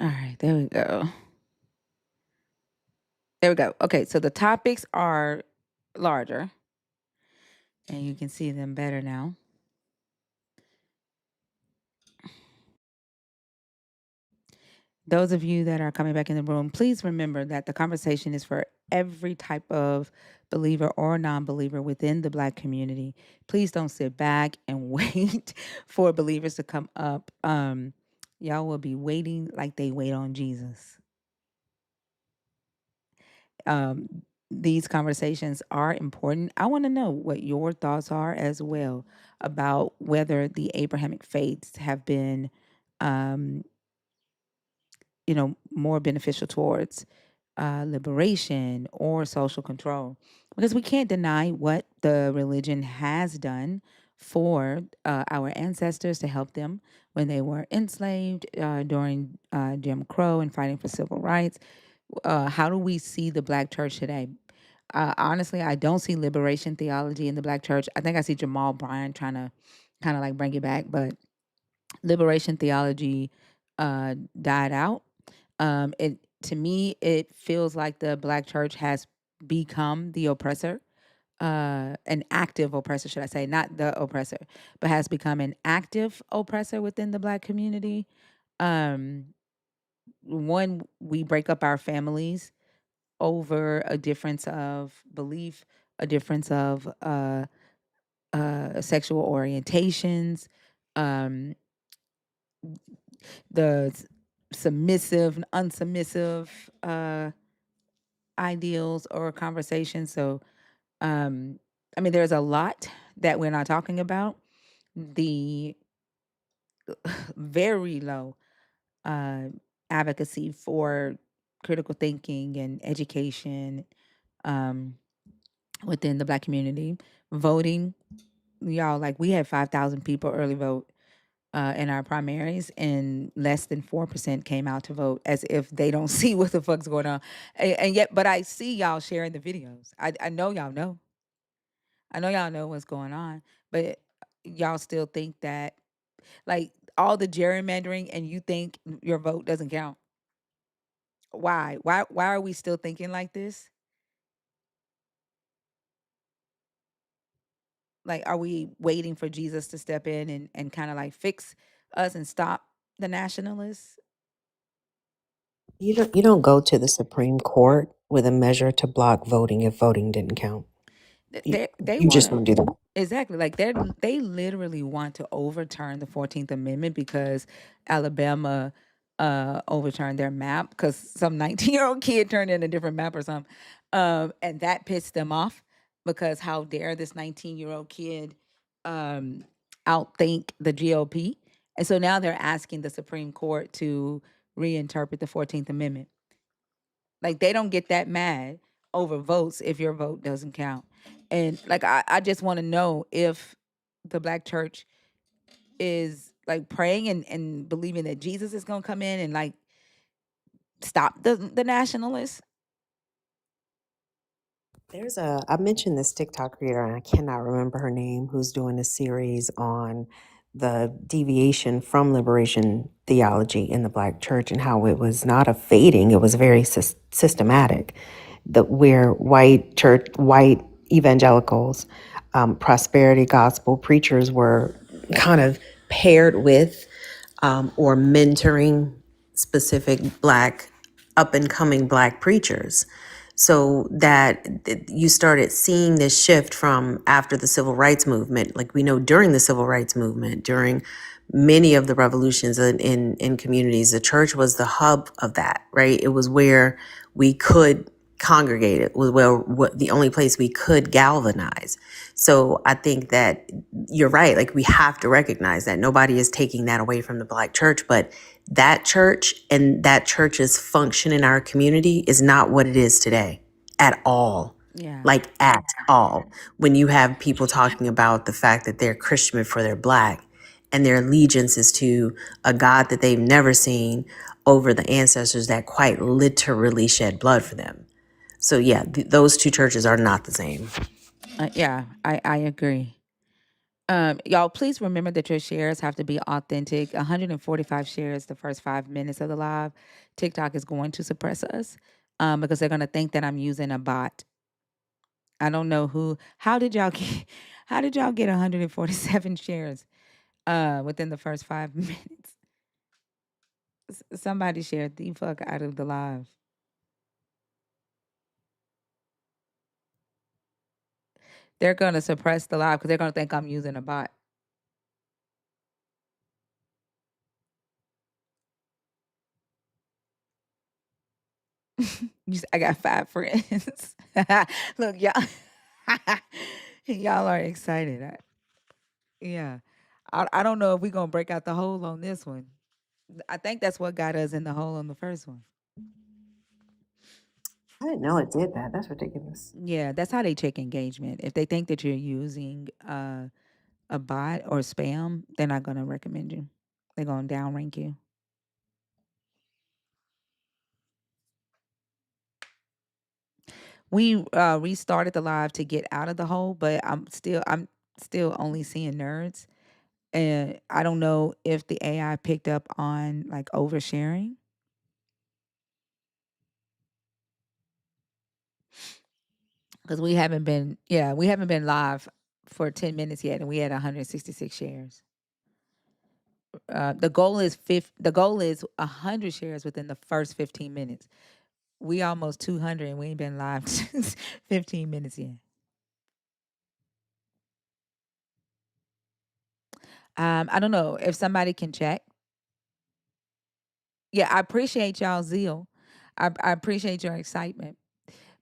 All right, there we go. There we go. Okay, so the topics are larger, and you can see them better now. Those of you that are coming back in the room, please remember that the conversation is for every type of believer or non believer within the Black community. Please don't sit back and wait for believers to come up. Y'all will be waiting like they wait on Jesus. Um, these conversations are important. I want to know what your thoughts are as well about whether the Abrahamic faiths have been, um, more beneficial towards liberation or social control. Because we can't deny what the religion has done for our ancestors to help them when they were enslaved during Jim Crow and fighting for civil rights. How do we see the Black church today? Honestly, I don't see liberation theology in the Black church. I think I see Jamal Bryan trying to kind of like bring it back, but liberation theology died out. It to me, it feels like the Black church has become the oppressor, an active oppressor, should I say, not the oppressor, but has become an active oppressor within the Black community. Um, One, we break up our families over a difference of belief, a difference of sexual orientations, um, the submissive and unsubmissive ideals or conversations. So, I mean, there's a lot that we're not talking about. The very low uh, advocacy for critical thinking and education um, within the Black community. Voting, y'all, like we had 5,000 people early vote in our primaries, and less than 4% came out to vote, as if they don't see what the fuck's going on. And yet, but I see y'all sharing the videos. I know y'all know. I know y'all know what's going on, but y'all still think that, like, all the gerrymandering, and you think your vote doesn't count. Why? Why are we still thinking like this? Like, are we waiting for Jesus to step in and kind of like fix us and stop the nationalists? You don't go to the Supreme Court with a measure to block voting if voting didn't count. You, They you want just to. don't do that. Exactly. Like they literally want to overturn the 14th Amendment because Alabama overturned their map because some 19-year-old kid turned in a different map or something. And that pissed them off because how dare this 19-year-old kid um outthink the GOP. And so now they're asking the Supreme Court to reinterpret the 14th Amendment. Like they don't get that mad over votes if your vote doesn't count. And like I just want to know if the Black church is like praying and believing that Jesus is gonna come in and like stop the nationalists. I mentioned this TikTok creator, and I cannot remember her name, who's doing a series on the deviation from liberation theology in the Black church and how it was not a fading, it was very systematic. Where white evangelicals, prosperity gospel preachers were kind of paired with or mentoring specific Black, up and coming Black preachers. So that you started seeing this shift from after the civil rights movement. Like we know during the civil rights movement, during many of the revolutions in communities, the church was the hub of that, right? It was where we could congregate. It was the only place we could galvanize. So I think that you're right. Like we have to recognize that nobody is taking that away from the Black church, but that church and that church's function in our community is not what it is today at all. Yeah. Like at all. When you have people talking about the fact that they're Christian before they're Black and their allegiance is to a God that they've never seen over the ancestors that quite literally shed blood for them. So yeah, those two churches are not the same. Yeah, I agree. Y'all, please remember that your shares have to be authentic. 145 shares the first 5 minutes of the live. TikTok is going to suppress us because they're going to think that I'm using a bot. I don't know who. How did y'all get? How did y'all get 147 shares within the first 5 minutes? Somebody shared the fuck out of the live. They're going to suppress the live because they're going to think I'm using a bot. I got 5 friends. Look, y'all, y'all are excited. Yeah, I don't know if we're gonna break out the hole on this one. I think that's what got us in the hole on the first one. I didn't know it did that. That's ridiculous. Yeah, that's how they check engagement. If they think that you're using a bot or spam, they're not gonna recommend you. They're gonna downrank you. We restarted the live to get out of the hole, but I'm still only seeing nerds, and I don't know if the AI picked up on like oversharing because we haven't been live for 10 minutes yet, and we had 166 shares. The goal is 100 shares within the first 15 minutes. We almost 200, and we ain't been live 15 minutes yet. I don't know if somebody can check. Yeah, I appreciate y'all zeal. I appreciate your excitement.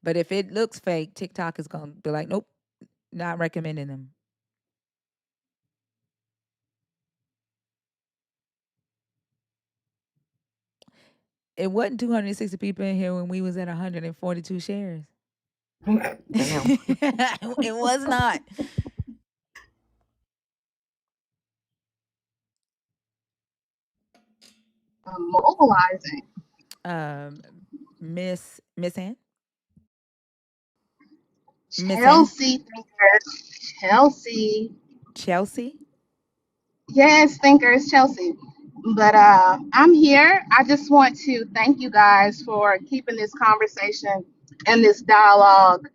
But if it looks fake, TikTok is gonna be like, nope, not recommending them. It wasn't 260 people in here when we was at 142 shares. Damn. It was not. Mobilizing. Um, Miss Ann, Miss Ann, Chelsea thinkers. Chelsea. Chelsea. Yes, thinkers, Chelsea. But I'm here. I just want to thank you guys for keeping this conversation and this dialogue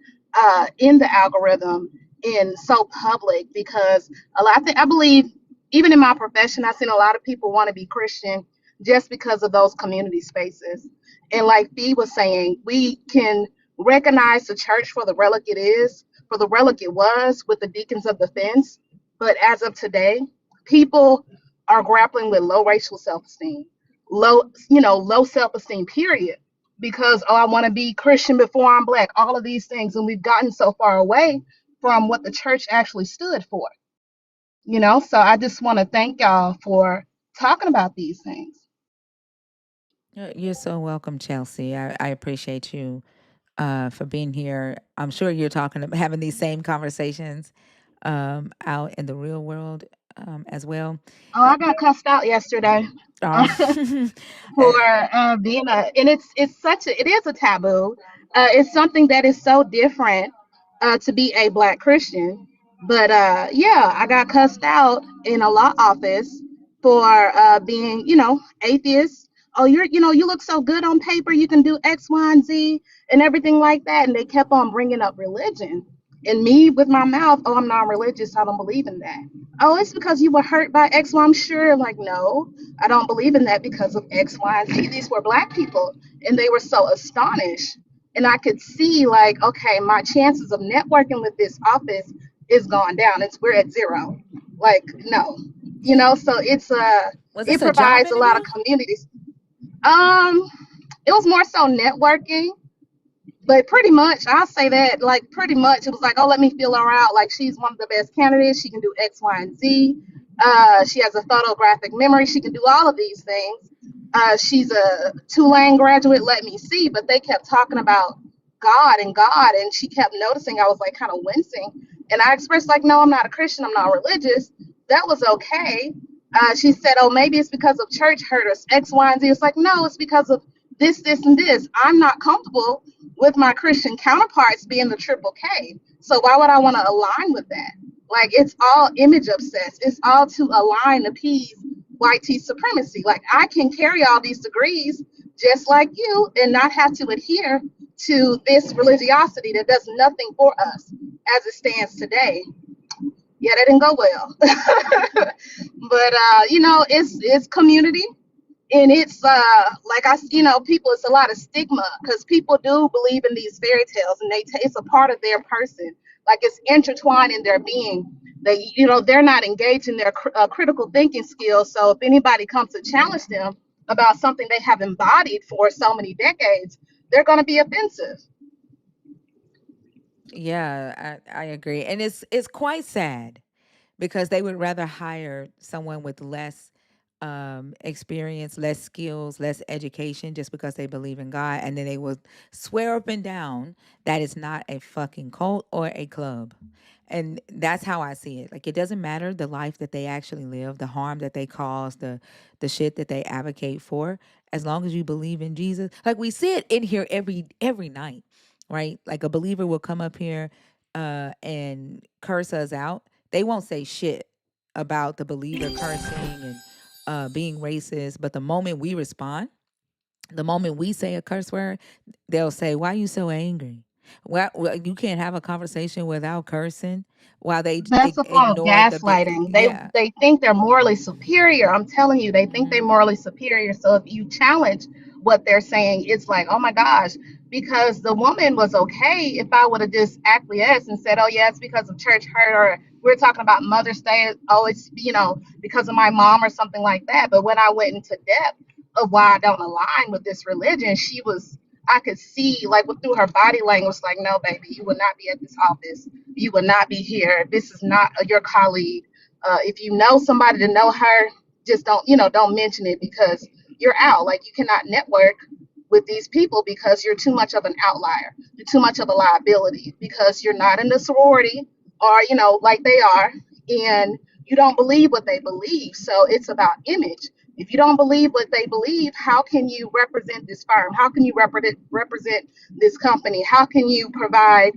in the algorithm in so public because I believe even in my profession, I've seen a lot of people want to be Christian just because of those community spaces. And like Fee was saying, we can recognize the church for the relic it is, for the relic it was with the deacons of the fence. But as of today, people are grappling with low racial self-esteem, low self-esteem, period. Because I want to be Christian before I'm black, all of these things, and we've gotten so far away from what the church actually stood for. So I just want to thank y'all for talking about these things. You're so welcome, Chelsea. I appreciate you for being here. I'm sure you're having these same conversations out in the real world as well. Oh, I got cussed out yesterday. Uh, For being and it is a taboo. It's something that is so different to be a black Christian. But yeah, I got cussed out in a law office for being, atheist. Oh, you look so good on paper. You can do X, Y, and Z and everything like that. And they kept on bringing up religion. And me with my mouth, oh, I'm non-religious. I don't believe in that. Oh, it's because you were hurt by X, Y. I'm sure. Like, no, I don't believe in that because of X, Y, and Z. These were black people, and they were so astonished. And I could see, like, okay, my chances of networking with this office is gone down. We're at zero. Like, no, So was it this a job provides a lot of interview? communities. Um, it was more so networking, but pretty much, I'll say that, like, pretty much, it was like, oh, let me feel her out. Like, she's one of the best candidates. She can do X, Y, and Z. She has a photographic memory. She can do all of these things. She's a Tulane graduate. Let me see. But they kept talking about God and God, and she kept noticing I was like kind of wincing. And I expressed like, no, I'm not a Christian. I'm not religious. That was okay. She said, oh, maybe it's because of church hurt us, X, Y, and Z. It's like, no, it's because of this, and this. I'm not comfortable with my Christian counterparts being the triple K. So why would I want to align with that? Like it's all image obsessed. It's all to align, appease white tea supremacy. Like I can carry all these degrees just like you and not have to adhere to this religiosity that does nothing for us as it stands today. Yeah, that didn't go well. But it's community, and it's like people, it's a lot of stigma because people do believe in these fairy tales, and it's a part of their person, like it's intertwined in their being. They're not engaged in their critical thinking skills, so if anybody comes to challenge them about something they have embodied for so many decades, they're going to be offensive. Yeah, I agree. And it's quite sad because they would rather hire someone with less experience, less skills, less education just because they believe in God. And then they will swear up and down that it's not a fucking cult or a club. And that's how I see it. Like it doesn't matter the life that they actually live, the harm that they cause, the shit that they advocate for, as long as you believe in Jesus. Like we see it in here every night, right? Like a believer will come up here and curse us out. They won't say shit about the believer cursing and being racist, but the moment we respond, the moment we say a curse word, they'll say, "Why are you so angry? Well, you can't have a conversation without cursing." While they That's a form of ignore gaslighting. They yeah. they think they're morally superior. I'm telling you, they think they're Hmm. morally superior. So if you challenge what they're saying, it's like, oh my gosh, because the woman was okay if I would have just acquiesced and said, oh yeah, it's because of church hurt, or we're talking about Mother's Day, oh it's because of my mom or something like that. But when I went into depth of why I don't align with this religion, I could see like through her body language, like, no, baby, you will not be at this office, you will not be here. This is not your colleague. If you know somebody to know her, just don't mention it because you're out. Like you cannot network with these people because you're too much of an outlier. You're too much of a liability because you're not in the sorority or, like they are, and you don't believe what they believe. So it's about image. If you don't believe what they believe, how can you represent this firm? How can you represent this company? How can you provide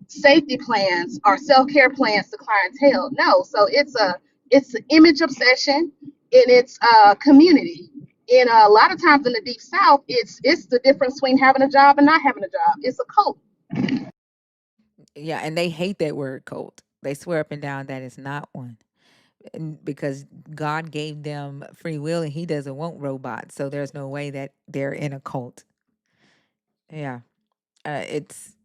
safety plans or self-care plans to clientele? No. So it's an image obsession, and it's community. And a lot of times in the deep south, it's the difference between having a job and not having a job. It's a cult. Yeah, and they hate that word cult. They swear up and down that it's not one. And because God gave them free will and he doesn't want robots. So there's no way that they're in a cult. Yeah. It's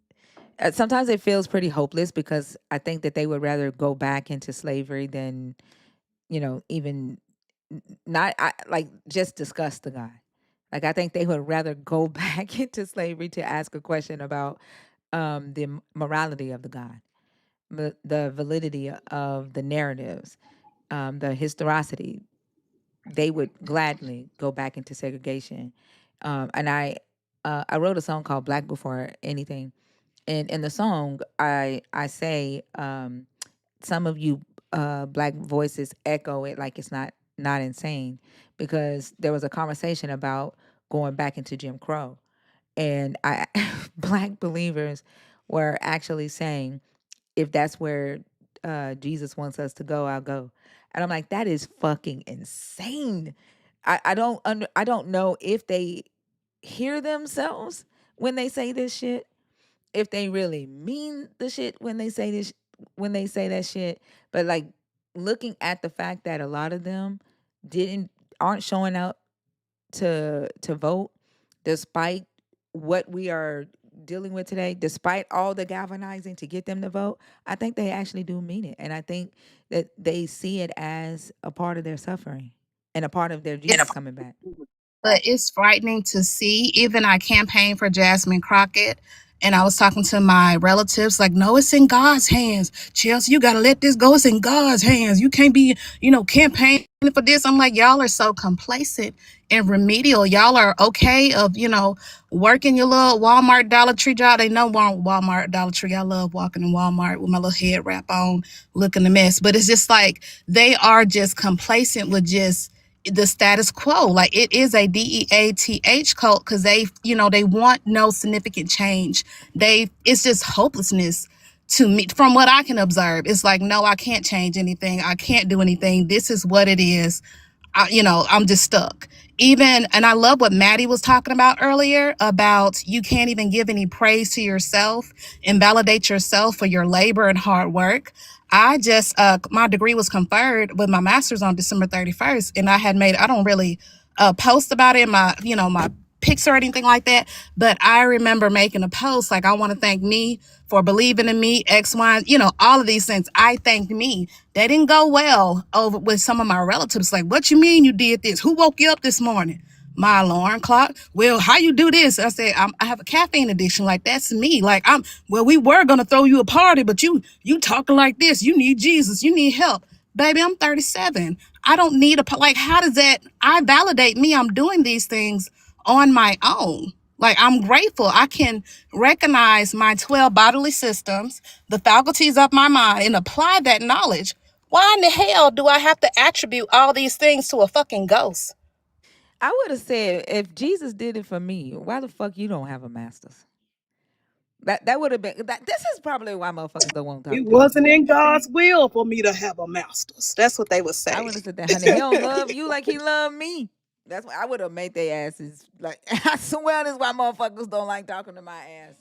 sometimes it feels pretty hopeless because I think that they would rather go back into slavery than, even not like just discuss the God. Like I think they would rather go back into slavery to ask a question about the morality of the God, the validity of the narratives, the historicity. They would gladly go back into segregation. And I wrote a song called "Black Before Anything," and in the song I say some of you black voices echo it like it's not insane because there was a conversation about going back into Jim Crow, and I black believers were actually saying if that's where Jesus wants us to go, I'll go. And I'm like, that is fucking insane. I don't know if they hear themselves when they say this shit, if they really mean the shit when they say this, when they say that shit. But like looking at the fact that a lot of them didn't aren't showing up to vote despite what we are dealing with today, despite all the galvanizing to get them to vote, I think they actually do mean it. And I think that they see it as a part of their suffering and a part of their Jesus coming back. But it's frightening to see. Even I campaigned for Jasmine Crockett, and I was talking to my relatives, like, no, it's in God's hands. Chelsea, you got to let this go. It's in God's hands. You can't be, campaigning for this. I'm like, y'all are so complacent and remedial. Y'all are okay of, working your little Walmart Dollar Tree job. They know Walmart Dollar Tree. I love walking in Walmart with my little head wrap on, looking a mess. But it's just like they are just complacent with just the status quo. Like it is a DEATH cult because they want no significant change. It's just hopelessness. to me, from what I can observe, it's like, no, I can't change anything. I can't do anything. This is what it is. I'm just stuck. Even, and I love what Maddie was talking about earlier about you can't even give any praise to yourself and validate yourself for your labor and hard work. I just, my degree was conferred with my master's on December 31st, and I don't really post about it in my pics or anything like that. But I remember making a post like, I want to thank me for believing in me, X, Y, all of these things. I thanked me. That didn't go well over with some of my relatives. Like, what you mean you did this? Who woke you up this morning? My alarm clock. Well, how you do this? I said, I have a caffeine addiction. Like, that's me. Like, well, we were gonna throw you a party, but you talking like this. You need Jesus. You need help. Baby, I'm 37. I don't need like, how does that, I validate me. I'm doing these things on my own. Like, I'm grateful I can recognize my 12 bodily systems, the faculties of my mind, and apply that knowledge. Why in the hell do I have to attribute all these things to a fucking ghost? I would have said if Jesus did it for me, why the fuck you don't have a master's? That would have been that. This is probably why motherfuckers don't want to talk It to me. wasn't in God's will for me to have a master's. That's what they would I say. would have said that, honey. He don't love you like he loved me. That's why I would have made their asses like. I swear this is why motherfuckers don't like talking to my ass.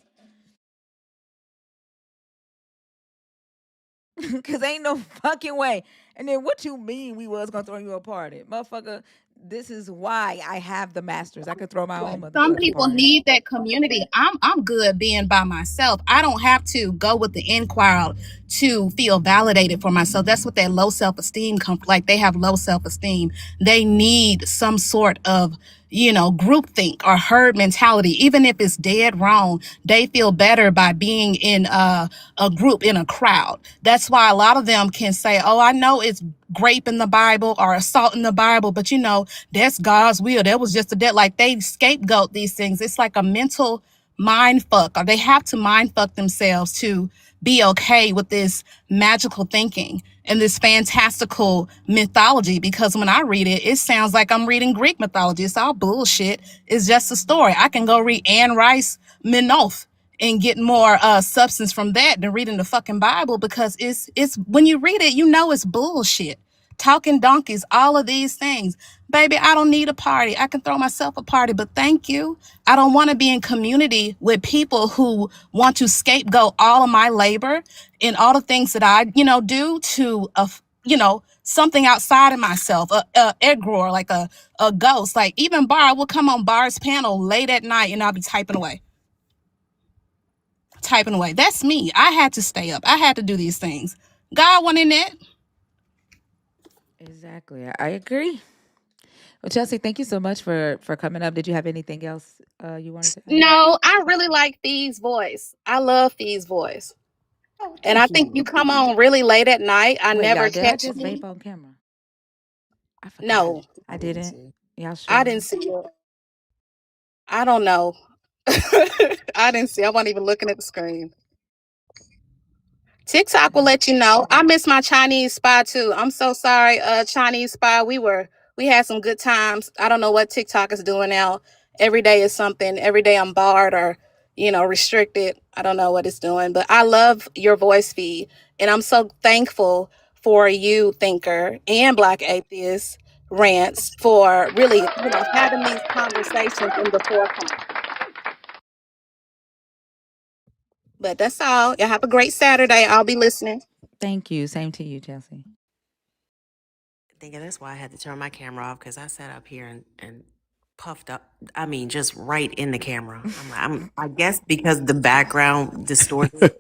Cause ain't no fucking way. And then what you mean we was gonna throw you a party, motherfucker? This is why I have the masters. I could throw my own Some motherfucking people party. need that community. I'm good being by myself. I don't have to go with the in crowd to feel validated for myself. That's what that low self-esteem comes like. They have low self-esteem. They need some sort of groupthink or herd mentality. Even if it's dead wrong, they feel better by being in a group, in a crowd. That's why a lot of them can say, oh, I know it's grape in the Bible or assault in the Bible, but that's God's will. That was just a debt. Like, they scapegoat these things. It's like a mental mind fuck, or they have to mind fuck themselves to be okay with this magical thinking and this fantastical mythology. Because when I read it, it sounds like I'm reading Greek mythology. It's all bullshit. It's just a story. I can go read Anne Rice Minoth and get more substance from that than reading the fucking Bible, because it's when you read it, it's bullshit. Talking donkeys, all of these things. Baby, I don't need a party. I can throw myself a party, but thank you. I don't want to be in community with people who want to scapegoat all of my labor and all the things that I, do to, something outside of myself, a eggrower, like a ghost. Like, even Bar will come on Bar's panel late at night and I'll be typing away. That's me. I had to stay up. I had to do these things. God wasn't in it. Exactly. I agree. Well, Chelsea, thank you so much for coming up. Did you have anything else you wanted to add? No, I really like Fee's voice. I love Fee's voice. Oh, And I thank think you you. come on really late at night. I Wait, y'all, never did I catch just vape you. on camera? I forgot. No, I I didn't didn't. see. Y'all I sure? didn't see it. I don't know. I didn't see. I wasn't even looking at the screen. TikTok will let you know. I miss my Chinese spy too. I'm so sorry, Chinese spy. We had some good times. I don't know what TikTok is doing now. Every day is something. Every day I'm barred or, restricted. I don't know what it's doing, but I love your voice feed. And I'm so thankful for you, thinker, and Black atheist rants for really, having these conversations in the forefront. But that's all. Y'all have a great Saturday. I'll be listening. Thank you. Same to you, Chelsea. Thinking that's why I had to turn my camera off because I sat up here and puffed up. I mean, just right in the camera. I guess because the background distorted.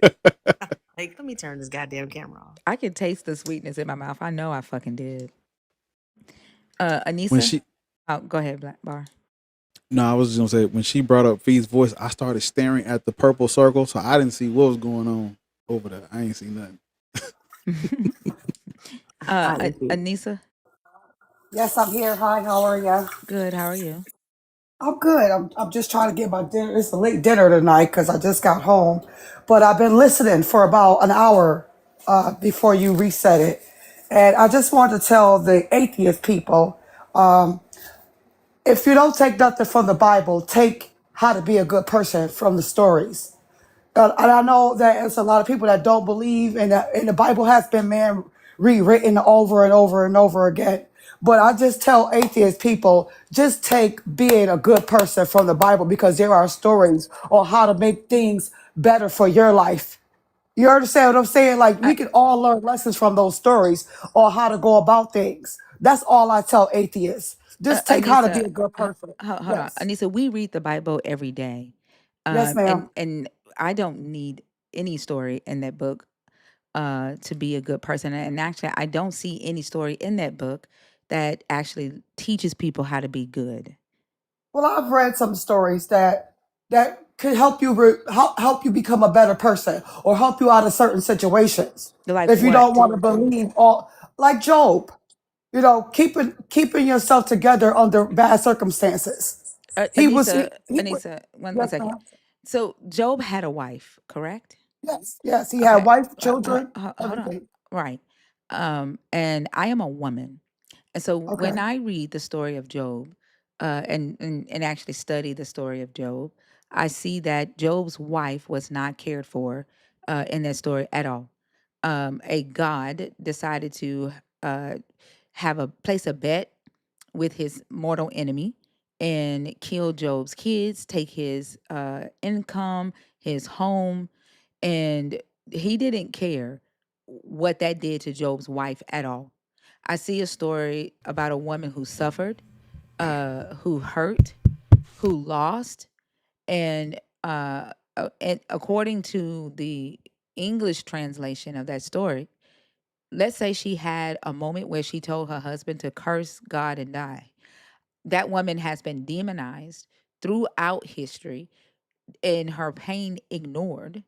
Like, let me turn this goddamn camera off. I can taste the sweetness in my mouth. I know I fucking did. When Anissa? she Oh, go ahead, Black Bar. No, I was just gonna say when she brought up Fee's voice, I started staring at the purple circle, so I didn't see what was going on over there. I ain't see nothing. I didn't see it. Anissa? Yes, I'm here. Hi, how are you? Good. How are you? I'm good. I'm just trying to get my dinner. It's a late dinner tonight because I just got home. But I've been listening for about an hour before you reset it. And I just want to tell the atheist people, if you don't take nothing from the Bible, take how to be a good person from the stories. And I know that there's a lot of people that don't believe, and the Bible has been, man, rewritten over and over and over again. But I just tell atheist people, just take being a good person from the Bible, because there are stories on how to make things better for your life. You understand what I'm saying? Like, I, we can all learn lessons from those stories on how to go about things. That's all I tell atheists. Just take how to be Anissa, a good person. hold on, Yes. Anissa. We read the Bible every day, Yes, ma'am. and I don't need any story in that book to be a good person. And actually, I don't see any story in that book that actually teaches people how to be good. Well, I've read some stories that could help you help you become a better person, or help you out of certain situations. Like If you what? don't want to believe all, like Job, keeping yourself together under bad circumstances. He was Anissa, he was Anissa, one Yes, second. ma'am. So Job had a wife, correct? Yes, yes. He had Okay, wife, children, hold on. everything. Right. And I am a woman. And so when Okay. I read the story of Job, and actually study the story of Job, I see that Job's wife was not cared for in that story at all. A god decided to uh, have a place a bet with his mortal enemy and kill Job's kids, take his income, his home, and he didn't care what that did to Job's wife at all. I see a story about a woman who suffered, who hurt, who lost, and according to the English translation of that story, let's say she had a moment where she told her husband to curse God and die. That woman has been demonized throughout history and her pain ignored.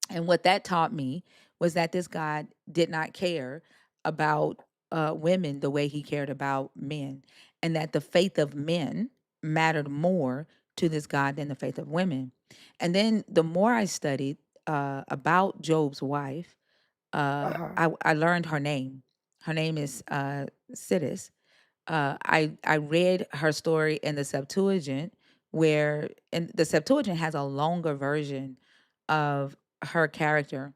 And what that taught me was that this God did not care about women the way he cared about men, and that the faith of men mattered more to this God than the faith of women. And then the more I studied about Job's wife, Uh-huh. I learned her name. Her name is Sidis. I read her story in the Septuagint, where and the Septuagint has a longer version of her character,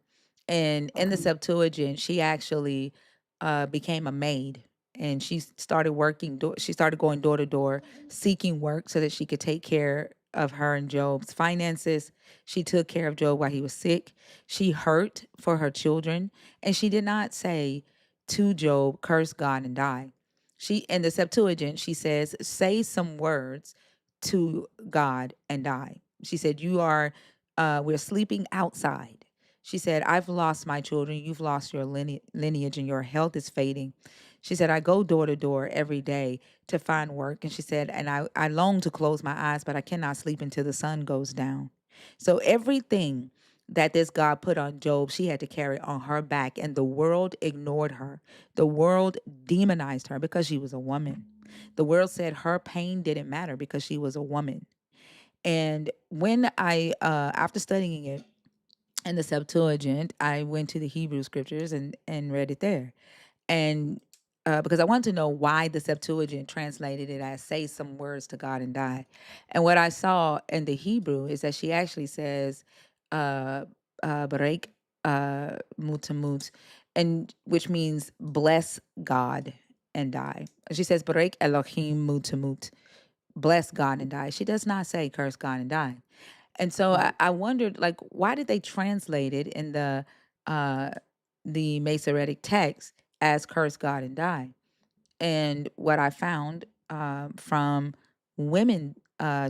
and in the Okay. Septuagint, she actually became a maid, and she started working. She started going door to door seeking work so that she could take care of her and Job's finances. She took care of Job while he was sick. She hurt for her children, and she did not say to Job, "Curse God and die." She in the Septuagint, she says, "Say some words to God and die." She said, "You are, we're sleeping outside." She said, "I've lost my children. You've lost your lineage, and your health is fading." She said, "I go door to door every day to find work." And she said, "And I long to close my eyes, but I cannot sleep until the sun goes down." So everything that this God put on Job, she had to carry on her back, and the world ignored her. The world demonized her because she was a woman. The world said her pain didn't matter because she was a woman. And when after studying it in the Septuagint, I went to the Hebrew scriptures and read it there. And because I wanted to know why the Septuagint translated it as "say some words to God and die." And what I saw in the Hebrew is that she actually says, uh, "Barek mutamut," and which means "bless God and die." She says, "Barek Elohim mutamut," bless God and die. She does not say curse God and die. And so Right. I wondered, like, why did they translate it in uh, the Masoretic text as "curse God and die"? And what I found from women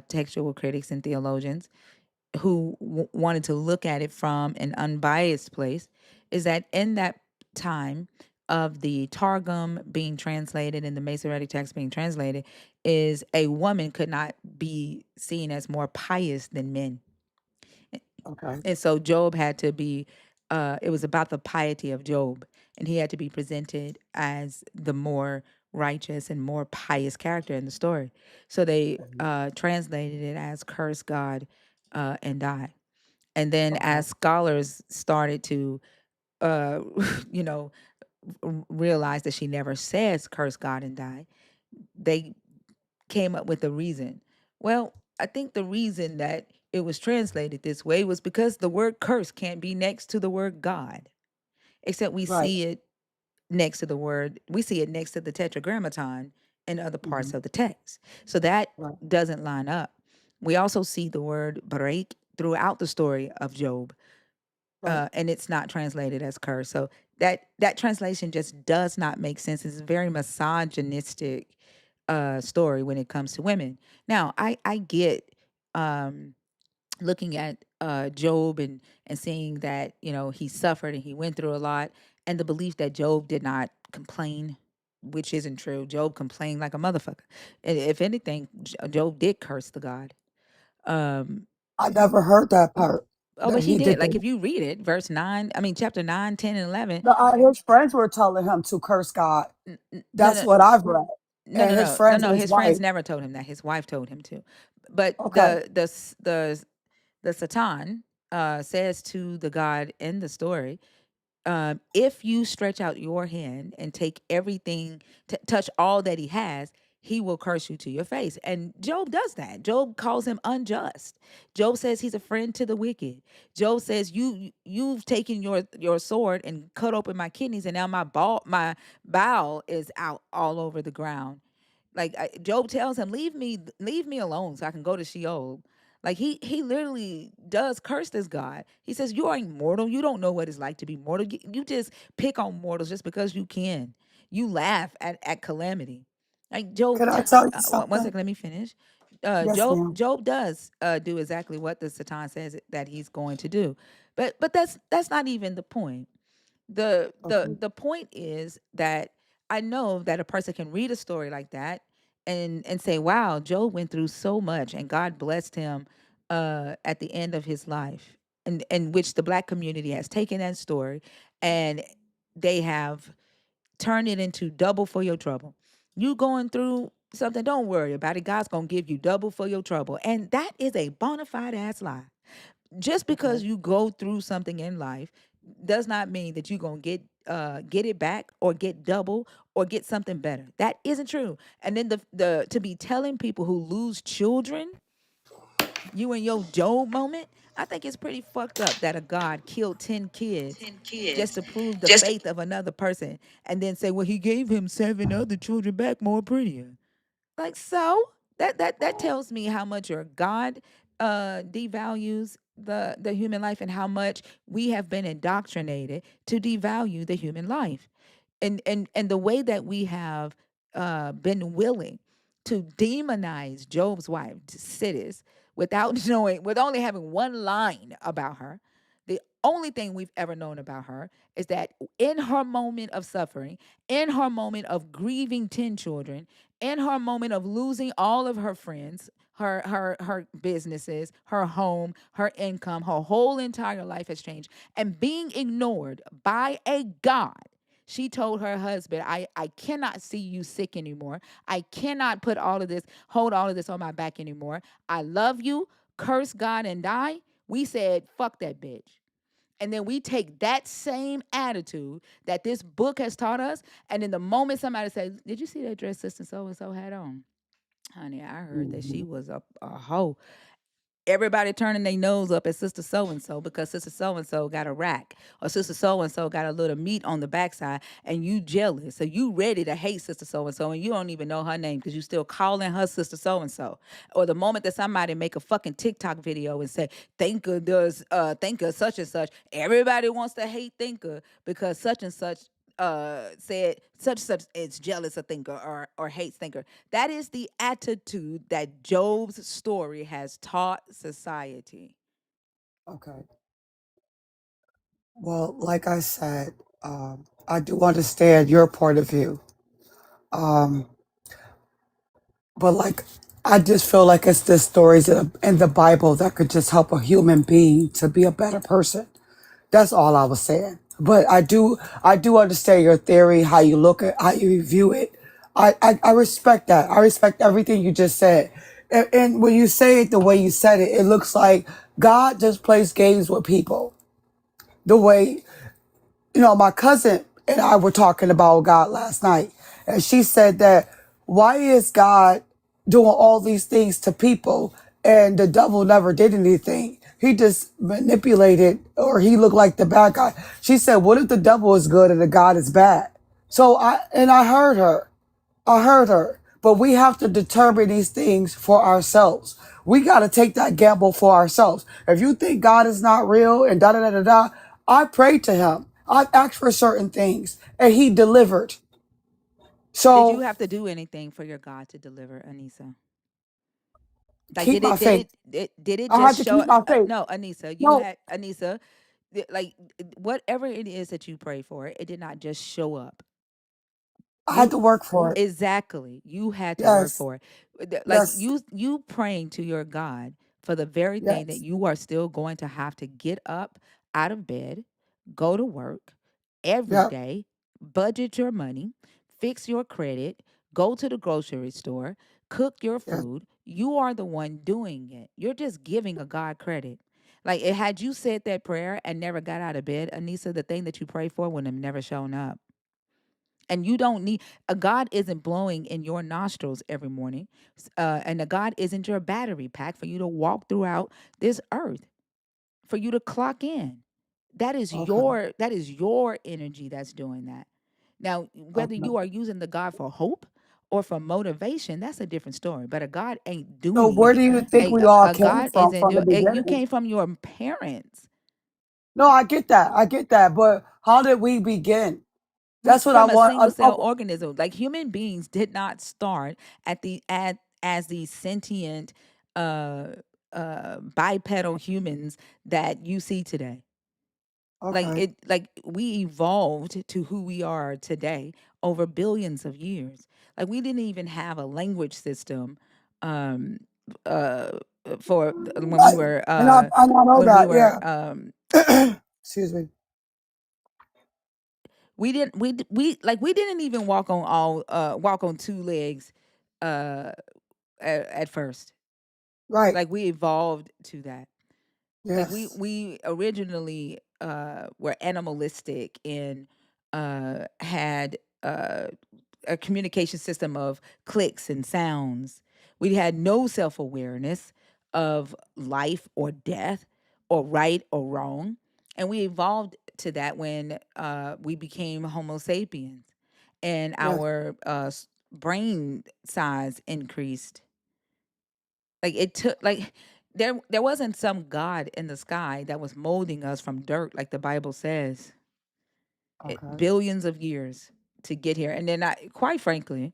textual critics and theologians who wanted to look at it from an unbiased place is that in that time of the Targum being translated and the Masoretic text being translated, is a woman could not be seen as more pious than men. Okay. And so Job had to be, it was about the piety of Job, and he had to be presented as the more righteous and more pious character in the story. So they translated it as "curse God and die." And then Okay. as scholars started to, uh, you know, realize that she never says "curse God and die," they came up with a reason. Well, I think the reason that it was translated this way was because the word curse can't be next to the word God, except we Right. see it next to the word, we see it next to the tetragrammaton in other Hmm. parts of the text. So that Right. doesn't line up. We also see the word break throughout the story of Job, Right. and it's not translated as curse. So that translation just does not make sense. It's a very misogynistic story when it comes to women. Now, I get um, looking at Job and seeing that he suffered and he went through a lot, and the belief that Job did not complain, which isn't true. Job complained like a motherfucker. And if anything, Job did curse the God. Um, I never heard that part, oh, that but he he did. did Like that. if you read it, verse 9, I mean chapter 9, 10, and 11. His friends were telling him to curse God. No, That's no, what I've read. no, And no, his no, no, friends no. and his His friends wife. never told him that. His wife told him to. But Okay. the Satan says to the God in the story, if you stretch out your hand and take everything, touch all that he has, he will curse you to your face. And Job does that. Job calls him unjust. Job says he's a friend to the wicked. Job says you've taken your sword and cut open my kidneys, and now my bowel is out all over the ground. Like Job tells him, leave me alone, so I can go to Sheol. Like he literally does curse this God. He says, "You are immortal. You don't know what it's like to be mortal. You just pick on mortals just because you can. You laugh at calamity." Like Job, Can I tell you one something? second, let me finish. Yes, ma'am. Job does do exactly what the Satan says that he's going to do, but that's not even the point. Okay. The point is that I know that a person can read a story like that and say, "Wow, Job went through so much, and God blessed him at the end of his life," and which the Black community has taken that story and they have turned it into double for your trouble. You going through something? Don't worry about it. God's gonna give you double for your trouble, and that is a bona fide ass lie. Just because Okay. you go through something in life does not mean that you're gonna get it back or get double or get something better. That isn't true. And then the to be telling people who lose children, you in your Job moment, I think it's pretty fucked up that a God killed 10 kids just to prove the faith of another person and then say, well, he gave him 7 other children back more prettier. Like, so that tells me how much your God devalues the human life and how much we have been indoctrinated to devalue the human life. And the way that we have been willing to demonize Job's wife, Sidis, without knowing, with only having one line about her. The only thing we've ever known about her is that in her moment of suffering, in her moment of grieving 10 children, in her moment of losing all of her friends, her businesses, her home, her income, her whole entire life has changed, and being ignored by a God. She told her husband, I cannot see you sick anymore. I cannot hold all of this on my back anymore. I love you. Curse God and die. We said, fuck that bitch. And then we take that same attitude that this book has taught us. And in the moment somebody says, did you see that dress sister so and so had on? Honey, I heard that she Mhm. was a hoe. Everybody turning their nose up at sister so and so because sister so and so got a rack or sister so and so got a little meat on the backside, and you jealous, so you ready to hate sister so and so, and you don't even know her name because you still calling her sister so and so. Or the moment that somebody make a fucking TikTok video and say Thinker does Thinker such and such, everybody wants to hate Thinker because such and such said such is jealous of Thinker or hates Thinker. That is the attitude that Job's story has taught society. Okay. Well, like I said, I do understand your point of view. Um, but like, I just feel like it's the stories in the Bible that could just help a human being to be a better person. That's all I was saying. But I do understand your theory, how you look at, how you view it. I respect that. I respect everything you just said. And when you say it the way you said it, it looks like God just plays games with people. The way, my cousin and I were talking about God last night, and she said that why is God doing all these things to people and the devil never did anything. He just manipulated, or he looked like the bad guy. She said, "What if the devil is good and the God is bad?" So I heard her. I heard her. But we have to determine these things for ourselves. We got to take that gamble for ourselves. If you think God is not real and da da da da da, I prayed to him. I asked for certain things and he delivered. Did you So have to do anything for your God to deliver, Anissa? Like, keep did my it did faith. it did it I just had to show? keep my faith. No, Anissa, you No, had Anissa. Like, whatever it is that you pray for, it did not just show up. I had You to work for it. exactly. You had to work Yes. for it. Like, Yes. you praying to your God for the very thing that Yes. you are still going to have to get up out of bed, go to work every Yep. day, budget your money, fix your credit, go to the grocery store, cook your Yes. food. You are the one doing it. You're just giving a God credit. Like, had you said that prayer and never got out of bed, Anissa, the thing that you pray for would have never shown up. And you don't need a God isn't blowing in your nostrils every morning, and a God isn't your battery pack for you to walk throughout this earth, for you to clock in. Okay. That is your energy that's doing that. Now, whether Okay. you are using the God for hope or for motivation, that's a different story. But a God ain't So doing where it. do you think we all A came God isn't from the doing. You beginning? came from your parents. No, I get that. I get that. But how did we begin? We That's what I from a want. single cell organism. Like, human beings did not start as these sentient uh bipedal humans that you see today. Okay. Like, we evolved to who we are today over billions of years. Like, we didn't even have a language system um uh for Right. And I know when we that. were Yeah. Excuse me. we didn't we didn't even walk on two legs uh at first. Right. Like, we evolved to that. Like, Yes. we originally were animalistic and had a communication system of clicks and sounds. We had no self-awareness of life or death or right or wrong. And we evolved to that when we became Homo sapiens and Yes. our brain size increased. Like, it took like there wasn't some God in the sky that was molding us from dirt, like the Bible says. Okay. Billions of years to get here. And then, quite frankly,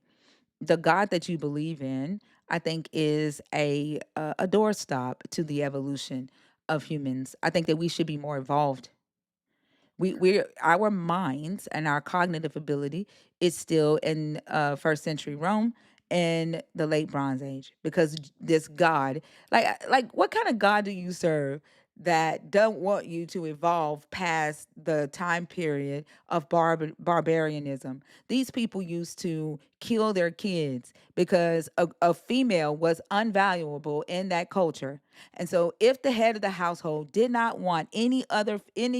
the God that you believe in, I think, is a doorstop to the evolution of humans. I think that we should be more evolved. We're our minds and our cognitive ability is still in first century Rome and the late Bronze Age, because this God, like what kind of God do you serve that don't want you to evolve past the time period of barbarianism? These people used to kill their kids because a female was unvaluable in that culture. And so, if the head of the household did not want any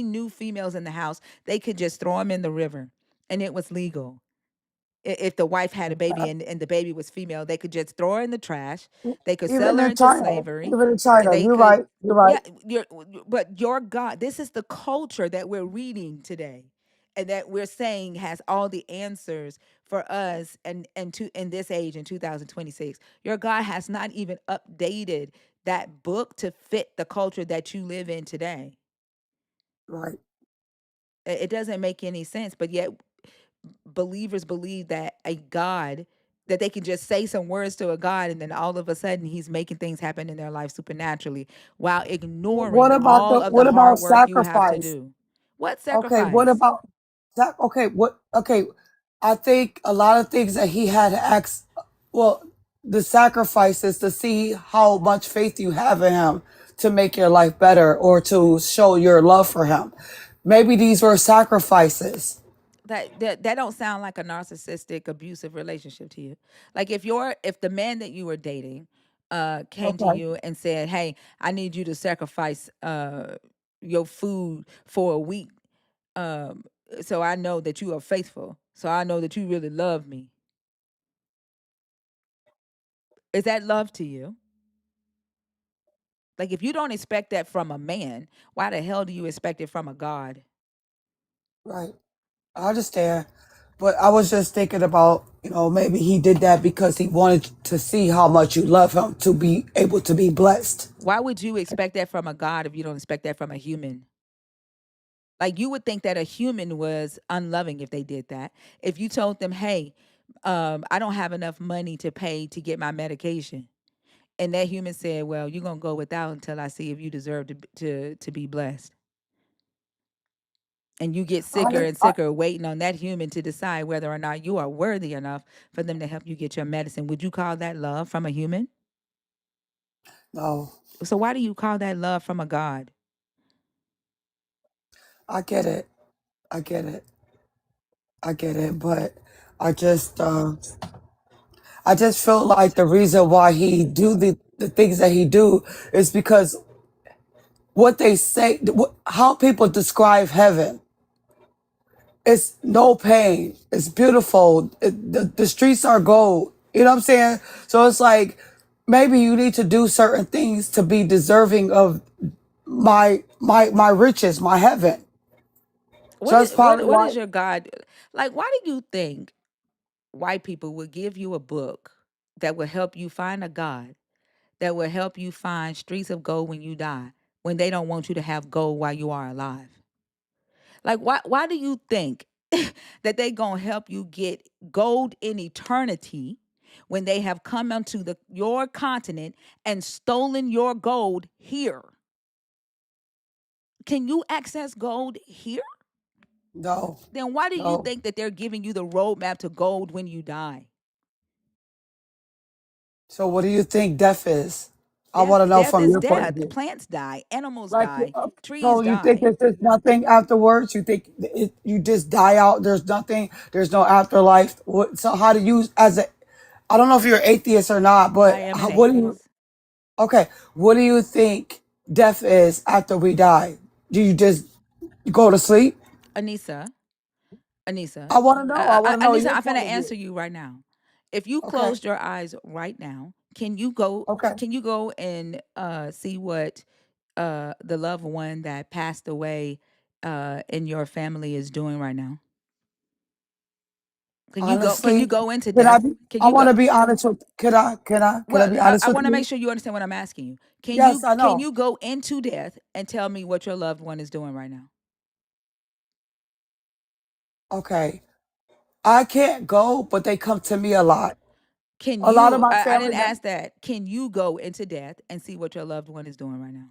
new females in the house, they could just throw them in the river, and it was legal. If the wife had a baby and the baby was female, they could just throw her in the trash. They could sell Even her in into China. slavery. Even in China. They You're could, right. You're right. yeah. But your God, this is the culture that we're reading today, and that we're saying has all the answers for us, and to in this age in 2026. Your God has not even updated that book to fit the culture that you live in today. Right. It doesn't make any sense, but yet believers believe that a God, that they can just say some words to a God and then all of a sudden he's making things happen in their life supernaturally while What ignoring about all the of the what about hard work you have to sacrifice? do. What Okay, what sacrifice? about that? Okay, what? Okay, I think a lot of things that he had to ask. Well, the sacrifices to see how much faith you have in him to make your life better or to show your love for him. Maybe these were sacrifices. That don't sound like a narcissistic abusive relationship to you. Like, if the man that you were dating came to Okay. you and said, "Hey, I need you to sacrifice your food for a week, um so I know that you are faithful, so I know that you really love me." Is that love to you? Like if you don't expect that from a man, why the hell do you expect it from a God? Right. I understand. But I was just thinking about, maybe he did that because he wanted to see how much you love him to be able to be blessed. Why would you expect that from a God if you don't expect that from a human? Like you would think that a human was unloving if they did that. If you told them, "Hey, I don't have enough money to pay to get my medication," and that human said, "Well, you're gonna go without until I see if you deserve to be blessed," and you get sicker I, and I sicker waiting on that human to decide whether or not you are worthy enough for them to help you get your medicine, would you call that love from a human? no, So why do you call that love from a God? I get it. I get it. I get it. But I just I just feel like the reason why he do the things that he do is because what they say, how people describe heaven. It's no pain. It's beautiful. The streets are gold. You know what I'm saying? So it's like maybe you need to do certain things to be deserving of my riches, my heaven. So What that's is, probably what why. is your God like? Why do you think white people would give you a book that will help you find a God, that will help you find streets of gold when you die, when they don't want you to have gold while you are alive? Like why do you think that they gonna help you get gold in eternity when they have come onto your continent and stolen your gold here? Can you access gold here? No, Then why do you no. think that they're giving you the roadmap to gold when you die? So what do you think death is? I Death, want to know death from is your point of death. view. Plants die, animals Like, die, trees so you think die. there's nothing afterwards? You think you just die out? There's nothing. There's no afterlife. So how do you, I don't know if you're an atheist or not, I but am an what do you? atheist. Okay, what do you think death is after we die? Do you just go to sleep? Anissa, Anissa, I want to know. I want to know Anissa, your I'm finna point of answer view. you right now. If you Okay. closed your eyes right now, can you go? Okay. Can you go and see what the loved one that passed away in your family is doing right now? Can you go? Can you Honestly, go into can I death? be? Can I you want go? to be honest with. Could I Well, be honest I with want to make you? sure you understand what I'm asking you. Yes, I Can know. you go into death and tell me what your loved one is doing right now? Okay. I can't go, but they come to me a lot. Can A lot of you? my I family didn't members. ask that. Can you go into death and see what your loved one is doing right now?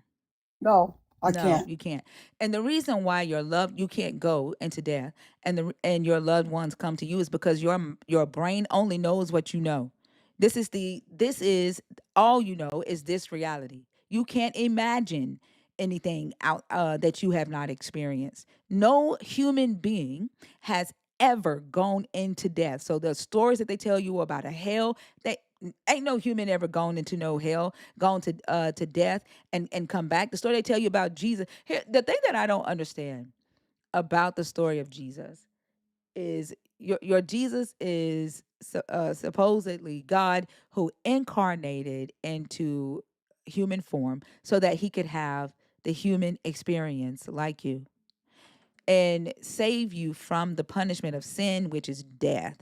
No, I No, can't. you can't. And the reason why you can't go into death and your loved ones come to you is because your brain only knows what you know. This is all you know is this reality. You can't imagine anything out that you have not experienced. No human being has ever gone into death. So the stories that they tell you about a hell, they ain't no human ever gone into no hell, gone to death and come back. The story they tell you about Jesus. Here, the thing that I don't understand about the story of Jesus is your Jesus is supposedly God who incarnated into human form so that he could have the human experience like you and save you from the punishment of sin, which is death.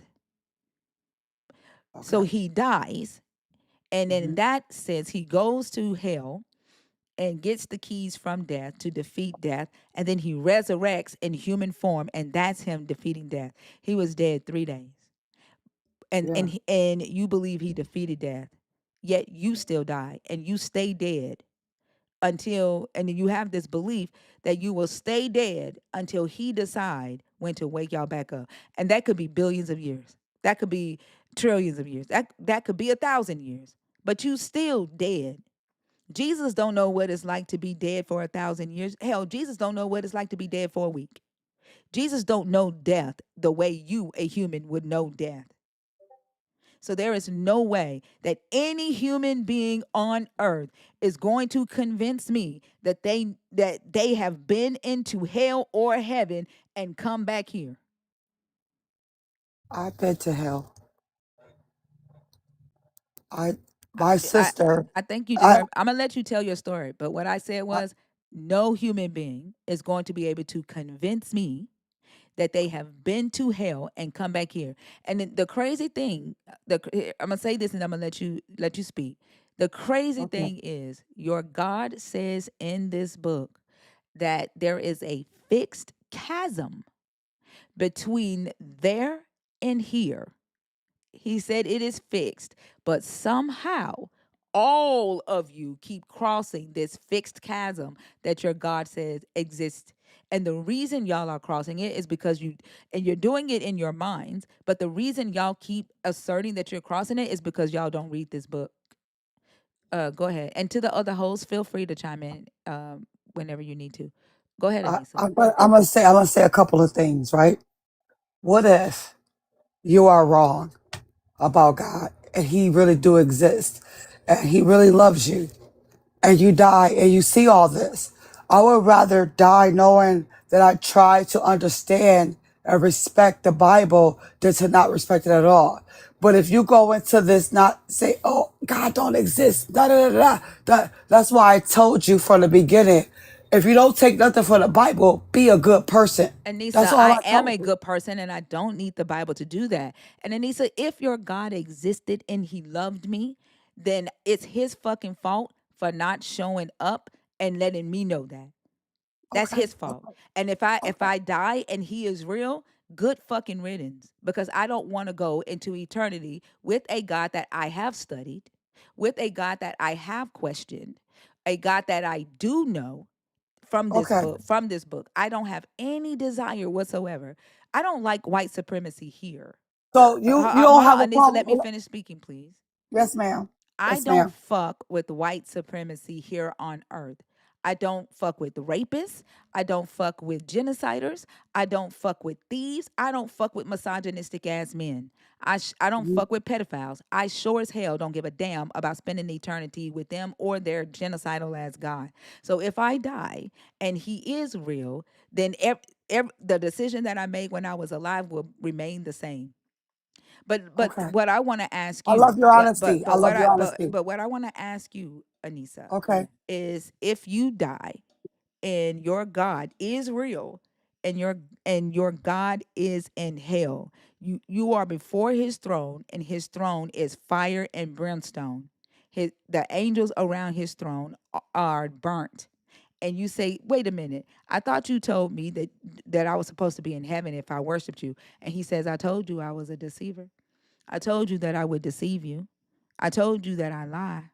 So Okay. he dies, and in Hmm. that sense, he goes to hell and gets the keys from death to defeat death, and then he resurrects in human form, and that's him defeating death. He was dead 3 days, Yeah. and you believe he defeated death, yet you still die and you stay dead until, and you have this belief that you will stay dead until he decide when to wake y'all back up, and that could be billions of years, that could be trillions of years, that could be 1,000 years, but you still dead. Jesus don't know what it's like to be dead for 1,000 years. Hell, Jesus don't know what it's like to be dead for a week. Jesus don't know death the way you, a human, would know death. So there is no way that any human being on earth is going to convince me that they have been into hell or heaven and come back here. I've been to hell. I My I sister, I think you just I heard. I'm gonna let you tell your story, but what I said I- was, no human being is going to be able to convince me that they have been to hell and come back here. And then the crazy thing, I'm gonna say this, and I'm gonna let you speak. The crazy okay, thing is, your God says in this book that there is a fixed chasm between there and here. He said it is fixed, but somehow all of you keep crossing this fixed chasm that your God says exists. And the reason y'all are crossing it is because you're doing it in your minds, but the reason y'all keep asserting that you're crossing it is because y'all don't read this book. Go ahead. And to the other hosts, feel free to chime in whenever you need to. Go ahead, Anissa. I'm gonna say a couple of things, right? What if you are wrong about God and He really do exist and He really loves you and you die and you see all this? I would rather die knowing that I tried to understand and respect the Bible than to not respect it at all. But if you go into this not say, "Oh, God don't exist," da da da da, that's why I told you from the beginning. If you don't take nothing from the Bible, be a good person. That's Anissa, all I I am told a you. good person and I don't need the Bible to do that. And Anissa, if your God existed and he loved me, then it's his fucking fault for not showing up and letting me know that. That's Okay, his fault. And if okay, I die and he is real, good fucking riddance, because I don't want to go into eternity with a God that I have studied, with a God that I have questioned, a God that I do know okay. from this book. I don't have any desire whatsoever. I don't like white supremacy here. So you don't Hold have on, a Anissa, problem? let me finish speaking, please. Yes, ma'am. I Yes, don't ma'am. fuck with white supremacy here on earth. I don't fuck with rapists. I don't fuck with genociders. I don't fuck with thieves. I don't fuck with misogynistic ass men. I don't Mhm. fuck with pedophiles. I sure as hell don't give a damn about spending eternity with them or their genocidal ass God. So if I die and he is real, then the decision that I made when I was alive will remain the same. But Okay. what I want to ask I love you, your honesty. I love your honesty. but what I want to ask you, Anissa, Okay. is if you die and your God is real and your God is in hell, you are before his throne and his throne is fire and brimstone. The angels around his throne are burnt. And you say, "Wait a minute. I thought you told me that I was supposed to be in heaven if I worshiped you." And he says, "I told you I was a deceiver. I told you that I would deceive you. I told you that I lie.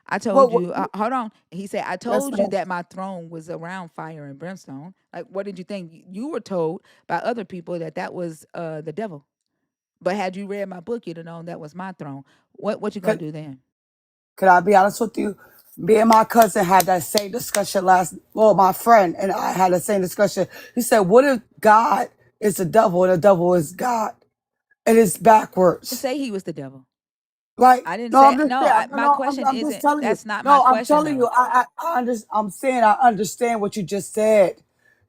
I told What, you, hold on." He said, "I yes, told you ma'am. that my throne was around fire and brimstone." Like, what did you think? You were told by other people that that was the devil. But had you read my book, you'd have known that was my throne. What you gonna Could, do then? could I be honest with you? Me and my cousin had that same discussion well, my friend and I had the same discussion. He said, what if God is the devil and the devil is God? And it's To backwards. say he was the devil. Right? I didn't No, say I'm just no. saying. My question I'm just isn't. telling you. That's not my No, I'm question telling you. though. I'm saying I understand what you just said.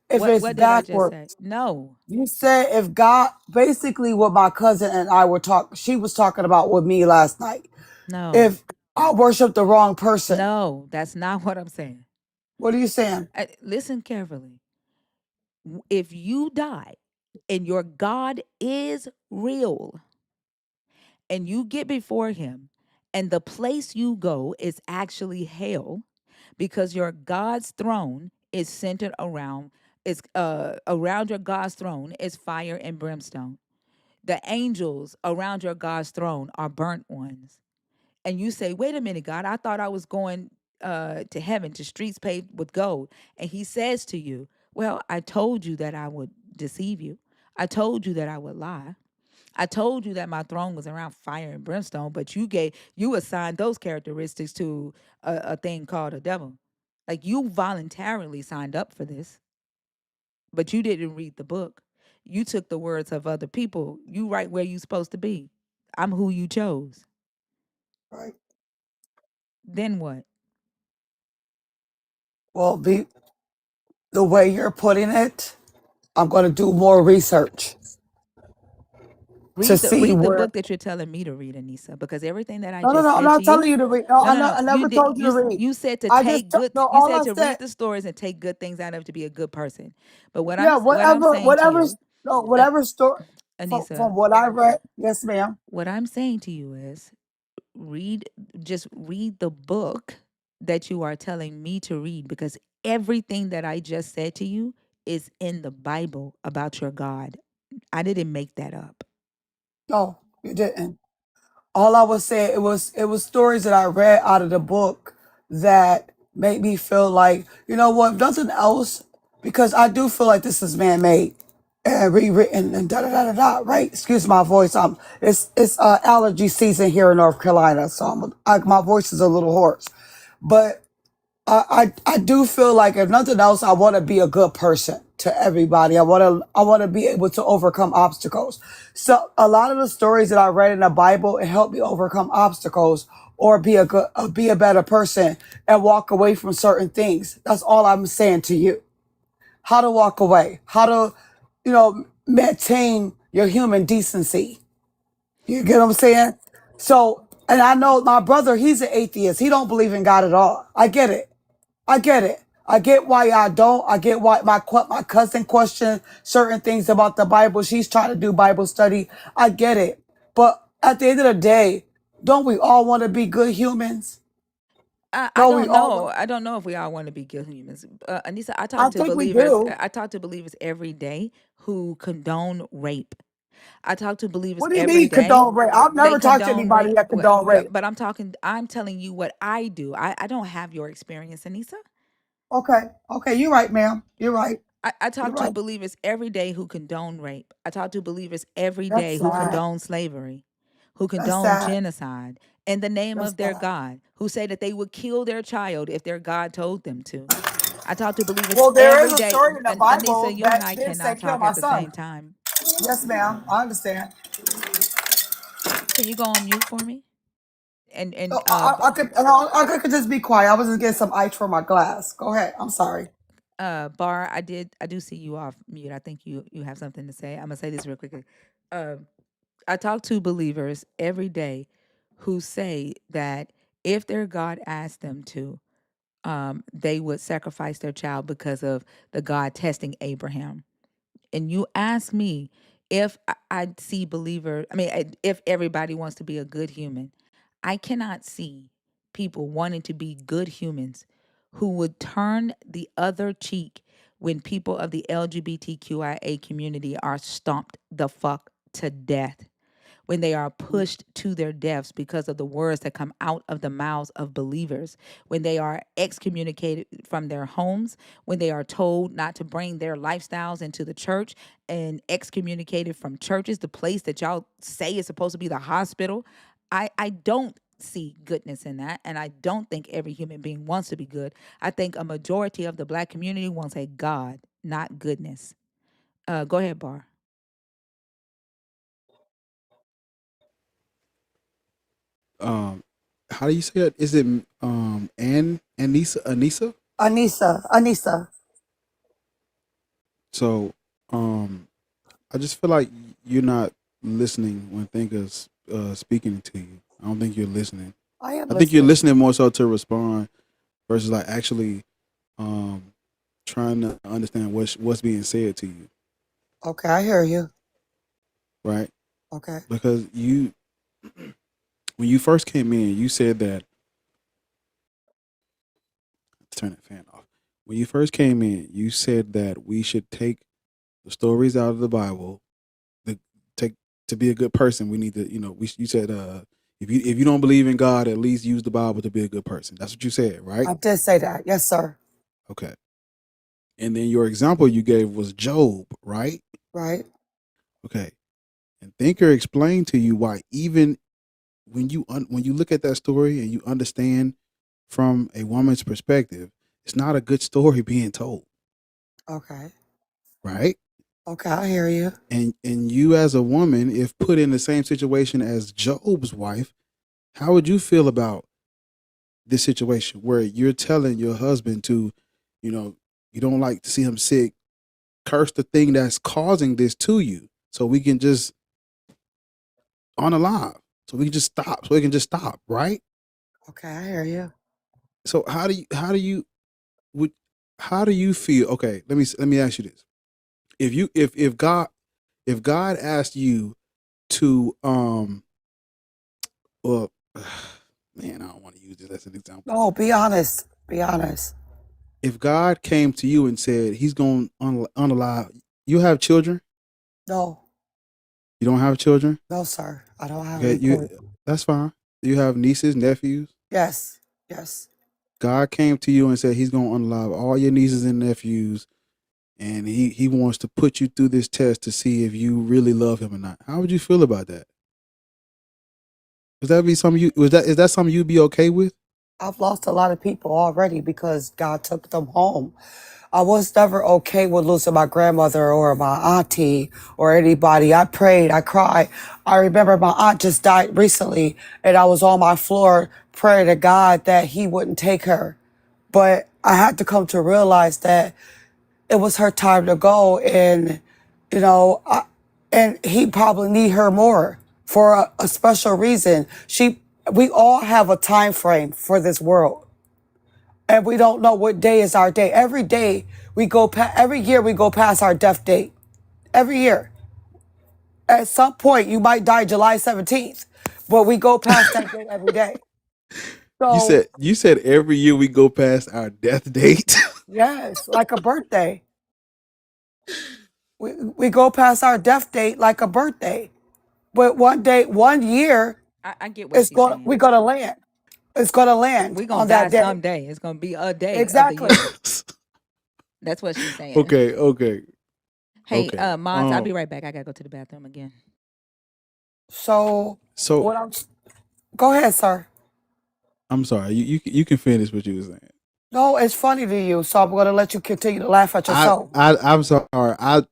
If it's What did I just say? backwards, No, you said if God, basically what my cousin and I were talking, she was talking about with me last night. no, If I worship the wrong person, no. That's not what I'm saying. what are you saying? Listen carefully. If you die and your God is real and you get before him and the place you go is actually hell because your God's throne is centered around is around your God's throne is fire and brimstone. The angels around your God's throne are burnt ones. And you say, "Wait a minute, God, I thought I was going to heaven, to streets paved with gold." And he says to you, "Well, I told you that I would deceive you. I told you that I would lie. I told you that my throne was around fire and brimstone, but you assigned those characteristics to a thing called a devil. Like, you voluntarily signed up for this, but you didn't read the book. You took the words of other people. You right where you supposed to be. I'm who you chose. Right. Then what?" Well, the way you're putting it, I'm going to do more research. to see Read the where. book that you're telling me to read, Anissa, because everything that I No, no, just no. I'm said to not you, telling you to read. No, no, no, I no. You never did told you to read. you said to I just take good no. you All said I to said, read the stories and take good things out of it to be a good person. But yeah, what I'm whatever, saying to whatever. you, No, uh, whatever story from Anissa, what I read. Yes, ma'am. what I'm saying to you is read just read the book that you are telling me to read, because everything that I just said to you is in the Bible about your God. I didn't make that up. No, you didn't. All I was saying, it was stories that I read out of the book that made me feel like, you know what, if nothing else, because I do feel like this is man made and rewritten and da da da da da. Right? Excuse my voice. It's allergy season here in North Carolina, so my voice is a little hoarse. But I do feel like if nothing else, I want to be a good person to everybody. I want to be able to overcome obstacles. So a lot of the stories that I read in the Bible, it helped me overcome obstacles or be a better person and walk away from certain things. That's all I'm saying to you. How to walk away, how to, maintain your human decency. You get what I'm saying? So, and I know my brother, he's an atheist. He don't believe in God at all. I get it. I get it. I get why I don't. I get why my cousin questioned certain things about the Bible. She's trying to do Bible study. I get it. But at the end of the day, don't we all want to be good humans? I Don't we don't all know. want? I don't know if we all want to be good humans. Anissa, I I talk to think we believers. do. I talk to believers every day who condone rape. I talk to believers What do you every mean day. condone rape? I've They never talked to condone rape. anybody that condone rape. But I'm talking. I'm telling you what I do. I don't have your experience, Anissa. Okay. Okay. You're right, ma'am. You're right. I You're talk to right. believers every day who condone rape. I talk to believers every That's day who sad. condone slavery, who That's condone sad. genocide in the name That's of their sad. God, who say that they would kill their child if their God told them to. I talk to believers Well, there is every a day. story in the And Anissa, Bible you and that I did say cannot kill talk my at the son. same time. Yes, ma'am. I understand. Can you go on mute for me? And Oh, I could just be quiet. I was just getting some ice for my glass. Go ahead. I'm sorry. Bar, I do see you off mute. I think you have something to say. I'm gonna say this real quickly. Um, I talk to believers every day who say that if their God asked them to, they would sacrifice their child because of the God testing Abraham. And you ask me if I see if everybody wants to be a good human, I cannot see people wanting to be good humans who would turn the other cheek when people of the LGBTQIA community are stomped the fuck to death, when they are pushed to their deaths because of the words that come out of the mouths of believers, when they are excommunicated from their homes, when they are told not to bring their lifestyles into the church and excommunicated from churches, the place that y'all say is supposed to be the hospital. I don't see goodness in that. And I don't think every human being wants to be good. I think a majority of the Black community wants a God, not goodness. Go ahead, Bar. Um, how do you say it? Is it Anissa? Anissa. So I just feel like you're not listening when thinkers speaking to you. I don't think you're listening. I am I think you're listening. listening more so to respond versus like actually um trying to understand what's being said to you, Okay, I hear you. right? Okay. Because you when you first came in, you said that turn that fan off. When you first came in, you said that we should take the stories out of the Bible. The take to be a good person, we need to, you said if you don't believe in God, at least use the Bible to be a good person. That's what you said, right? I did say that. Yes, sir. Okay. And then your example you gave was Job, right? Right. Okay. And Thinker explained to you why even when you look at that story and you understand from a woman's perspective, it's not a good story being told, Okay. right? Okay, I hear you. And you as a woman, if put in the same situation as Job's wife, how would you feel about this situation where you're telling your husband to, you know, you don't like to see him sick, curse the thing that's causing this to you, so we can just unalive, so we can just stop. So it can just stop, right? Okay, I hear you. So would how do you feel? Okay, let me ask you this: if God asked you to well, man, I don't want to use this as an example. No, be honest. Be honest. If God came to you and said He's going to unalive, you have children. No, You don't have children. no, sir. I don't have Okay, any kids. that's fine. You have nieces, nephews. Yes, yes. God came to you and said He's going to unalive all your nieces and nephews, and He wants to put you through this test to see if you really love Him or not. How would you feel about that? Would that be something you was that is that something you'd be okay with? I've lost a lot of people already because God took them home. I was never okay with losing my grandmother or my auntie or anybody. I prayed, I cried. I remember my aunt just died recently, and I was on my floor praying to God that He wouldn't take her. But I had to come to realize that it was her time to go, and you know, and He probably need her more for a special reason. We all have a time frame for this world, and we don't know what day is our day. Every day every year we go past our death date. Every year, at some point, you might die July 17th, but we go past that date every day. You So said every year we go past our death date. yes, like a birthday. We go past our death date like a birthday. But one day, 1 year, I get what she's we're saying. gonna land. It's gonna land We're gonna on die that day. someday. It's gonna be a day of the Exactly. year. That's what she's saying. Okay, okay, Hey, okay. mods, I'll be right back. I gotta go to the bathroom again. So So what I'm go ahead, sir. I'm sorry. You can finish what you were saying. No, it's funny to you, so I'm gonna let you continue to laugh at yourself. I'm sorry.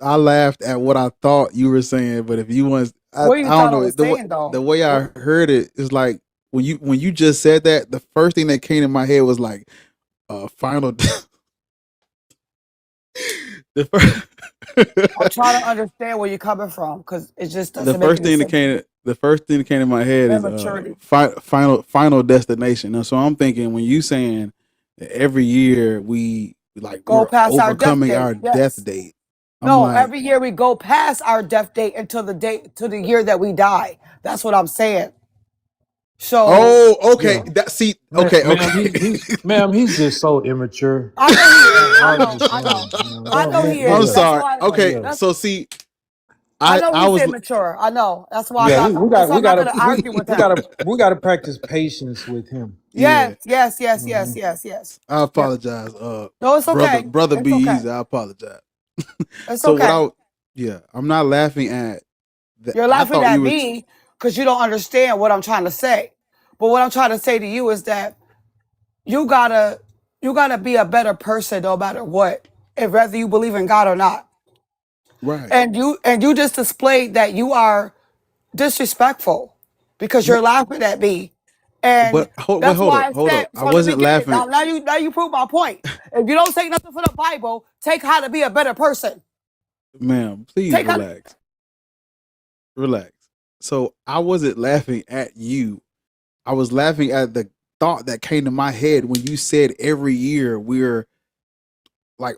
I laughed at what I thought you were saying, but if you want, What I you don't thought I know was saying though? the way I heard it is like when you just said that, the first thing that came in my head was like final. the I'm first trying to understand where you're coming from because it just the doesn't make first any thing that sense to came me. the first thing that came to my head is Immaturity. final destination. And so I'm thinking when you saying that every year Go we're past our death overcoming date. our death Yes. date. I'm No, like, every year we go past our death date until the date to the year that we die. That's what I'm saying. So oh, okay. Yeah, That see, okay, ma'am, okay. ma'am, he's just so immature. I know he is. I I was know. just I know. saying, you know, I know he I'm is. yeah, That's sorry. why. Okay, yeah, That's. so see, I know I he's was immature. I know. That's why I'm yeah. not. That's why I'm not going to argue with him. We gotta practice patience with him. Yes. yeah. Yes. Yes. Yes. Hmm. Yes. Yes. I Yeah. apologize, No, it's okay. brother It's be okay. easy. I apologize. It's So okay. yeah, I'm not laughing at that. You're I laughing thought you at were me because you don't understand what I'm trying to say. But what I'm trying to say to you is that you gotta you gotta be a better person no matter what, if whether you believe in God or not. right. And you just displayed that you are disrespectful because No, you're laughing at me. And but that's hold why up, I hold said up. I from the wasn't beginning. laughing. Now you prove my point. If you don't take nothing from the Bible, take how to be a better person. Ma'am, please Take how relax. Relax. So I wasn't laughing at you. I was laughing at the thought that came to my head when you said every year we're like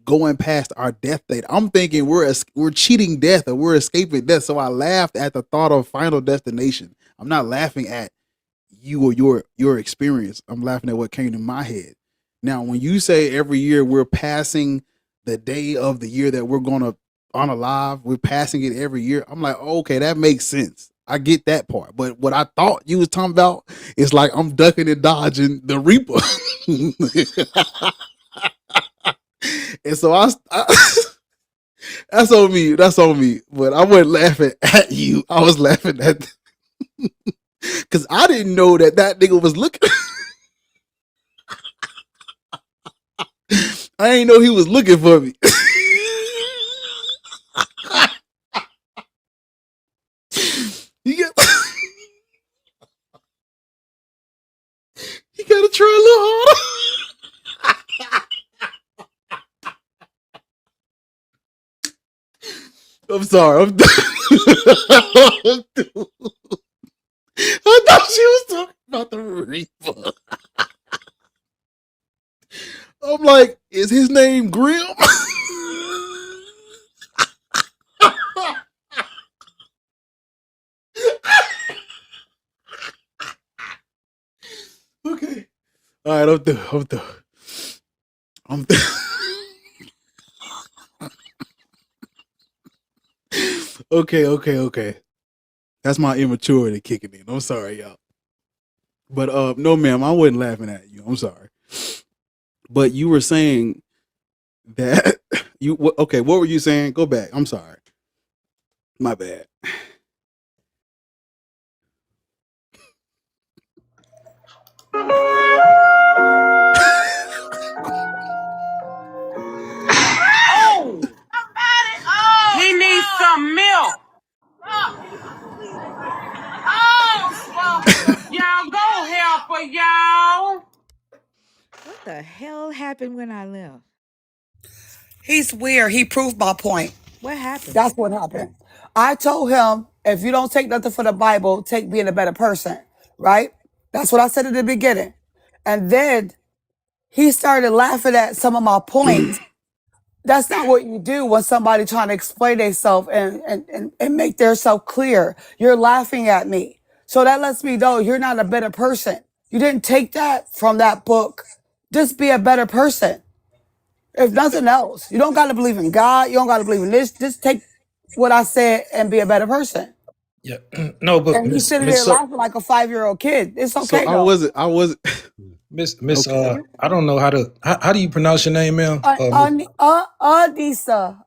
going past our death date. I'm thinking we're cheating death or we're escaping death. So I laughed at the thought of final destination. I'm not laughing at you or your experience. I'm laughing at what came to my head. Now, when you say every year we're passing the day of the year that we're gonna on alive, we're passing it every year. I'm like, oh, okay, that makes sense. I get that part. But what I thought you was talking about is like I'm ducking and dodging the Reaper. And so that's on me. That's on me. But I wasn't laughing at you. I was laughing at because I didn't know that nigga was looking. I didn't know he was looking for me. you got you gotta try a little harder. I'm sorry. I'm done. I thought she was talking about the Reaper. I'm like, is his name Grim? Okay. All right, I'm through. I'm through. I'm through. Okay. That's my immaturity kicking in. I'm sorry, y'all. But no, ma'am, I wasn't laughing at you. I'm sorry. But you were saying that okay. What were you saying? Go back. I'm sorry. My bad. He needs some milk. Y'all go help her, y'all. What the hell happened when I left? He's weird. He proved my point. What happened? That's what happened. I told him, if you don't take nothing from the Bible, take being a better person, right? That's what I said at the beginning. And then he started laughing at some of my points. That's not what you do when somebody trying to explain themselves and make themselves clear. You're laughing at me. So that lets me know you're not a better person. You didn't take that from that book. Just be a better person. If nothing else, you don't got to believe in God. You don't got to believe in this. Just take what I said and be a better person. Yeah. No, but And he's Miss sitting Miss there so laughing like a 5-year-old kid. It's So okay though. I wasn't Miss okay. I don't know how do you pronounce your name, ma'am?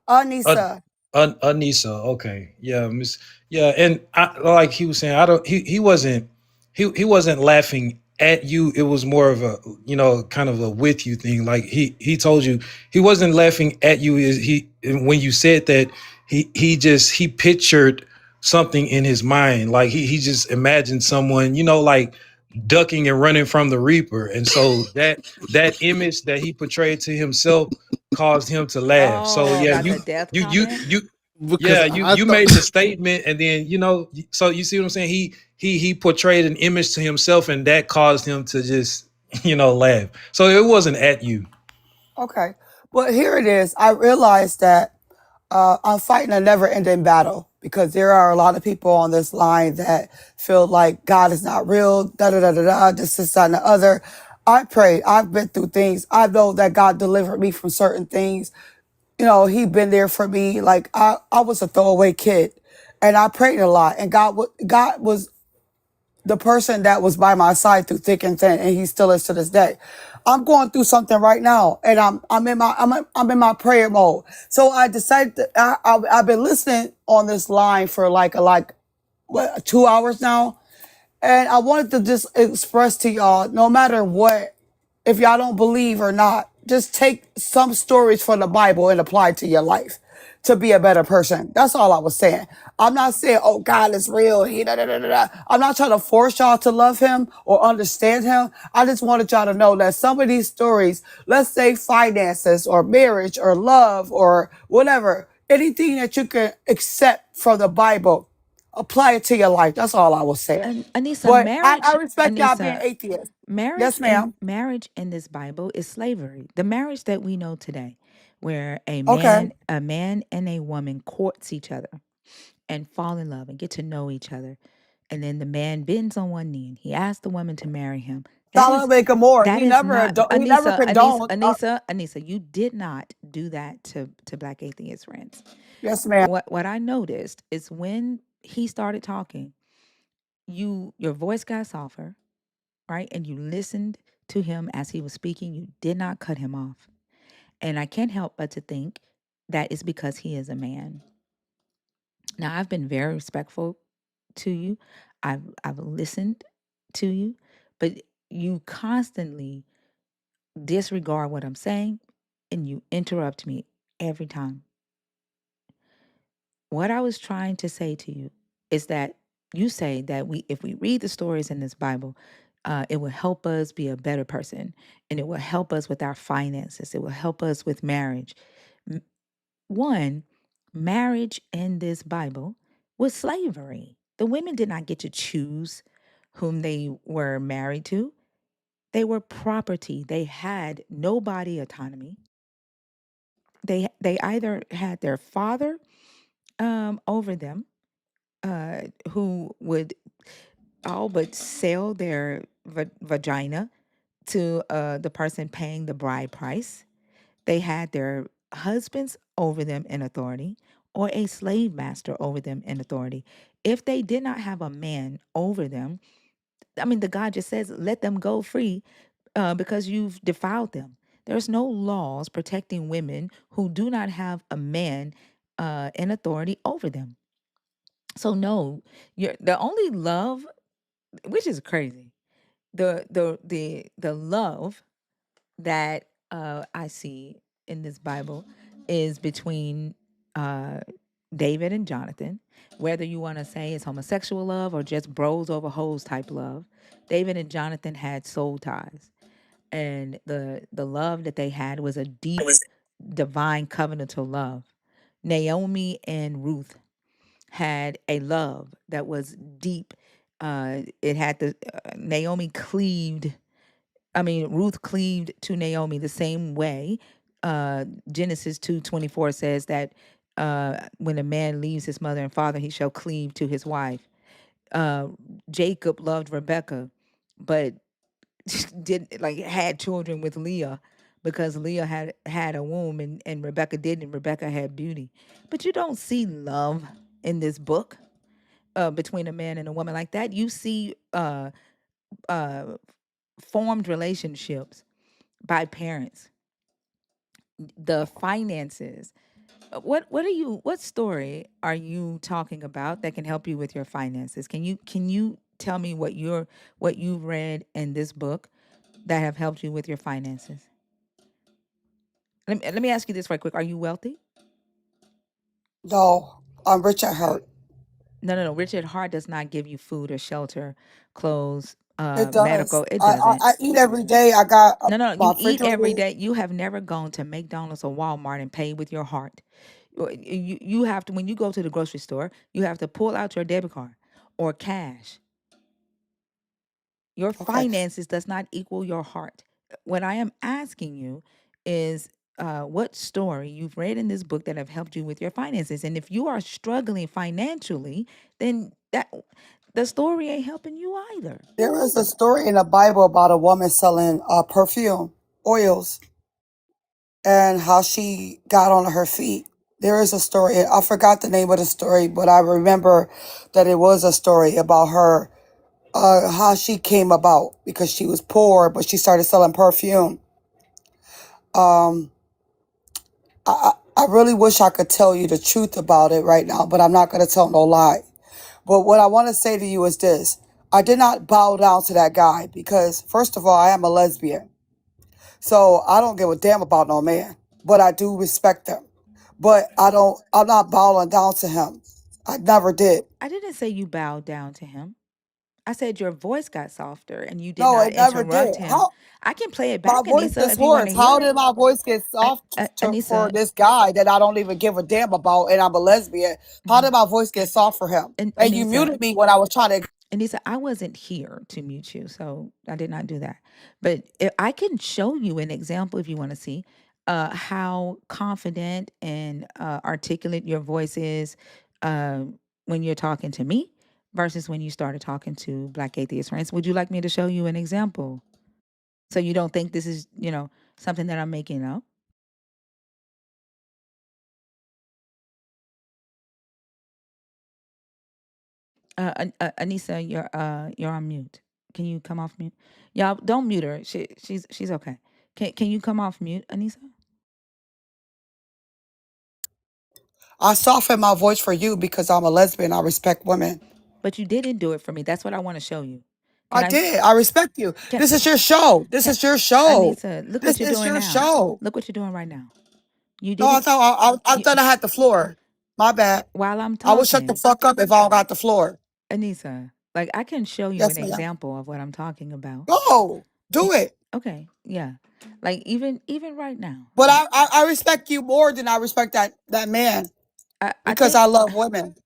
Anissa. Anissa, okay, yeah, Miss, yeah, and I, like he was saying, I don't, he wasn't laughing at you. It was more of a, kind of a with you thing. Like he told you he wasn't laughing at you. Is he when you said that he pictured something in his mind, like he just imagined someone, like ducking and running from the Reaper, and so that image that he portrayed to himself caused him to laugh. So Oh, yeah, about the death comment? you Because yeah, I you thought made the statement, and then so you see what I'm saying. He portrayed an image to himself, and that caused him to just laugh. So it wasn't at you. Okay. Well, here it is. I realized that I'm fighting a never ending battle because there are a lot of people on this line that feel like God is not real, da da da da da, this, that, and the other. I pray. I've been through things. I know that God delivered me from certain things. He been there for me. Like I was a throwaway kid and I prayed a lot and God was the person that was by my side through thick and thin, and he still is to this day. I'm going through something right now, and I'm in my prayer mode. So I decided I've been listening on this line for like what 2 hours now, and I wanted to just express to y'all, no matter what, if y'all don't believe or not, just take some stories from the Bible and apply it to your life to be a better person. That's all I was saying. I'm not saying, oh, God is real. I'm not trying to force y'all to love him or understand him. I just wanted y'all to know that some of these stories, let's say finances or marriage or love or whatever, anything that you can accept from the Bible, apply it to your life. That's all I was saying. And Anissa, But I respect y'all being atheists. Yes, ma'am. marriage in this Bible is slavery. The marriage that we know today, where Okay. a man and a woman courts each other and fall in love and get to know each other. And then the man bends on one knee and he asks the woman to marry him. Solomon make more. That is not He never condoned. Anissa, you did not do that to black atheist friends. Yes, ma'am. What I noticed is when he started talking, your voice got softer, right? And you listened to him as he was speaking. You did not cut him off. And I can't help but to think that is because he is a man. Now, I've been very respectful to you. I've listened to you, but you constantly disregard what I'm saying and you interrupt me every time. What I was trying to say to you is that you say that if we read the stories in this Bible, it will help us be a better person, and it will help us with our finances. It will help us with marriage. One, marriage in this Bible was slavery. The women did not get to choose whom they were married to. They were property. They had no body autonomy. They either had their father over them, who would all but sell their vagina to the person paying the bride price. They had their husbands over them in authority, or a slave master over them in authority. If they did not have a man over them, I mean, the God just says, let them go free because you've defiled them. There's no laws protecting women who do not have a man in authority over them. So no, you're the only love, which is crazy. The love that I see in this Bible is between uh, David and Jonathan. Whether you want to say it's homosexual love or just bros over hoes type love, David and Jonathan had soul ties, and the love that they had was a deep, divine covenantal love. Naomi and Ruth had a love that was deep. It had the Naomi cleaved I mean, Ruth cleaved to Naomi the same way. Genesis 2:24 says that when a man leaves his mother and father, he shall cleave to his wife. Uh, Jacob loved Rebecca, but didn't like had children with Leah because Leah had a womb and Rebecca didn't. Rebecca had beauty, but you don't see love in this book between a man and a woman like that. You see uh, formed relationships by parents, the finances. What story are you talking about that can help you with your finances? Can you tell me what you've read in this book that have helped you with your finances? Let me ask you this right quick. Are you wealthy? No, I'm rich at heart. No. Richard Hart does not give you food or shelter, clothes, It does. medical. It I, doesn't. I eat every day. I got No. my You eat every refrigerator. day. You have never gone to McDonald's or Walmart and paid with your heart. You have to, when you go to the grocery store, you have to pull out your debit card or cash. Your Okay. finances does not equal your heart. What I am asking you is what story you've read in this book that have helped you with your finances. And if you are struggling financially, then that the story ain't helping you either. There is a story in the Bible about a woman selling perfume, oils, and how she got on her feet. There is a story. I forgot the name of the story, but I remember that it was a story about her, how she came about because she was poor, but she started selling perfume. Um, I really wish I could tell you the truth about it right now, but I'm not going to tell no lie. But what I want to say to you is this. I did not bow down to that guy because, first of all, I am a lesbian. So I don't give a damn about no man, but I do respect him. But I'm not bowing down to him. I never did. I didn't say you bowed down to him. I said your voice got softer and you did No, not it never interrupt did. him. How I can play it my back, voice Anissa, gets if you want hoarse. to hear How it. did my voice get soft for Anissa, this guy that I don't even give a damn about and I'm a lesbian? How mhm. did my voice get soft for him? And you Anissa, muted me when I was trying to. Anissa, I wasn't here to mute you, so I did not do that. But I can show you an example if you want to see how confident and articulate your voice is uh, when you're talking to me versus when you started talking to Black atheist friends. Would you like me to show you an example so you don't think this is, something that I'm making up? Anissa, you're on mute. Can you come off mute? Y'all don't mute her. She's okay. Can you come off mute, Anissa? I softened my voice for you because I'm a lesbian. I respect women. But you didn't do it for me. That's what I want to show you. Can I I? did. I respect you. Can This is your show. This can is your show. Anissa? Look what This you're is doing your now. show. Look what you're doing right now. You No, didn't. I You, thought I had the floor. My bad. while I'm I would shut the talking, fuck up if I don't got the floor. Anissa, like I can show you an Yes, ma'am. example of what I'm talking about. Go. Y- Do it. Okay, yeah. Like even right now, But I respect you more than I respect that man I because think I love women.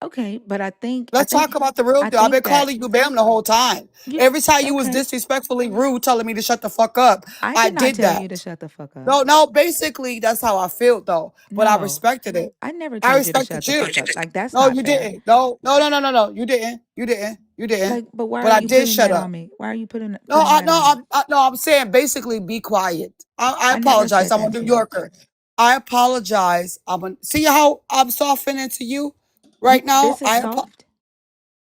Okay, but I Let's talk think about the real I deal. I've been think that calling you ma'am the whole time. you Every time you was okay. disrespectfully rude, telling me to shut the fuck up, I I did not did tell you to that. shut the fuck up. No, no, basically that's how I feel though. But I No, respected it. I never I told you to respected shut the you. fuck up. Like that's No, not you fair. didn't. No, no, no, no, no, no. You didn't. You didn't. You didn't. Like, but why But are I you did putting shut that up. on me? Why are you No, putting that on me? no, I'm saying basically be quiet. I I never apologize. said I'm a that New to you. Yorker. I apologize. See how I'm softening to you You right now? this is soft.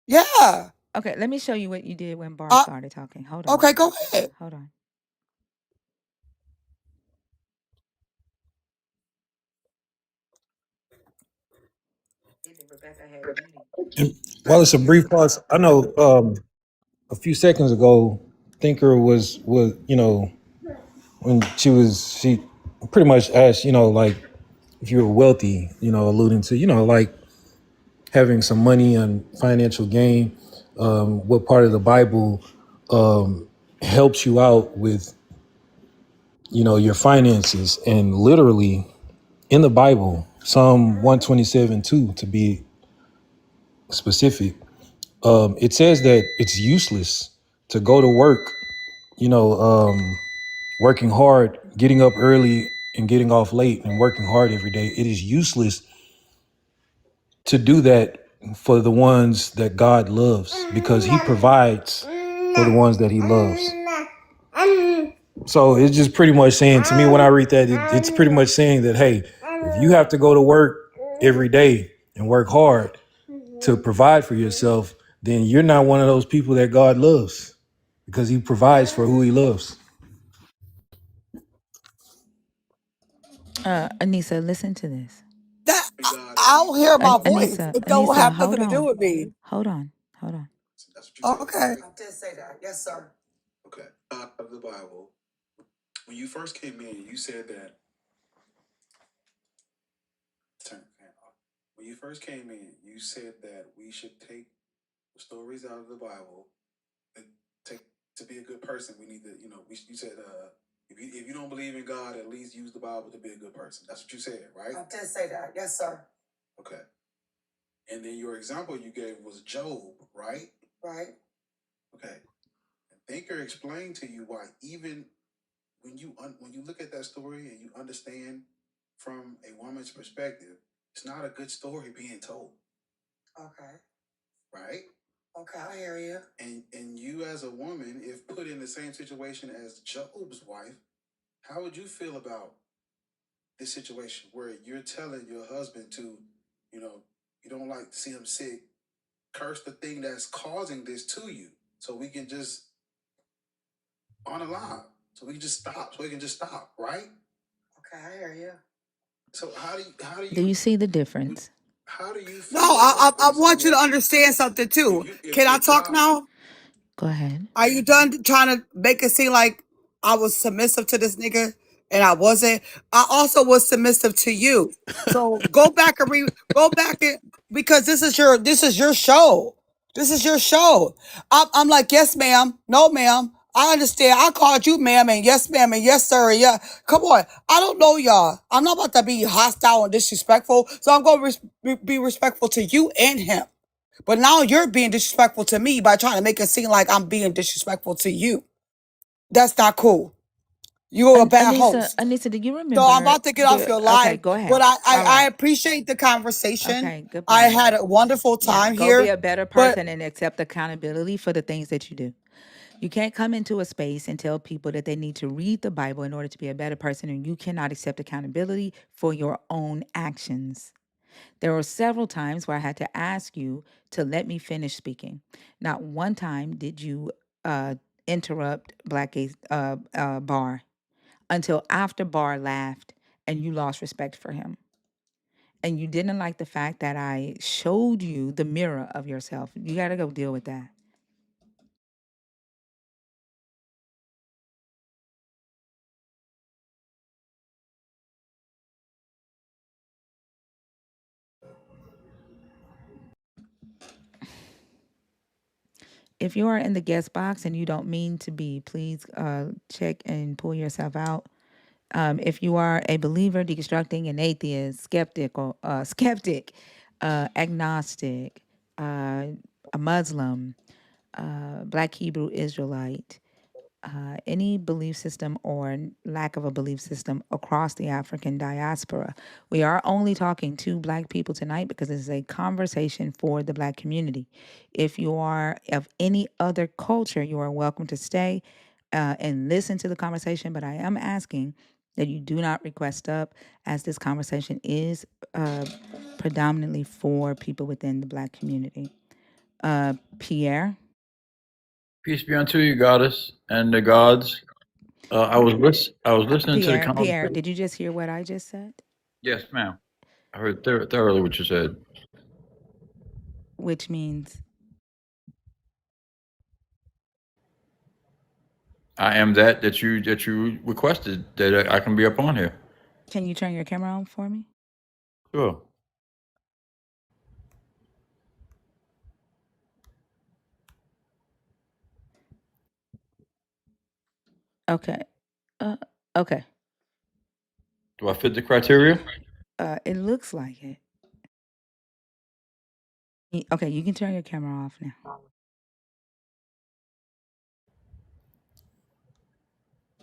Yeah. Okay, let me show you what you did when Bar Uh, started talking. Hold on. okay, go ahead. Hold on. Rebecca had beauty. And while it's a brief pause, I know a few seconds ago, Thinker was when she pretty much asked like if you were wealthy, alluding to like having some money and financial gain. What part of the Bible helps you out with your finances? And literally in the Bible, Psalm 127:2 to be specific, it says that it's useless to go to work, you know, um, working hard, getting up early and getting off late and working hard every day. It is useless to do that for the ones that God loves because he provides for the ones that he loves. So it's just pretty much saying to me when I read that, it's pretty much saying that, hey, if you have to go to work every day and work hard to provide for yourself, then you're not one of those people that God loves because he provides for who he loves. Anissa, listen to this. I don't hear my voice. Anissa, It don't Anissa, have hold nothing to do on. with me. Hold on. Hold on. That's what you said, Okay. right? I did say that. Yes, sir. Okay. Of the Bible, when you first came in, you said that. Turn the fan off. When you first came in, you said that we should take the stories out of the Bible and take to be a good person. We need to, you said if you don't believe in God, at least use the Bible to be a good person. That's what you said, right? I did say that. Yes, sir. Okay. And then your example you gave was Job, right? Right. Okay. And Thinker explained to you why even when you look at that story and you understand from a woman's perspective, it's not a good story being told. Okay. Right? Okay, I hear you. And you as a woman, if put in the same situation as Job's wife, how would you feel about this situation where you're telling your husband to, you don't like to see him sick, curse the thing that's causing this to you, so we can just on a line, so we can just stop, so we can just stop, right? Okay, I hear you. So how do Do you you see the difference? how do you No, feel about I this? want you to understand something too. Can I If talk God, now? Go ahead. Are you done trying to make it seem like I was submissive to this nigga and I wasn't? I also was submissive to you. So go back and because this is your show. This is your show. I'm like, yes, ma'am. No, ma'am. I understand. I called you ma'am and yes, ma'am, and yes, sir. And yeah. Come on. I don't know y'all. I'm not about to be hostile and disrespectful. So I'm going to be respectful to you and him. But now you're being disrespectful to me by trying to make it seem like I'm being disrespectful to you. That's not cool. You're a bad host. Anissa, do you So I'm remember about to get off the your okay, live, go but ahead. All I right. appreciate the conversation. Okay, I goodbye. had a wonderful Yeah, time go be here, a better but person and accept accountability for the things that you do. You can't come into a space and tell people that they need to read the Bible in order to be a better person, and you cannot accept accountability for your own actions. There were several times where I had to ask you to let me finish speaking. Not one time did you uh, interrupt Black Gay's Bar until after Bar laughed and you lost respect for him. And you didn't like the fact that I showed you the mirror of yourself. You got to go deal with that. If you are in the guest box and you don't mean to be, please check and pull yourself out. If you are a believer, deconstructing, an atheist, skeptic, agnostic, a Muslim, Black Hebrew Israelite, any belief system or lack of a belief system across the African diaspora. We are only talking to Black people tonight because this is a conversation for the Black community. If you are of any other culture, you are welcome to stay and listen to the conversation. But I am asking that you do not request up, as this conversation is predominantly for people within the Black community. Pierre. Peace be unto you, goddess, and the gods. I was listening to the Pierre, conversation. did you just hear what I just said? Yes, ma'am. I heard thoroughly what you said. Which means, I am that you requested that I can be up on here. can you turn your camera on for me? Sure. Okay. Uh, okay. Do I fit the criteria? It looks like it. Okay, you can turn your camera off now.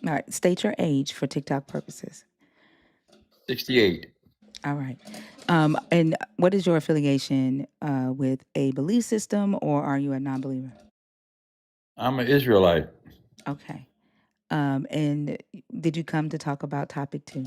All right. State your age for TikTok purposes. 68. All right. And what is your affiliation with a belief system, or are you a non-believer? I'm an Israelite. Okay. And did you come to talk about topic 2?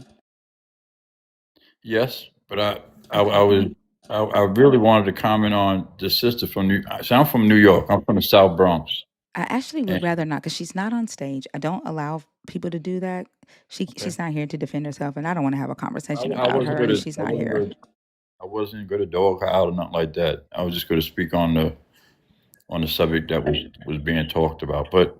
Yes, but I Okay. was I really wanted to comment on the sister from New. So I'm from New York. I'm from the South Bronx. I actually And would rather not, because she's not on stage. I don't allow people to do that. okay, She's not here to defend herself, and I don't want to have a conversation I about wasn't her, going and to. she's not here. I wasn't going to dog her out or nothing like that. I was just going to speak on the subject that was being talked about. But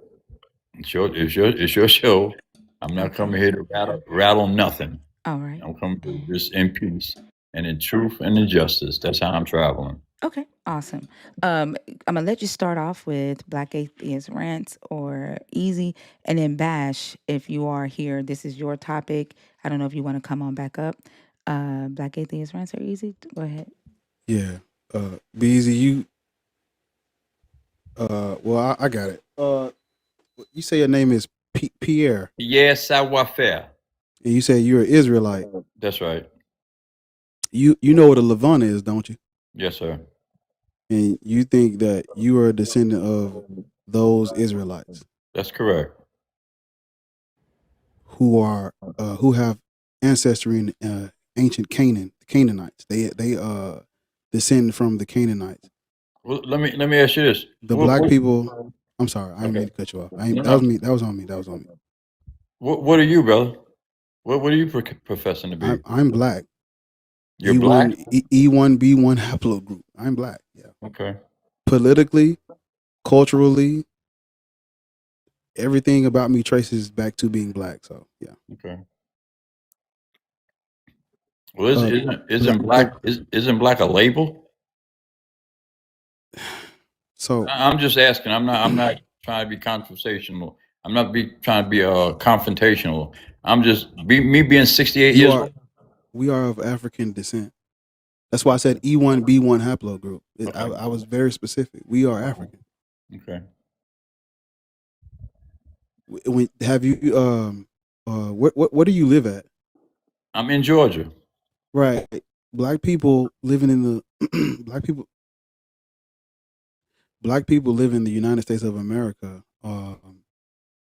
it's your show. I'm not Okay. coming here to rattle nothing. All right. I'm coming to just in peace and in truth and in justice. That's how I'm traveling. Okay. Awesome. I'm gonna let you start off with Black Atheist Rants or Easy, and then Bash. If you are here, this is your topic. I don't know if you want to come on back up. Black Atheist Rants or Easy. Go ahead. Yeah. Beezy, you well I got it. You say your name is Pierre, Yes, savoir faire. and you say you're an Israelite. That's right. You know what a Levant is, don't you? Yes, sir. And you think that you are a descendant of those Israelites That's correct. who have ancestry in ancient Canaan, the Canaanites. They descend from the Canaanites. Well, let me ask you this. The black people. I'm sorry, I didn't mean Okay. to cut you off. No, That was no. me. That was on me. That was on me. What are you, brother? What are you professing to be? I'm black. You're black. E1B1 haplogroup. I'm black. Yeah. Okay. Politically, culturally, everything about me traces back to being black. So yeah. Okay. Well, Uh, isn't black isn't black a label? so I'm just asking. I'm not trying to be conversational. I'm not trying to be confrontational. I'm just me being 68 you years are old. we are of African descent. That's why I said E1B1 haplogroup. Okay. I was very specific. We are African. Okay. When have you where do you live at? I'm in Georgia. Right. Black people living in the black people live in the United States of America.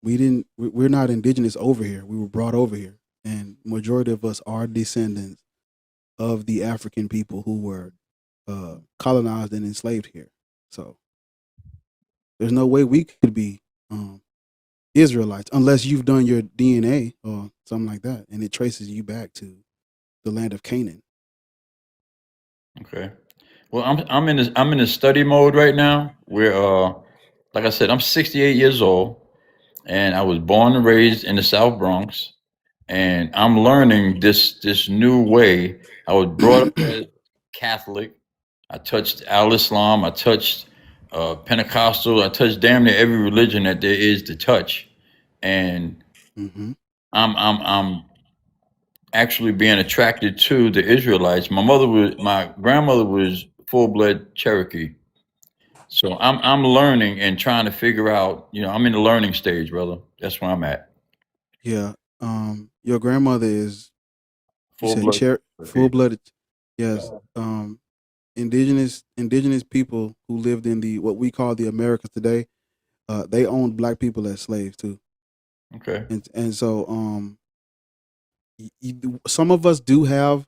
We're not indigenous over here. We were brought over here, and majority of us are descendants of the African people who were colonized and enslaved here. So there's no way we could be Israelites unless you've done your DNA or something like that, and it traces you back to the land of Canaan. Okay. Well, I'm in a study mode right now where like I said, I'm 68 years old and I was born and raised in the South Bronx, and I'm learning this new way. I was brought up as Catholic. I touched Al Islam. I touched Pentecostal. I touched damn near every religion that there is to touch, and Mm-hmm. I'm actually being attracted to the Israelites. My grandmother was full blood Cherokee. So I'm learning and trying to figure out, I'm in the learning stage, brother. That's where I'm at. Yeah. Your grandmother is, you Full said, blood full Cherokee. blooded. Yes. Indigenous people who lived in the what we call the Americas today, they owned black people as slaves too. Okay. And so some of us do have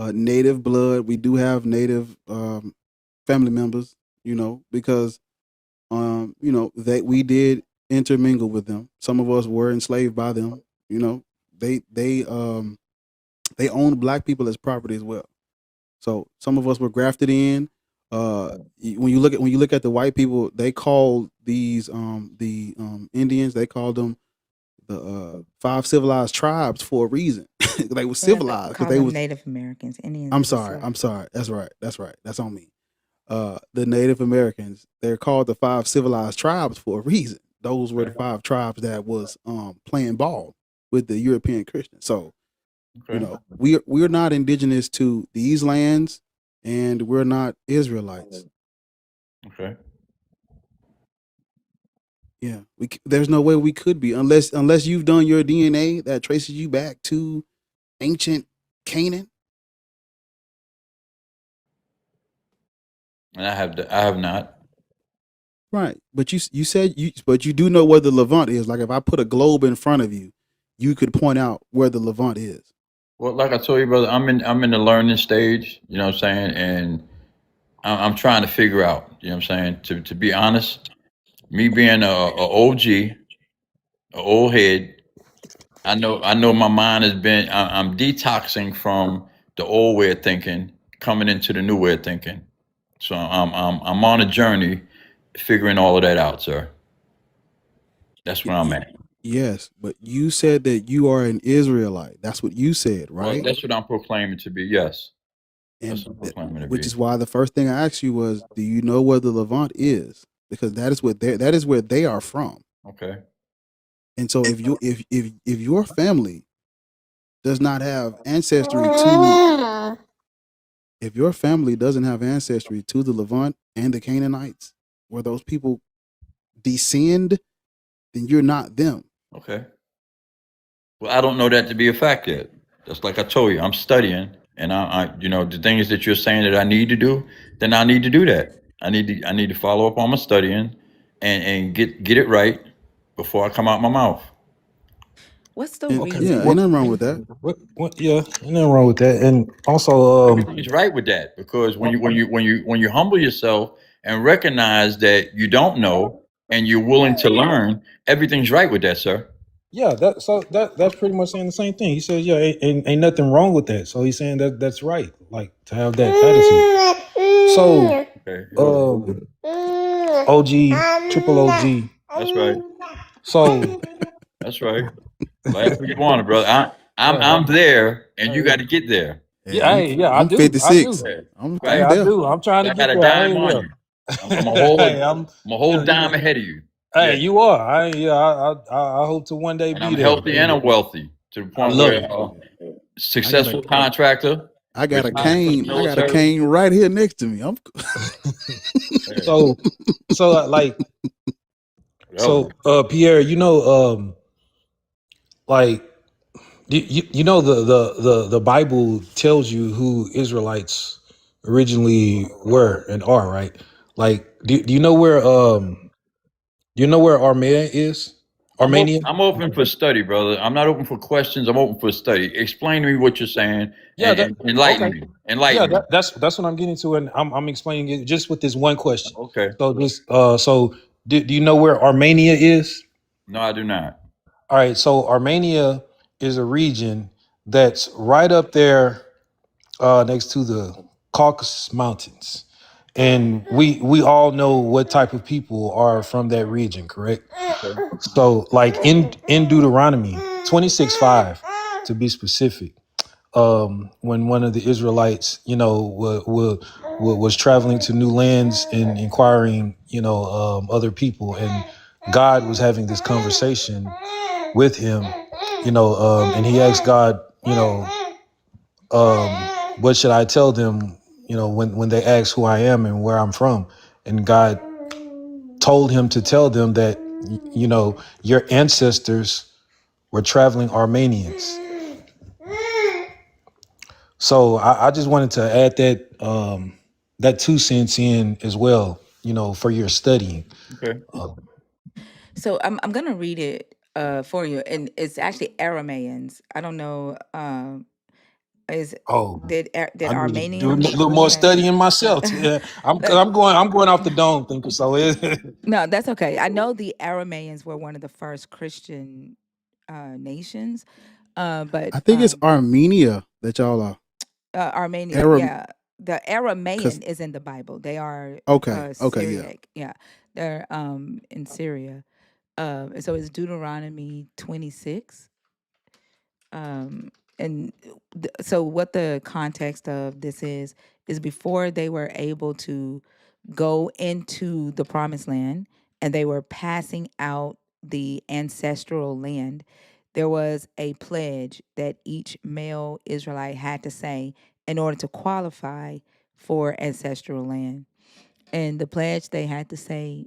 native blood. We do have native family members, because that we did intermingle with them. Some of us were enslaved by them. They they owned black people as property as well. So some of us were grafted in. When you look at the white people, they call these Indians. They called them the five civilized tribes for a reason. They were They have to civilized because call they them was. Native Americans. Indians I'm is a sorry. slur. I'm sorry. That's right. That's right. That's on me. The Native Americans, they're called the five civilized tribes for a reason. Those were the Okay. five tribes that was playing ball with the European Christians. So Okay. we're not indigenous to these lands, and we're not Israelites. Okay. Yeah, there's no way we could be unless you've done your DNA that traces you back to ancient Canaan. And I have not. Right, but but you do know where the Levant is. Like if I put a globe in front of you, you could point out where the Levant is. Well, like I told you, brother, I'm in the learning stage. You know what I'm saying, and I'm trying to figure out. You know what I'm saying. To be honest, me being a OG, a old head, I know my mind has been. I'm detoxing from the old way of thinking, coming into the new way of thinking. So I'm on a journey, figuring all of that out, sir. That's where I'm at. Yes, but you said that you are an Israelite. That's what you said, Well, right? that's what I'm proclaiming to be. Yes, that's And what I'm proclaiming to which be. is why the first thing I asked you was, do you know where the Levant is? Because that is where they are from. Okay. And so if your family does not have ancestry to if your family doesn't have ancestry to the Levant and the Canaanites, where those people descend, then you're not them. Okay. Well, I don't know that to be a fact yet. Just like I told you, I'm studying, and the things that you're saying that I need to do, then I need to do that. I need to follow up on my studying, and get it right before I come out my mouth. What's the And Okay. yeah, ain't reason? nothing wrong with that. What? Yeah, ain't nothing wrong with that. And also, Everything's right with that because when you humble yourself and recognize that you don't know and you're willing to learn, everything's right with that, sir. yeah, that's pretty much saying the same thing. He says, yeah, ain't nothing wrong with that. So he's saying that that's right, like to have that attitude. So, Okay. OG, triple OG. That's right. So, That's right. Laugh if you want it, brother. I'm uh, I'm there, and you got to get there. Yeah, yeah, hey, yeah, I I'm do, I do. 56. Yeah. Hey, I'm Right. I there. do. I'm trying to I got get a there. I dime ain't, on yeah. you. I'm a whole Hey, I'm a whole yeah, you dime know. ahead of you. Hey, Yeah. you are. I hope to one day And be I'm there. healthy and I'm wealthy to the I point love where it. I got a successful contractor, I got a retired from the cane. I got a military. cane right here next to me. Yeah. So, like, Oh, Pierre, like, the Bible tells you who Israelites originally were and are, right? Like, do you know where Armenia is? Armenia? I'm open for study, brother. I'm not open for questions. I'm open for study. Explain to me what you're saying Yeah, and enlighten okay. me. Yeah, Enlighten me. that's what I'm getting to, and I'm explaining it just with this one question. Okay. So do you know where Armenia is? No, I do not. All right, so Armenia is a region that's right up there next to the Caucasus Mountains, and we all know what type of people are from that region, correct? Okay. So, like in Deuteronomy 26:5, to be specific, when one of the Israelites, was traveling to new lands and inquiring, other people, and God was having this conversation with him, and he asked God, you know, um, what should I tell them, you know, when they ask who I am and where I'm from? And God told him to tell them that, you know, your ancestors were traveling Armenians. So I just wanted to add that that 2 cents in as well, you know, for your studying. Okay. So I'm gonna read it for you, and it's actually Aramaeans. I don't know. Is Oh, did I need to do a Armenians? little more Yeah. studying myself. Yeah, Let- I'm going off the dome thinker. So no, that's okay. I know the Aramaeans were one of the first Christian nations, but I think it's Armenia that y'all are. Armenia, Aram, yeah. The cause Aramaean is in the Bible. They are okay, yeah. Syriac, yeah. They're in Syria. So it's Deuteronomy 26. Um, and so what the context of this is before they were able to go into the promised land and they were passing out the ancestral land, there was a pledge that each male Israelite had to say in order to qualify for ancestral land. And the pledge they had to say,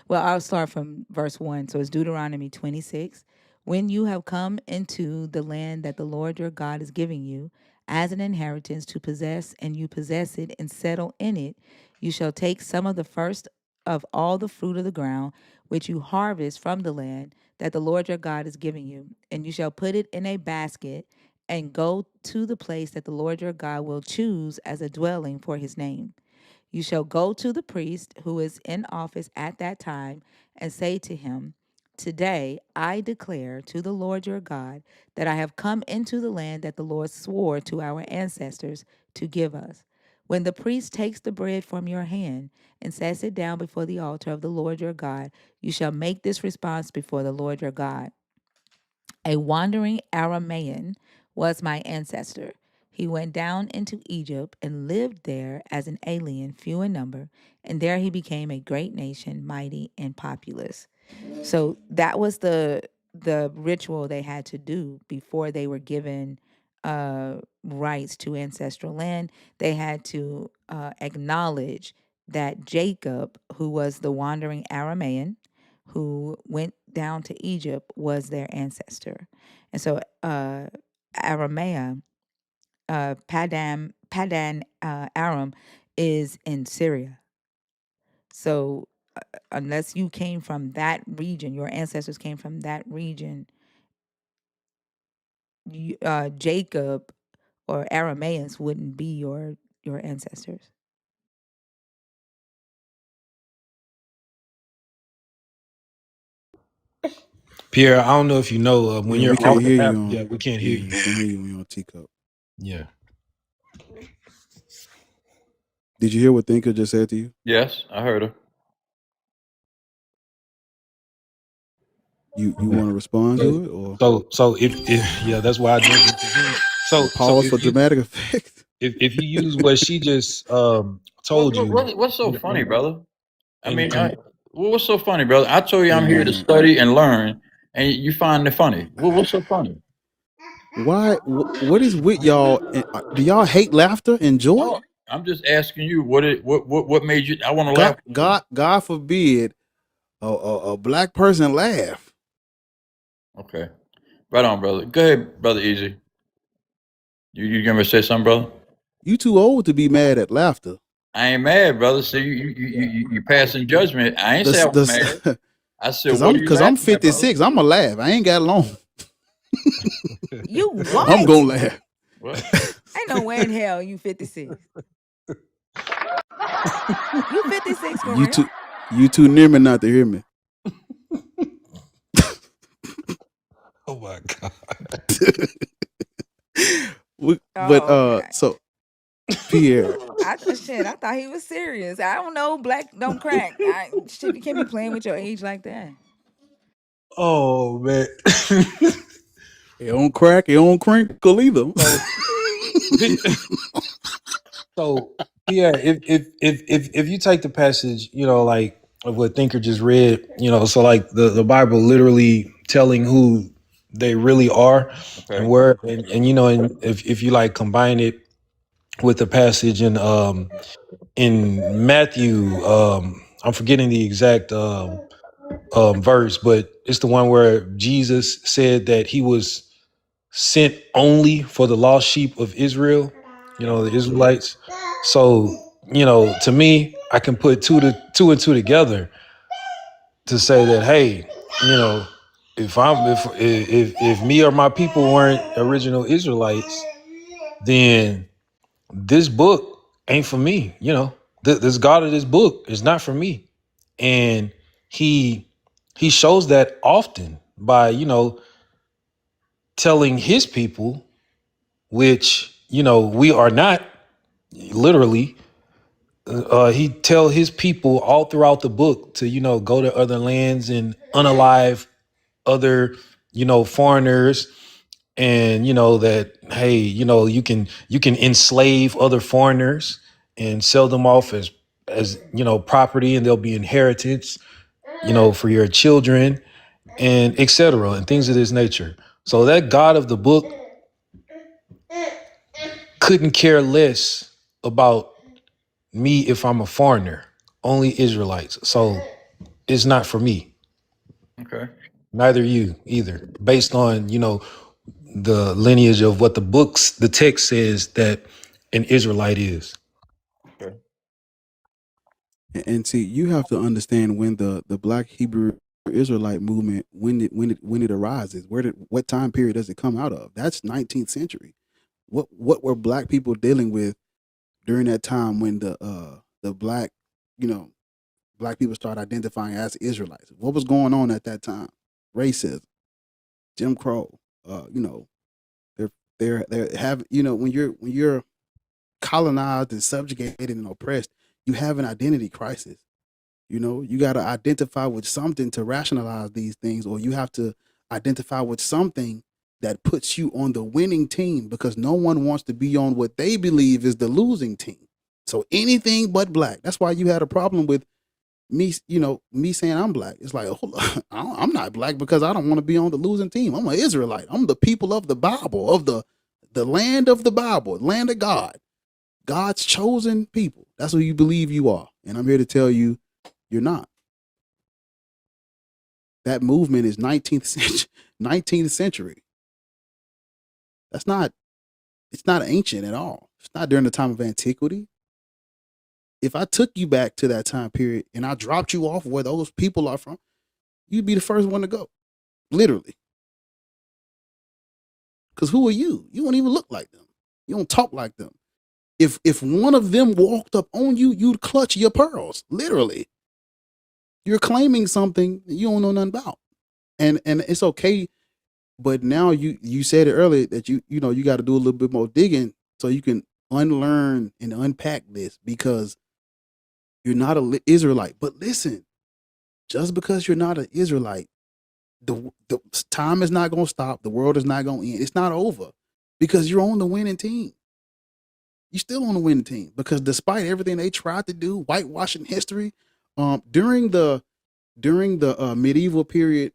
well, I'll start from verse 1. So it's Deuteronomy 26. When you have come into the land that the Lord your God is giving you as an inheritance to possess, and you possess it and settle in it, you shall take some of the first of all the fruit of the ground which you harvest from the land that the Lord your God is giving you, and you shall put it in a basket and go to the place that the Lord your God will choose as a dwelling for his name. You shall go to the priest who is in office at that time and say to him, Today I declare to the Lord your God that I have come into the land that the Lord swore to our ancestors to give us. When the priest takes the bread from your hand and sets it down before the altar of the Lord your God, you shall make this response before the Lord your God. A wandering Aramaean was my ancestor. He went down into Egypt and lived there as an alien, few in number, and there he became a great nation, mighty and populous. So that was the ritual they had to do before they were given rights to ancestral land. They had to acknowledge that Jacob, who was the wandering Aramaean, who went down to Egypt, was their ancestor. And so Aramea, Padan Aram, is in Syria. So unless you came from that region, your ancestors came from that region, Jacob or Aramaeans wouldn't be your ancestors. Pierre, I don't know if you know when Yeah, you're we can't off the hear app. you Yeah, on. we can't hear Yeah, you. can't hear you when you're on teacup. Yeah. Did you hear what Thinker just said to you? Yes, I heard her. You Yeah. want to respond So to it, or so if yeah, that's why I didn't intervene. So pause for dramatic effect? if you use what she just told you, What's so funny, brother? I mean, and what's so funny, brother? I told you Hey I'm here to man, study and learn, and you find it funny. What's so funny? why? What is with y'all? Do y'all hate laughter and joy? No, I'm just asking you what made you? I want to God, laugh with you. God, God forbid a black person laugh. Okay, right on, brother. Go ahead, brother. Easy. You gonna say something, brother? You too old to be mad at laughter. I ain't mad, brother. See, you passing judgment. I ain't say I was mad. The I said, cause what I'm are you cause I'm laughing at, brother? 56. I'm a laugh. I ain't got long. You I'm what? gonna laugh. What? Ain't no way in hell you 56. You 56 for You real? too you too near me not to hear me. oh my god. But Oh, okay. so Pierre, I thought he was serious. I don't know. Black don't crack. Shit, you can't be playing with your age like that. Oh man. it don't crack, it don't crinkle either. so so yeah, if you take the passage, you know, like of what Thinker just read, you know, so like the Bible literally telling who they really are, and Okay. where and and if you like combine it with the passage in Matthew, I'm forgetting the exact verse, but it's the one where Jesus said that he was sent only for the lost sheep of Israel, the Israelites. So, to me, I can put two and two together to say that, hey, if me or my people weren't original Israelites, then this book ain't for me. This God of this book is not for me. And he shows that often by, telling his people, which, we are not literally, he tell his people all throughout the book to, go to other lands and unalive other, foreigners, and that, hey, you can enslave other foreigners and sell them off as property, and there'll be inheritance, for your children, and etc., and things of this nature. So that God of the book couldn't care less about me if I'm a foreigner, only Israelites. So it's not for me. Okay. Neither you either, based on, the lineage of what the text says that an Israelite is. Okay. And see, you have to understand when the Black Hebrew Israelite movement, when it arises, what time period does it come out of? That's 19th century. What were Black people dealing with during that time when the black, you know, Black people start identifying as Israelites? What was going on at that time? Racism, Jim Crow. They're they're have when you're colonized and subjugated and oppressed, you have an identity crisis. You got to identify with something to rationalize these things, or you have to identify with something that puts you on the winning team, because no one wants to be on what they believe is the losing team. So anything but black. That's why you had a problem with me saying I'm black. It's like, hold on, I'm not black because I don't want to be on the losing team. I'm an Israelite. I'm the people of the Bible, of the land of the Bible, land of God, God's chosen people. That's who you believe you are. And I'm here to tell you, you're not. That movement is 19th century. 19th century. That's not. It's not ancient at all. It's not during the time of antiquity. If I took you back to that time period and I dropped you off where those people are from, you'd be the first one to go, literally. Because who are you? You don't even look like them. You don't talk like them. If one of them walked up on you, you'd clutch your pearls, literally. You're claiming something that you don't know nothing about, and it's okay. But now you said it earlier that you got to do a little bit more digging so you can unlearn and unpack this, because you're not an Israelite. But listen, just because you're not an Israelite, the time is not going to stop. The world is not going to end. It's not over because you're on the winning team. You're still on the winning team, because despite everything they tried to do, whitewashing history, during the medieval period,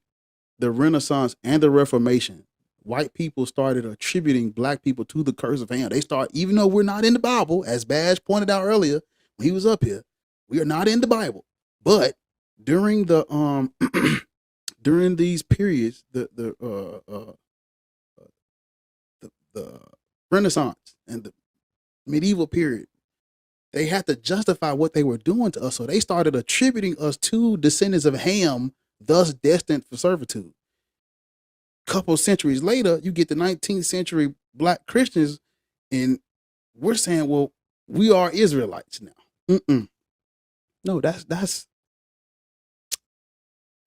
the Renaissance, and the Reformation, white people started attributing black people to the curse of Ham. They start, even though we're not in the Bible, as Bash pointed out earlier when he was up here, we are not in the Bible. But during the during these periods, the Renaissance and the medieval period, they had to justify what they were doing to us. So they started attributing us to descendants of Ham, thus destined for servitude. Couple centuries later, you get the 19th century black Christians, and we're saying, well, we are Israelites now. Mm-mm. No, that's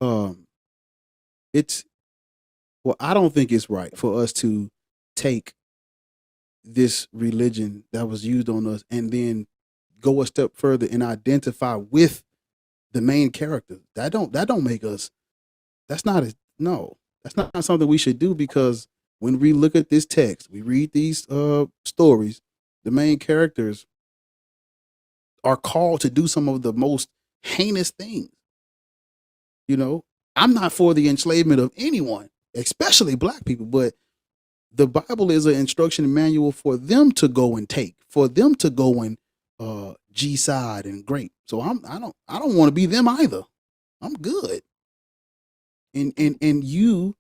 um, it's well, I don't think it's right for us to take this religion that was used on us and then go a step further and identify with the main character. That don't make us. That's not a no. That's not something we should do, because when we look at this text, we read these stories, the main characters are called to do some of the most heinous things. You know, I'm not for the enslavement of anyone. especially black people. But the Bible is an instruction manual for them to go and take, for them to go and G side and grape. So I don't want to be them either. I'm good. And you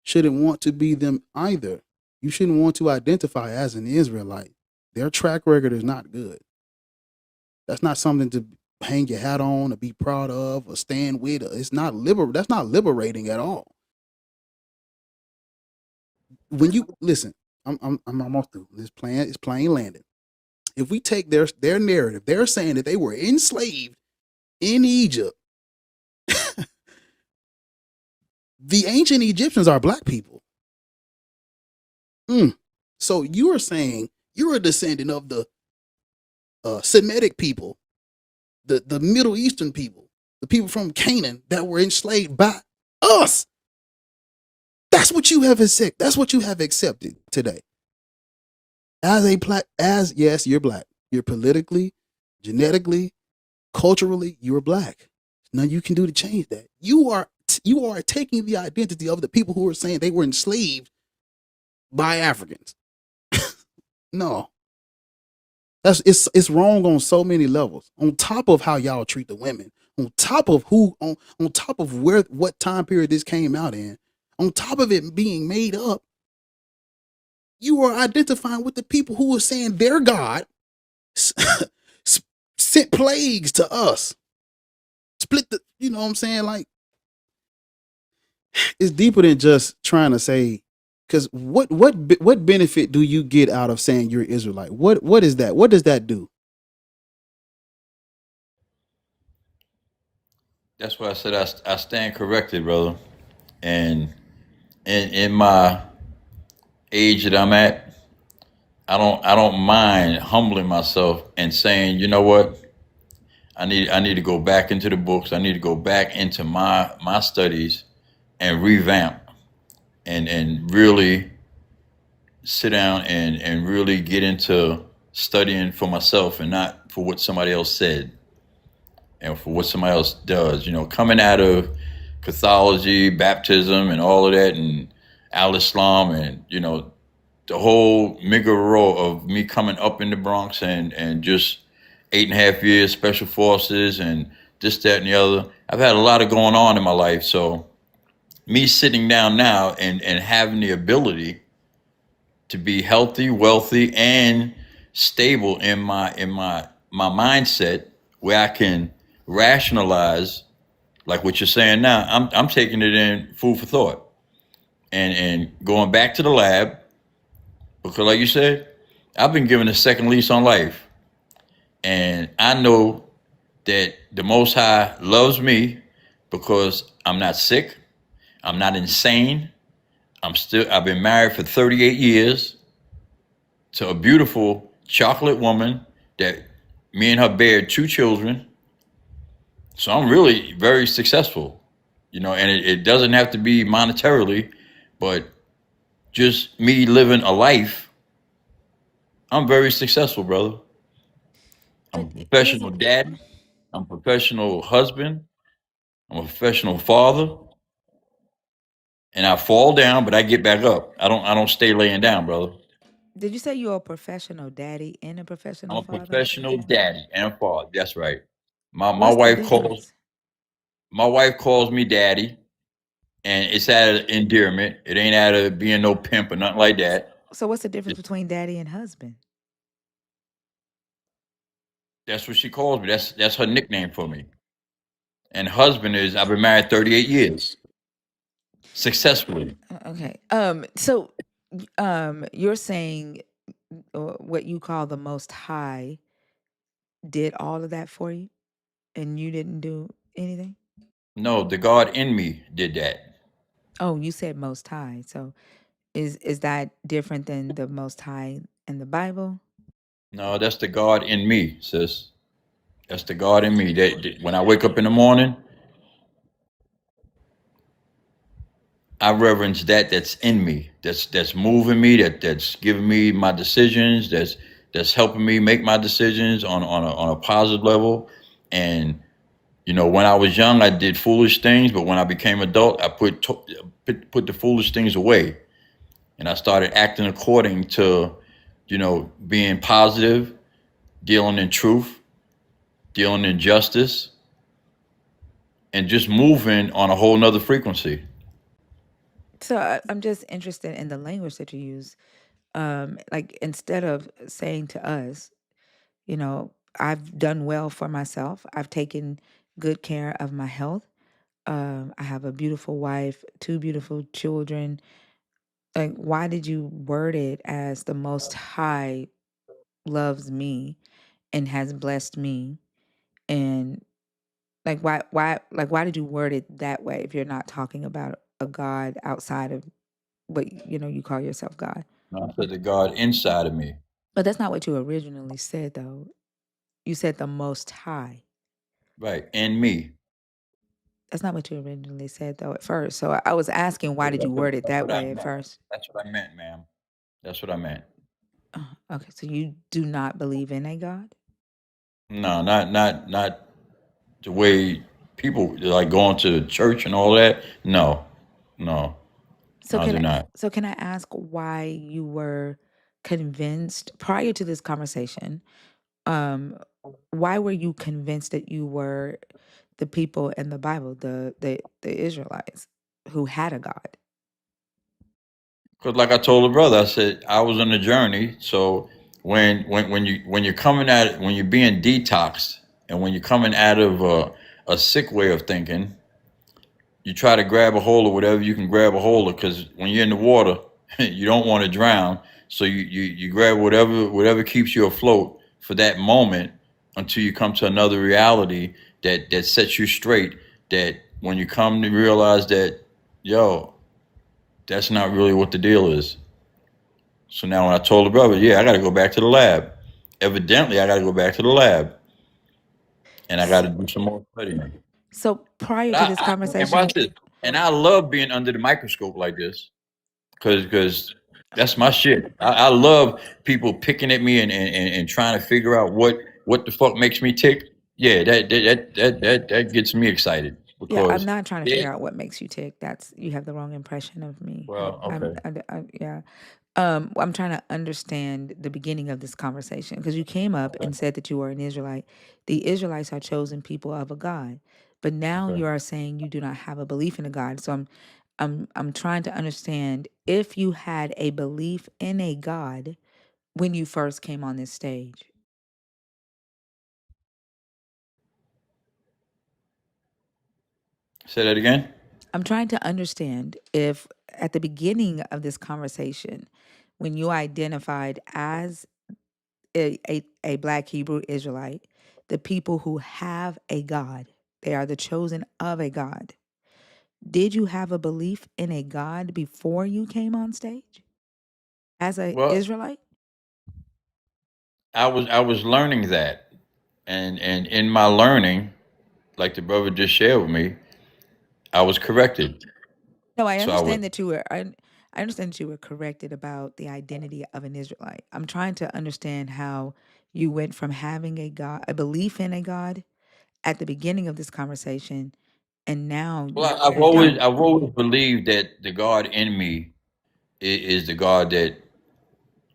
shouldn't want to be them either. You shouldn't want to identify as an Israelite. Their track record is not good. That's not something to hang your hat on or be proud of or stand with. It's not that's not liberating at all. When you listen, I'm almost through. This plan is plain landed. If we take their narrative, they're saying that they were enslaved in Egypt. The ancient Egyptians are black people. So you are saying you're a descendant of the Semitic people, the Middle Eastern people, the people from Canaan that were enslaved by us. That's what you have accepted. That's what you have accepted today. As yes, you're black. You're politically, genetically, culturally, you're black. Nothing you can do to change that. You are taking the identity of the people who are saying they were enslaved by Africans. No. It's wrong on so many levels. On top of how y'all treat the women, on top of on top of what time period this came out in, on top of it being made up, you are identifying with the people who are saying their God sent plagues to us. Split the, you know what I'm saying? Like, it's deeper than just trying to say, because what benefit do you get out of saying you're Israelite? What is that? What does that do? That's why I said I stand corrected, brother. And in my age that I'm at, I don't mind humbling myself and saying, you know what, I need to go back into the books. I need to go back into my studies and revamp and really sit down and really get into studying for myself and not for what somebody else said and for what somebody else does. You know, coming out of Catholicism, baptism, and all of that, and Al Islam, and you know, the whole rigmarole of me coming up in the Bronx and just 8.5 years special forces and this, that, and the other. I've had a lot of going on in my life. So me sitting down now and having the ability to be healthy, wealthy, and stable in my mindset where I can rationalize like what you're saying now. I'm taking it in food for thought and going back to the lab because like you said, I've been given a second lease on life. And I know that the Most High loves me because I'm not sick. I'm not insane. I've been married for 38 years to a beautiful chocolate woman that me and her bear 2 children. So I'm really very successful, you know, and it doesn't have to be monetarily, but just me living a life. I'm very successful, brother. I'm a But professional dad. I'm a professional husband. I'm a professional father. And I fall down, but I get back up. I don't stay laying down, brother. did you say you're a professional daddy and a I'm professional a father? professional daddy and father. That's right. My What's the wife calls difference? me daddy, and it's out of endearment. It ain't out of being no pimp or nothing like that. So what's the difference It's, between daddy and husband? that's what she calls me. That's her nickname for me. And husband is I've been married 38 years successfully. Okay. So you're saying what you call the Most High did all of that for you, and you didn't do anything? No, the God in me did that. Oh, you said Most High. So is that different than the Most High in the Bible? No, that's the God in me, sis. That's the God in me. That when I wake up in the morning, I reverence that's in me, that's moving me, that's giving me my decisions, that's helping me make my decisions on a positive level, and When I was young, I did foolish things, but when I became adult, I put the foolish things away, and I started acting according to, being positive, dealing in truth, dealing in justice, and just moving on a whole nother frequency. So I'm just interested in the language that you use. Like instead of saying to us, you know, I've done well for myself. I've taken good care of my health. I have a beautiful wife, two beautiful children. Like, why did you word it as the Most High loves me and has blessed me? And why did you word it that way if you're not talking about a God outside of what you call yourself God? I said the God inside of me, But that's not what you originally said, though. You said the Most High. right, in me. That's not what you originally said, though, at first. So I was asking, why did you word it That's that what I way at meant. first? That's what I meant, ma'am. That's what I meant. Okay, so you do not believe in a God? No, not the way people like going to church and all that. No, no, So I can do I, not. so can I ask why you were convinced prior to this conversation? Um, why were you convinced that you were the people in the Bible, the Israelites, who had a God? Because like I told the brother, I said I was on a journey. So when you're coming at it, when you're being detoxed, and when you're coming out of a sick way of thinking, you try to grab a hold of whatever you can grab a hold of. Because when you're in the water, you don't want to drown. So you grab whatever keeps you afloat for that moment until you come to another reality that sets you straight. That when you come to realize that, yo, that's not really what the deal is. So now when I told the brother, yeah, I got to go back to the lab. Evidently, I got to go back to the lab and I got S- to do some more studying. So prior to this And conversation, watch this. And I love being under the microscope like this because that's my shit. I love people picking at me and trying to figure out what the fuck makes me tick. Yeah, that gets me excited yeah, I'm because not trying to it, figure out what makes you tick. That's you have the wrong impression of me. well, okay. Yeah. I'm trying to understand the beginning of this conversation because you came up Okay. and said that you were an Israelite. The Israelites are chosen people of a God, but now Okay. you are saying you do not have a belief in a God. So I'm trying to understand if you had a belief in a God when you first came on this stage. Say that again. I'm trying to understand if at the beginning of this conversation, when you identified as a black Hebrew Israelite, the people who have a God, they are the chosen of a God. Did you have a belief in a God before you came on stage as a Well, Israelite? I was learning that, and in my learning, like the brother just shared with me, I was corrected. No, I So I was understand that you were. I understand that you were corrected about the identity of an Israelite. I'm trying to understand how you went from having a God, a belief in a God, at the beginning of this conversation, and now well. I've you always don't. I've always believed that the God in me is the God that,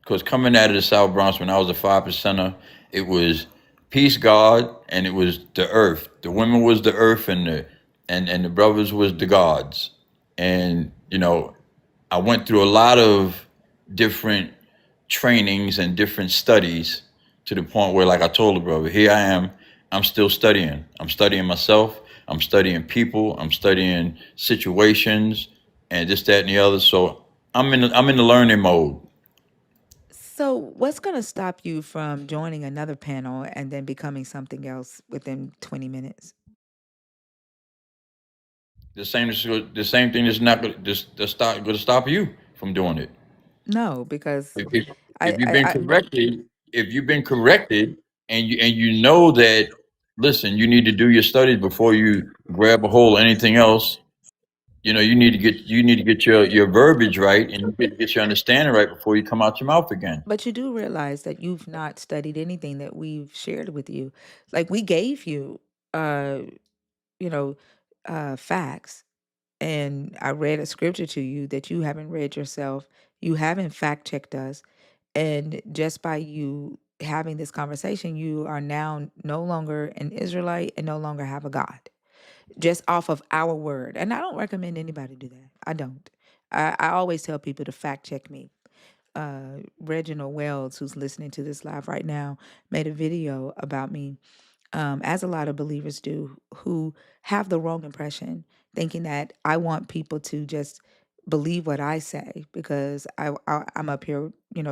because coming out of the South Bronx when I was a 5%er, it was peace God and it was the earth. The women was the earth and the brothers was the gods. And I went through a lot of different trainings and different studies to the point where, like I told the brother, here I am. I'm still studying. I'm studying myself. I'm studying people. I'm studying situations and this, that, and the other. So I'm in the learning mode. So, what's going to stop you from joining another panel and then becoming something else within 20 minutes? The same thing is not going to stop you from doing it. No, because If, if, I, if you've I, been I corrected, if you've been corrected, and you know that, listen, you need to do your studies before you grab a hold of anything else. You need to get your verbiage right, and you need to get your understanding right before you come out your mouth again. but you do realize that you've not studied anything that we've shared with you. Like we gave you, uh, you know, facts, and I read a scripture to you that you haven't read yourself, you haven't fact checked us, and just by you having this conversation, you are now no longer an Israelite and no longer have a God, just off of our word. And I don't recommend anybody do that. I don't. I always tell people to fact check me. Reginald Wells, who's listening to this live right now, made a video about me, as a lot of believers do, who have the wrong impression, thinking that I want people to just believe what I say because I'm up here,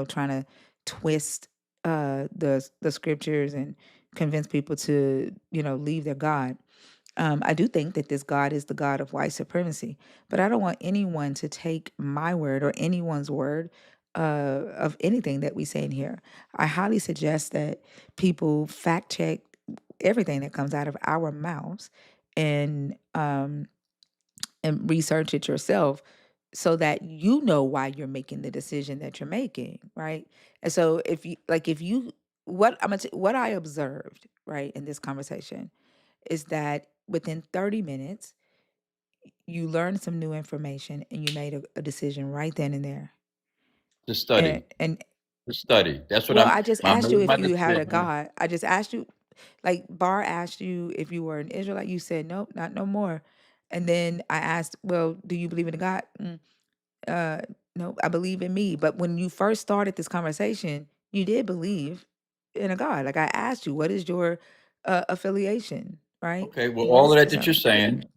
trying to twist the scriptures and convince people to, leave their God. I do think that this God is the God of white supremacy, but I don't want anyone to take my word or anyone's word of anything that we say in here. I highly suggest that people fact check everything that comes out of our mouths and research it yourself so that you know why you're making the decision that you're making, right? And so if you what I observed, right, in this conversation is that within 30 minutes, you learned some new information and you made a decision right then and there. To And, study, and to study. That's what well, I just I asked you made if my you had a decision. God. I just asked you, like Bar asked you if you were an Israelite. You said, nope, not no more. And then I asked, well, do you believe in a God? Uh, no, I believe in me. But when you first started this conversation, you did believe in a God. Like I asked you, what is your affiliation, right? Okay, well, What all is of so?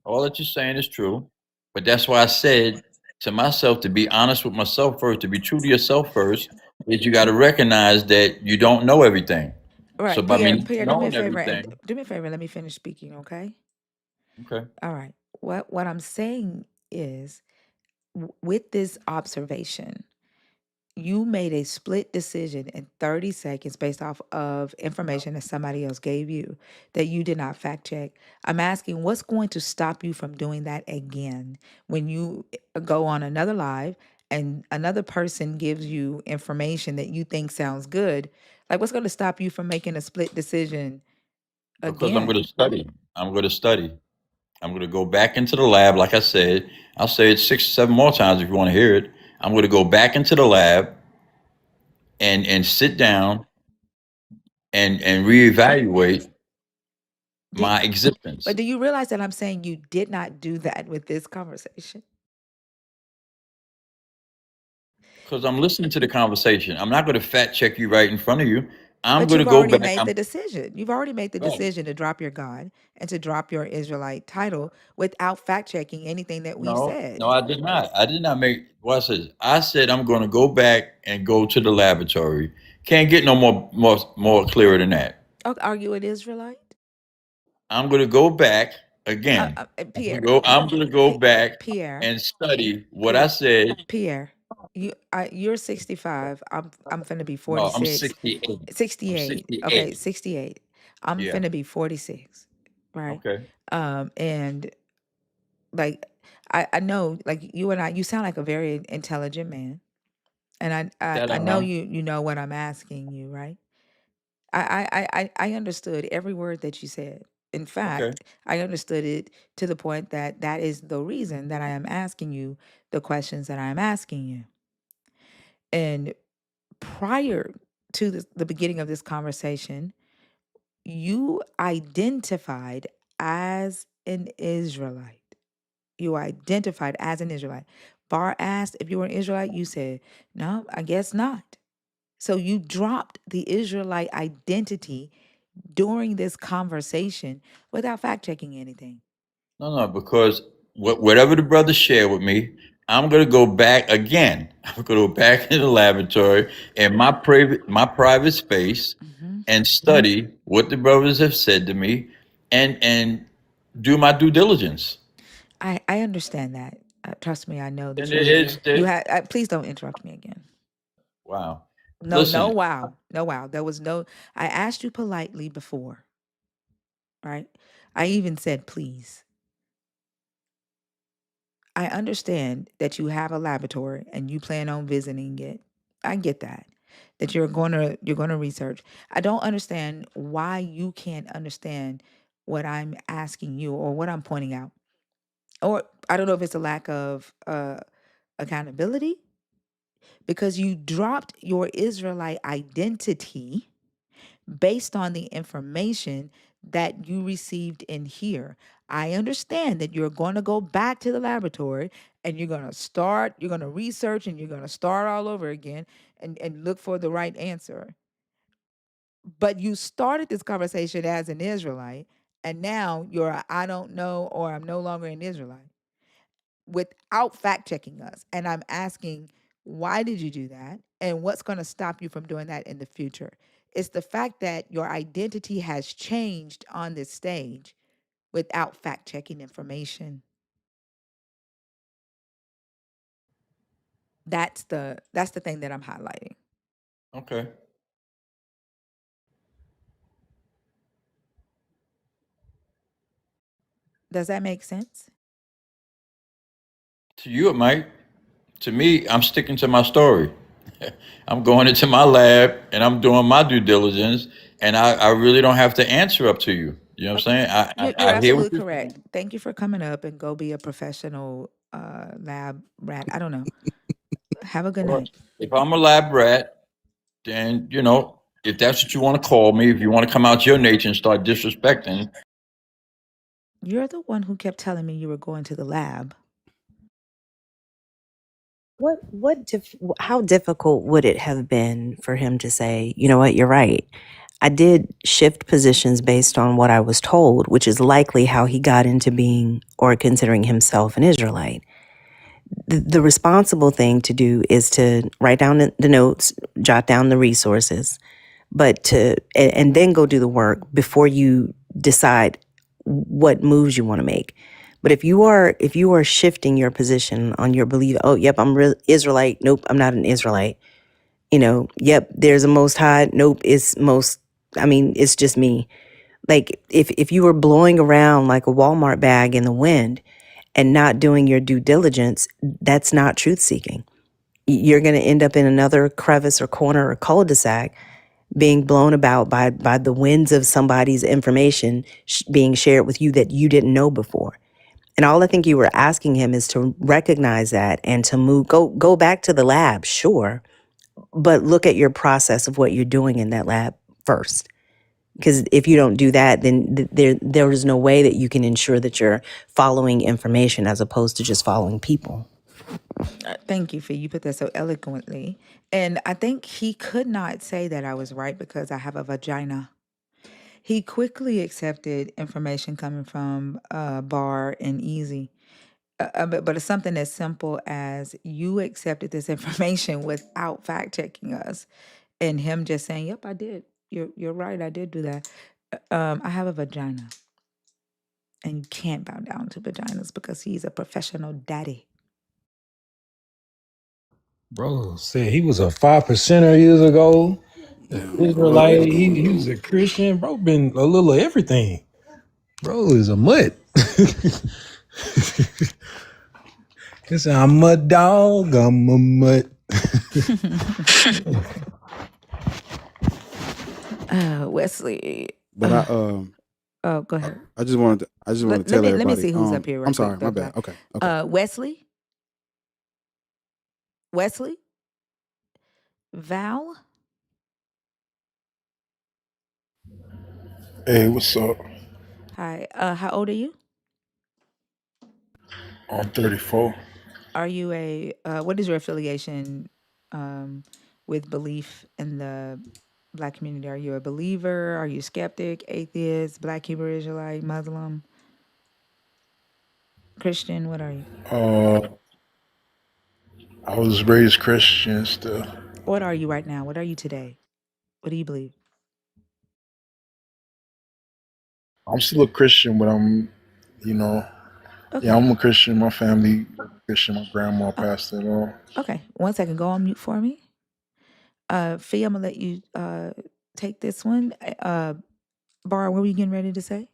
all that you're saying is true. But that's why I said to myself to be honest with myself first, to be true to yourself first, is you got to recognize that you don't know everything. So Right, by me Pierre, not Pierre, do me a knowing favor and everything, do me a favor. Let me finish speaking, okay? okay. All right. What I'm saying is, with this observation, you made a split decision in 30 seconds based off of information that somebody else gave you that you did not fact check. I'm asking, what's going to stop you from doing that again when you go on another live and another person gives you information that you think sounds good? Like, what's going to stop you from making a split decision Because I'm going again? to study. I'm going to study. I'm going to go back into the lab. Like I said, I'll say it 6 or 7 more times if you want to hear it. I'm going to go back into the lab and sit down and reevaluate Do, my but existence. do you realize that I'm saying you did not do that with this conversation? Because I'm listening to the conversation. I'm not going to fact check you right in front of you. I'm But going to you've go already back. made I'm the decision. You've already made the right. decision to drop your God and to drop your Israelite title without fact checking anything that we've No, no, said. I did not. I did not make what I said. I said I'm going to go back and go to the laboratory. Can't get no more clearer than that. Oh, are you an Israelite? I'm going to go back again. Pierre, I'm going to go back Pierre, and study what I Pierre, said. Pierre. You're 65. I'm finna be No, I'm 46. 68. I'm 68. Okay, 68. 68. I'm Yeah. finna be 46. Right. Okay. And like I know like you and you sound like a very intelligent man. And That I know you know what I'm asking you, right? I understood every word that you said. In okay. fact, I understood it to the point that that is the reason that I am asking you the questions that I am asking you. And prior to the beginning of this conversation, you identified as an Israelite. You identified as an Israelite. Bar asked if you were an Israelite. You said, no, I guess not. So you dropped the Israelite identity during this conversation without fact checking anything. No, no, because whatever the brother shared with me, I'm going to go back again. I'm going to go back in the laboratory in my private space Hmm. and study what the brothers have said to me and do my due diligence. I understand that. Trust me, I know that And it is you that, had. Please don't interrupt me again. wow. No, no, Listen, wow, no, wow. There was no. I asked you politely before, right? I even said please. I understand that you have a laboratory and you plan on visiting it. I get that. That you're gonna research. I don't understand why you can't understand what I'm asking you or what I'm pointing out. Or I don't know if it's a lack of accountability because you dropped your Israelite identity based on the information that you received in here. I understand that you're going to go back to the laboratory and you're going to research and you're going to start all over again and look for the right answer. But you started this conversation as an Israelite, and now you're I don't know or I'm no longer an Israelite without fact checking us. And I'm asking, why did you do that? And what's going to stop you from doing that in the future? It's the fact that your identity has changed on this stage without fact checking information. That's the thing that I'm highlighting. Okay. Does that make sense? To you, it might. To me, I'm sticking to my story. I'm going into my lab and I'm doing my due diligence, and I really don't have to answer up to you. You know what I'm Okay. saying? You're I hear what absolutely you're saying. correct. Thank you for coming up and go be a professional lab rat. I don't know. Have a good Well, night. if I'm a lab rat, then, if that's what you want to call me, if you want to come out your nature and start disrespecting, You're the one who kept telling me you were going to the lab. How difficult would it have been for him to say, you know what, you're right. I did shift positions based on what I was told, which is likely how he got into being or considering himself an Israelite. The responsible thing to do is to write down the notes, jot down the resources, but and then go do the work before you decide what moves you want to make. But if you are shifting your position on your belief, oh yep, I'm real Israelite. Nope, I'm not an Israelite. Yep, there's a Most High. Nope, it's just me. Like if you were blowing around like a Walmart bag in the wind and not doing your due diligence, that's not truth seeking. You're going to end up in another crevice or corner or cul-de-sac being blown about by the winds of somebody's information being shared with you that you didn't know before. And all I think you were asking him is to recognize that and to go back to the lab, sure, but look at your process of what you're doing in that lab first. Because if you don't do that, then there is no way that you can ensure that you're following information as opposed to just following people. Thank you for you put that so eloquently. And I think he could not say that I was right because I have a vagina. He quickly accepted information coming from Bar and Easy. But it's something as simple as you accepted this information without fact checking us, and him just saying, "Yep, I did. You're right. I did do that." I have a vagina, and you can't bow down to vaginas because he's a professional daddy. Bro said he was a 5%er years ago. Yeah. Well, Israelite, he was a Christian. Bro been a little of everything. Bro is a mutt. He said, I'm a dog, I'm a mutt. Wesley. but Oh, go ahead. I just wanted to tell Let me everybody. see who's up here I'm right quick. sorry, my Thug bad. Black. Okay, okay. Wesley. Wesley. Val. Hey, what's up? Hi. How old are you? I'm 34. Are you a what is your affiliation with belief in the Black community? Are you a believer? Are you skeptic, atheist, Black Hebrew Israelite, Muslim, Christian? What are you? Uh, I was raised Christian still. What are you right now? What are you today? What do you believe? I'm still a Christian, but you know, yeah, Okay. I'm a Christian. My family Christian. My grandma Oh, passed it all. okay. 1 second. Go on mute for me. Fee, I'm gonna let you take this one. Bar, what were you getting ready to say?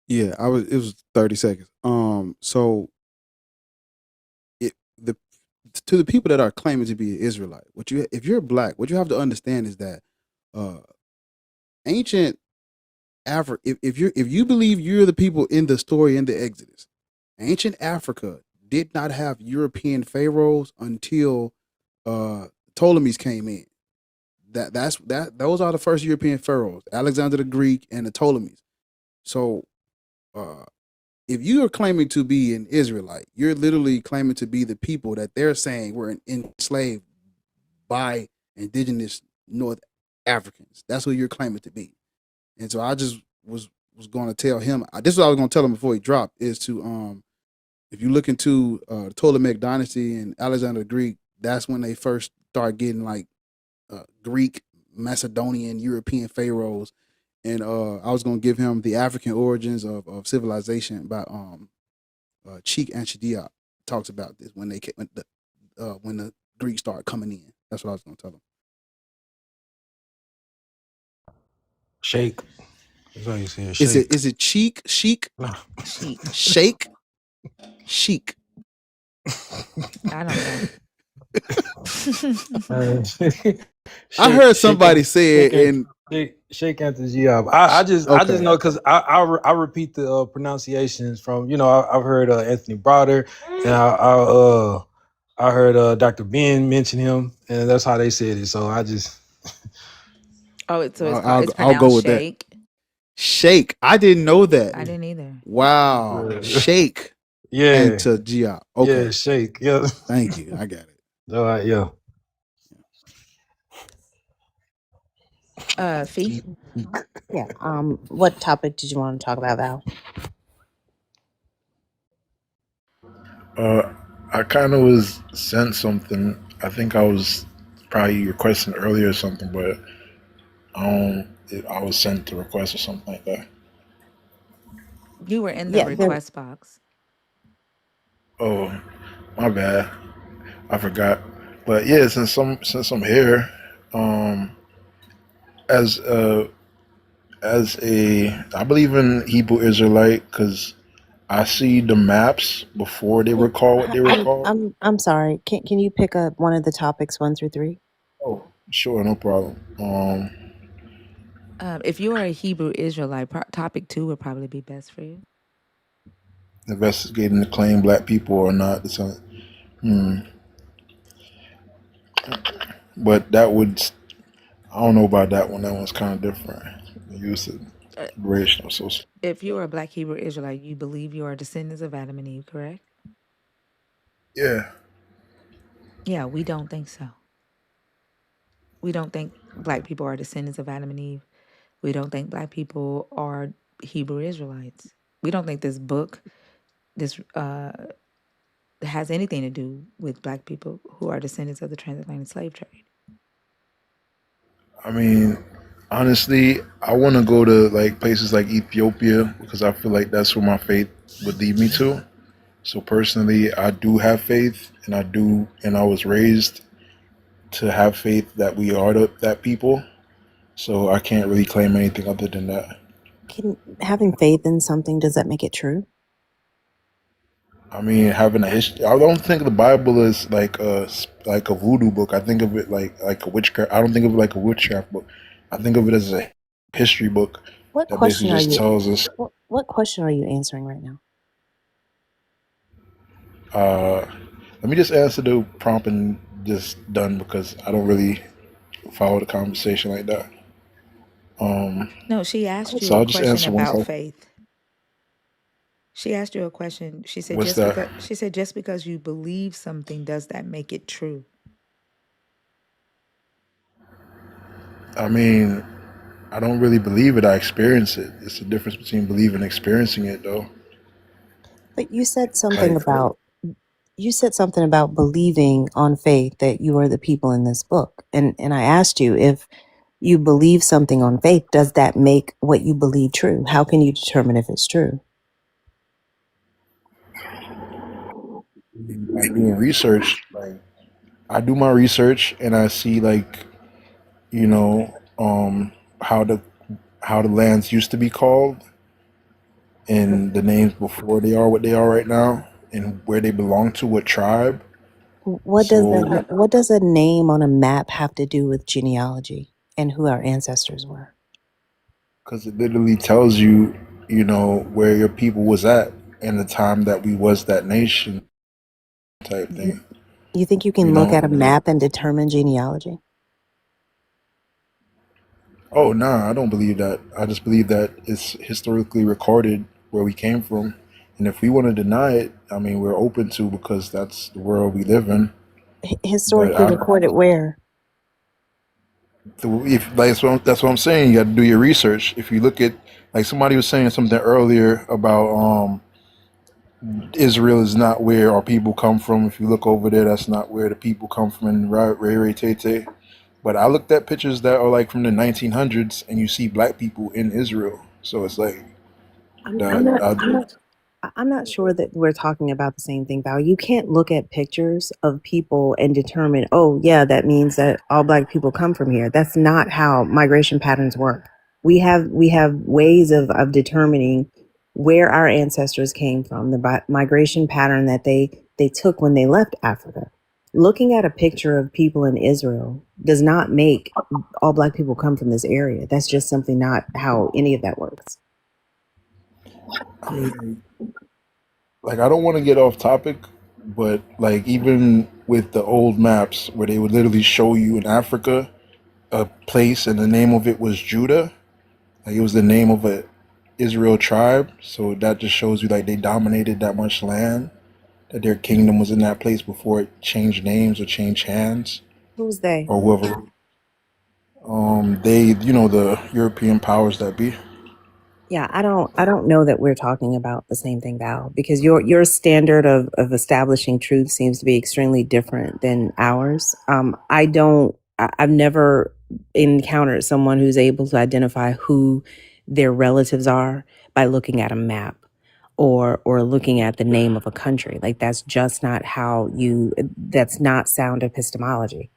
Yeah, I was. It was 30 seconds. So it the to the people that are claiming to be an Israelite, if you're black, what you have to understand is that uh ancient Africa, if you believe you're the people in the story in the Exodus, ancient Africa did not have European pharaohs until Ptolemies came in. Those are the first European pharaohs, Alexander the Greek and the Ptolemies. So uh, if you are claiming to be an Israelite, you're literally claiming to be the people that they're saying were enslaved by indigenous North Africans. That's who you're claiming to be. And so I just was going to tell him. This is what I was going to tell him before he dropped. Is to if you look into the Ptolemaic dynasty and Alexander the Greek, that's when they first start getting like Greek, Macedonian, European pharaohs. And I was going to give him the African origins of civilization by Cheek and Shadia talks about this when when the Greeks start coming in. That's what I was going to tell him. Shake. That's how you say it. Is Shake. it Cheek, Sheik, No. Chic. Shake, Sheik? I don't know. I Shake, heard shake, somebody say it, and shake Anthony Giab. I just okay, know because I repeat the pronunciations from I've heard Anthony Browder, and I heard Dr. Ben mention him, and that's how they said it. So I just Oh, so well, it's I'll go pronounced with that. shake. Shake. I didn't know that. I didn't either. Wow. Shake and yeah, to Gia. yeah, Okay. shake, yeah. Thank you. I got it. All right, yeah. Fee. Yeah. What topic did you want to talk about, Val? I kind of was sent something. I think I was probably requesting earlier or something, but I was sent a request or something like that. You were in the Yeah, there. request box. Oh, my bad. I forgot. But yeah, since I'm here, um, as a I believe in Hebrew Israelite because I see the maps before they Can, recall what they recall. I'm sorry. Can you pick up one of the topics 1 through 3? Oh, sure, no problem. If you are a Hebrew Israelite, topic 2 would probably be best for you. Investigating the claim black people are not the same. But that would I don't know about that one. That one's kind of different. The use of Uh, racial social. if you are a black Hebrew Israelite, you believe you are descendants of Adam and Eve, correct? Yeah, Yeah, we don't think so. We don't think black people are descendants of Adam and Eve. We don't think black people are Hebrew Israelites. We don't think this book this has anything to do with black people who are descendants of the transatlantic slave trade. I mean, honestly, I want to go to like places like Ethiopia because I feel like that's where my faith would lead me to. So personally, I do have faith, and I was raised to have faith that we are that people. So I can't really claim anything other than that. Can having faith in something, does that make it true? I mean, having a history. I don't think the Bible is like a voodoo book. I think of it like a witchcraft. I don't think of it like a witchcraft book. I think of it as a history book What that question basically are just you tells us. what question are you answering right now? Uh, Let me just answer the prompt and just done because I don't really follow the conversation like that. No, she asked you So a I'll just question answer one about question. faith. She asked you a question. She said What's that? just because you believe something, does that make it true? I mean, I don't really believe it. I experience it. It's the difference between believing and experiencing it, though. But Like, you said something about believing on faith that you are the people in this book. And I asked you, if you believe something on faith, does that make what you believe true? How can you determine if it's true? by doing research, like I do my research and I see you know how the lands used to be called and the names before they are what they are right now and where they belong to what tribe. So What does a name on a map have to do with genealogy and who our ancestors were? because it literally tells you, you know, where your people was at in the time that we was that nation type You, thing. you think you You can look know, at a map and determine genealogy? oh nah, I don't believe that. I just believe that it's historically recorded where we came from, and if we want to deny it, I mean, we're open to, because that's the world we live in. But Historically recorded where? if like that's what I'm saying, you got to do your research. If you look at, like, somebody was saying something earlier about Israel is not where our people come from. If you look over there, that's not where the people come from in Ray Tete. But I looked at pictures that are like from the 1900s, and you see black people in Israel. So it's like I'm, I'm that. not. I'm not. I'm not sure that we're talking about the same thing, Val. You can't look at pictures of people and determine, oh, yeah, that means that all black people come from here. That's not how migration patterns work. We have ways of determining where our ancestors came from, the migration pattern that they took when they left Africa. Looking at a picture of people in Israel does not make all black people come from this area. That's just simply not how any of that works. I mean, like, I don't want to get off topic, but like, even with the old maps where they would literally show you in Africa a place and the name of it was Judah, like it was the name of a Israel tribe. So that just shows you, like, they dominated that much land, that their kingdom was in that place before it changed names or changed hands, Who's they? or whoever. They, you know, the European powers that be. Yeah, I don't know that we're talking about the same thing, Val, because your standard of establishing truth seems to be extremely different than ours. I've never encountered someone who's able to identify who their relatives are by looking at a map or looking at the name of a country. Like that's just not how you that's not sound epistemology.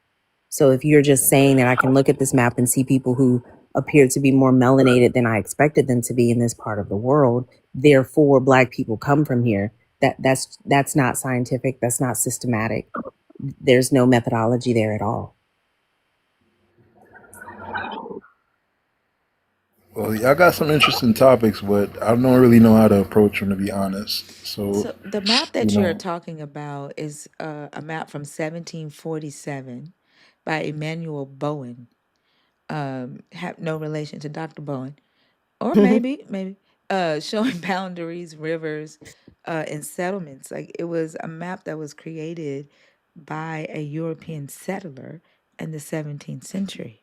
So if you're just saying that I can look at this map and see people who appear to be more melanated than I expected them to be in this part of the world, therefore black people come from here, that's not scientific, that's not systematic. There's no methodology there at all. Well, y'all got some interesting topics, but I don't really know how to approach them, to be honest. So, So the map you that you're know, talking about is a map from 1747 by Emmanuel Bowen. Have no relation to Dr. Bowen, or maybe showing boundaries, rivers, and settlements. Like it was a map that was created by a European settler in the 17th century.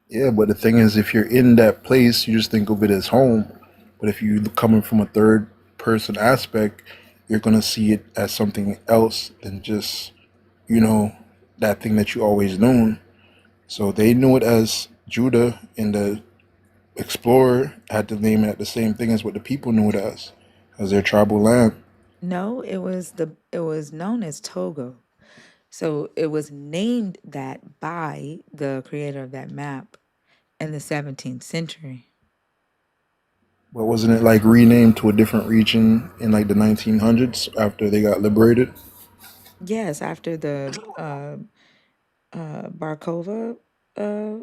yeah, but the thing is, if you're in that place, you just think of it as home. But if you coming from a third person aspect, you're gonna see it as something else than just, you know, that thing that you always known. So they knew it as Judah, and the explorer had to name it the same thing as what the people knew it as their tribal land. No, it was known as Togo. So it was named that by the creator of that map in the 17th century. But wasn't it like renamed to a different region in like the 1900s after they got liberated? Yes, after the Barkova, uh,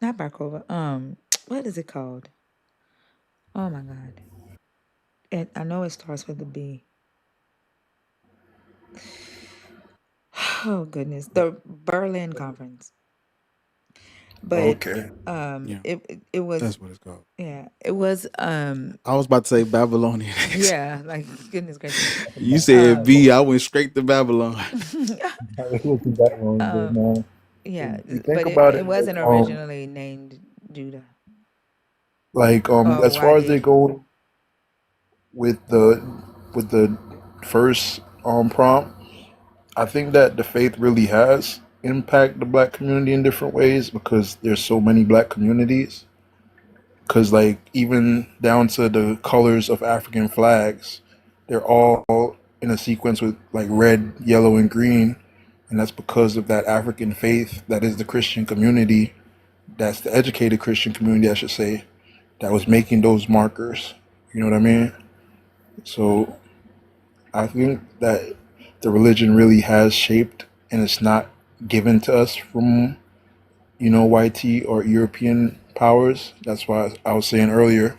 not Barkova, what is it called? Oh my God. I know it starts with a B. Oh goodness, the Berlin Conference. But Okay. Yeah, it was that's what it's called. yeah, it was I was about to say Babylonian. yeah, like goodness gracious. You said Um B, I went straight to Babylon. It wasn't that long ago, um man. yeah, You think but about it it, like, wasn't originally named Judah or as far as they YD. go with the first prompt, I think that the faith really has impact the black community in different ways, because there's so many black communities. Because, like, even down to the colors of African flags, they're all in a sequence with like red, yellow, and green, and that's because of that African faith that is the Christian community. That's the educated Christian community, I should say, that was making those markers. You know what I mean? So I think that the religion really has shaped, and it's not given to us from, YT or European powers. That's why I was saying earlier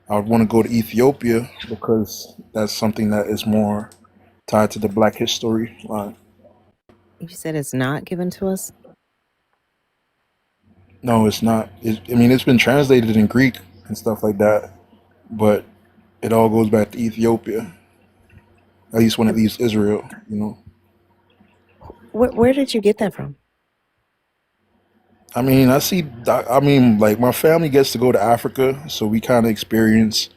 I would want to go to Ethiopia because that's something that is more tied to the Black history line. You said it's not given to us. No, it's not. I mean, it's been translated in Greek and stuff like that, but it all goes back to Ethiopia. At least when it leaves Israel. Where did you get that from? I mean, like my family gets to go to Africa, so we kind of experience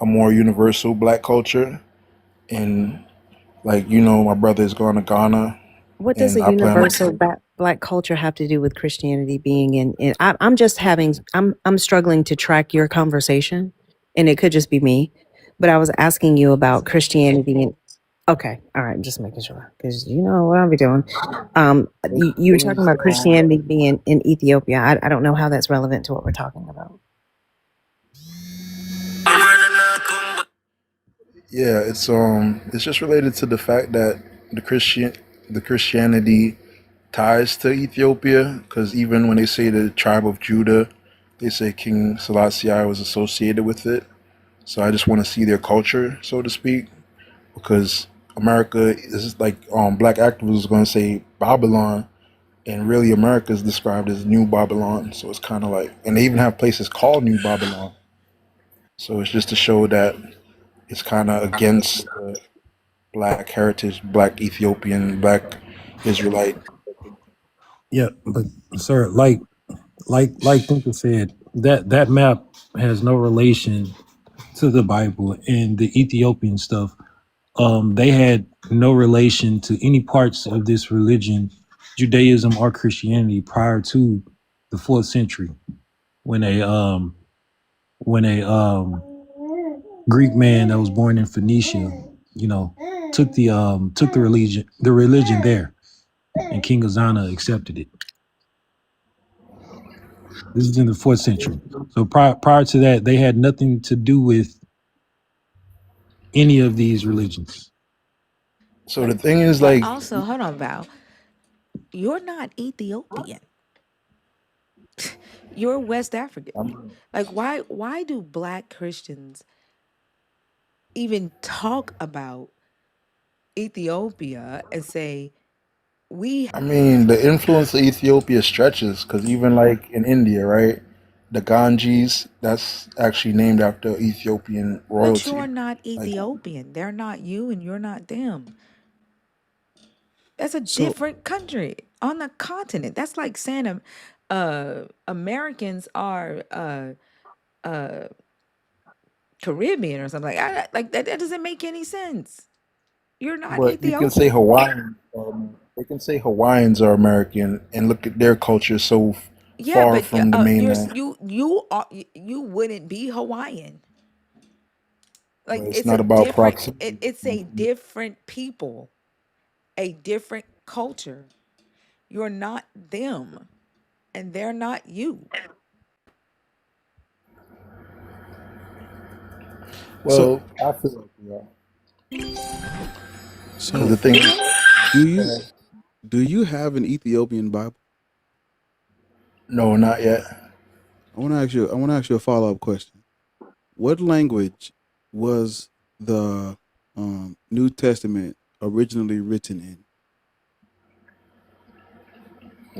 a more universal Black culture. And like my brother is going to Ghana, What does and a I plan on. universal black culture have to do with Christianity being in I'm just having I'm struggling to track your conversation, and it could just be me, but I was asking you about Christianity and okay, all right, just making sure because you know what I'll be doing. You were talking about Christianity being in Ethiopia. I don't know how that's relevant to what we're talking about. Yeah, it's just related to the fact that the Christianity ties to Ethiopia, because even when they say the tribe of Judah, they say King Selassie was associated with it. So I just want to see their culture, so to speak, because America is like black activists are going to say Babylon, and really America is described as New Babylon. So it's kind of like, and they even have places called New Babylon. So it's just to show that it's kind of against black heritage, black Ethiopian, black Israelite. Yeah, but sir, like Thinker said, that map has no relation to the Bible and the Ethiopian stuff. They had no relation to any parts of this religion, Judaism or Christianity, prior to the 4th century, when a Greek man that was born in Phoenicia, took the religion there, and King Azana accepted it. This is in the 4th century. So prior to that, they had nothing to do with any of these religions. So the thing is, But like, also, hold on, Val. You're not Ethiopian. You're West African. I'm- Like, why do Black Christians even talk about Ethiopia and say we? I mean, the influence of Ethiopia stretches because even like in India, right, the Ganges, that's actually named after Ethiopian But you're royalty. not Like, Ethiopian. They're not you, and you're not them. That's a So different country on the continent. That's like saying Americans are Caribbean or something. Like that. That doesn't make any sense. You're not but you can say Ethiopian. Hawaiian. They can say Hawaiians are American and look at their culture so Yeah, far but from the mainland, you wouldn't be Hawaiian. but Like it's it's a not about different. proximity. It's a different people, a different culture. You're not them, and they're not you. so Well, I feel like we are because so the thing is, do you do you have an Ethiopian Bible? no, not yet. I want to ask you a follow up question. What language was the New Testament originally written in?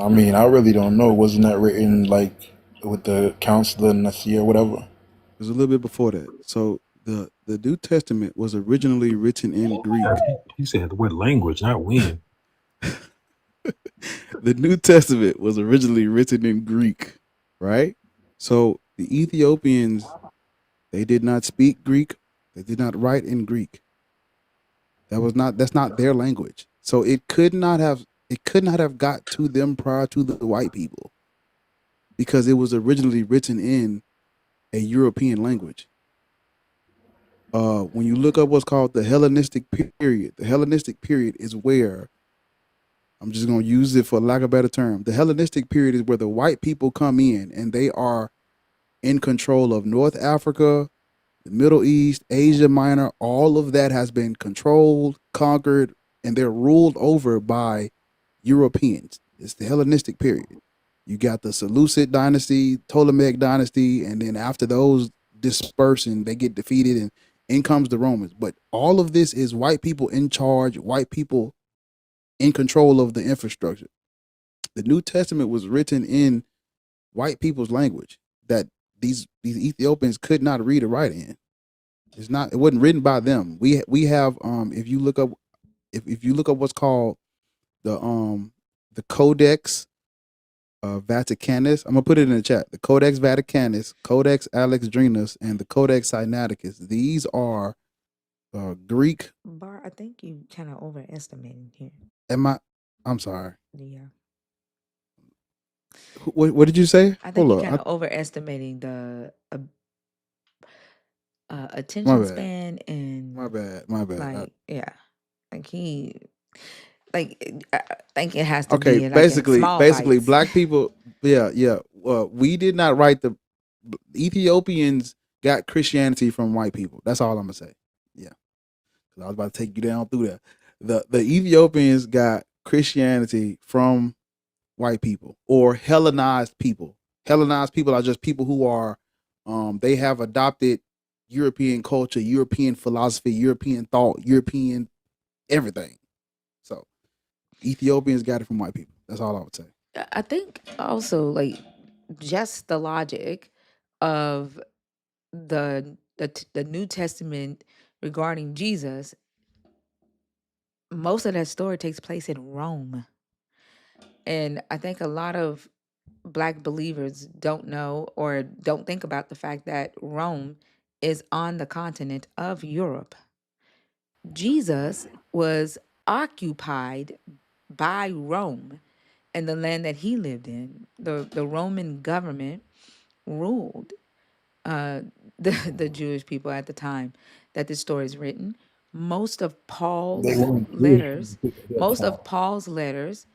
I mean, I really don't know. Wasn't that written like with the Council of Nicaea or whatever? It was a little bit before that. So the New Testament was originally written in Greek. He said what language, not when. The New Testament was originally written in Greek, right? So the Ethiopians, they did not speak Greek. They did not write in Greek. That's not their language. So it could not have got to them prior to the white people because it was originally written in a European language. When you look up what's called the Hellenistic period is where I'm just going to use it for lack of a better term. The Hellenistic period is where the white people come in and they are in control of North Africa, the Middle East, Asia Minor. All of that has been controlled, conquered, and they're ruled over by Europeans. It's the Hellenistic period. You got the Seleucid dynasty, Ptolemaic dynasty, and then after those disperse and they get defeated, and in comes the Romans. But all of this is white people in charge, white people in control of the infrastructure. The New Testament was written in white people's language that these Ethiopians could not read or write in. It's not. It wasn't written by them. We have if you look up if you look up what's called the Codex Vaticanus. I'm gonna put it in the chat. The Codex Vaticanus, Codex Alexandrinus, and the Codex Sinaiticus. These are Greek. Bar, I think you kind of overestimating here. Am I? I'm sorry. Yeah. What did you say? I think Hold you're up. kind of overestimating the My attention bad. span My and bad. My bad. yeah, like he I think it has to Okay. be like in small Basically, bites. black people. Yeah, yeah. We did not write the Ethiopians got Christianity from white people. That's all I'm gonna say. Yeah, 'cause I was about to take you down through that. The Ethiopians got Christianity from white people or Hellenized people. Hellenized people are just people who are they have adopted European culture, European philosophy, European thought, European everything. So Ethiopians got it from white people. That's all I would say. I think also like just the logic of the New Testament regarding Jesus. Most of that story takes place in Rome, and I think a lot of black believers don't know or don't think about the fact that Rome is on the continent of Europe. Jesus was occupied by Rome and the land that he lived in. The Roman government ruled uh, the Jewish people at the time that this story is written. Most of They Paul's weren't Jewish letters, at that most time. of Paul's letters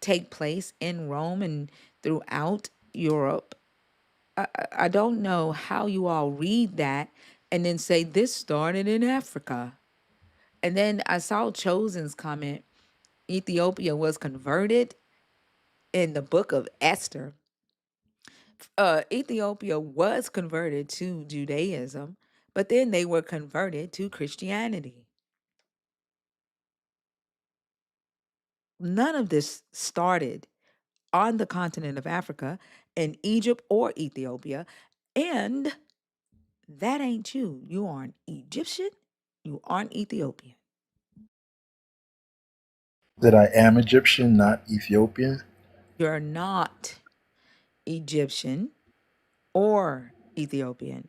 take place in Rome and throughout Europe. I don't know how you all read that and then say this started in Africa. And then I saw Chosen's comment Ethiopia was converted in the book of Esther. Ethiopia was converted to Judaism, but then they were converted to Christianity. None of this started on the continent of Africa, in Egypt or Ethiopia. And that ain't you. You aren't Egyptian. You aren't Ethiopian. That I am Egyptian, not Ethiopian. You're not Egyptian or Ethiopian.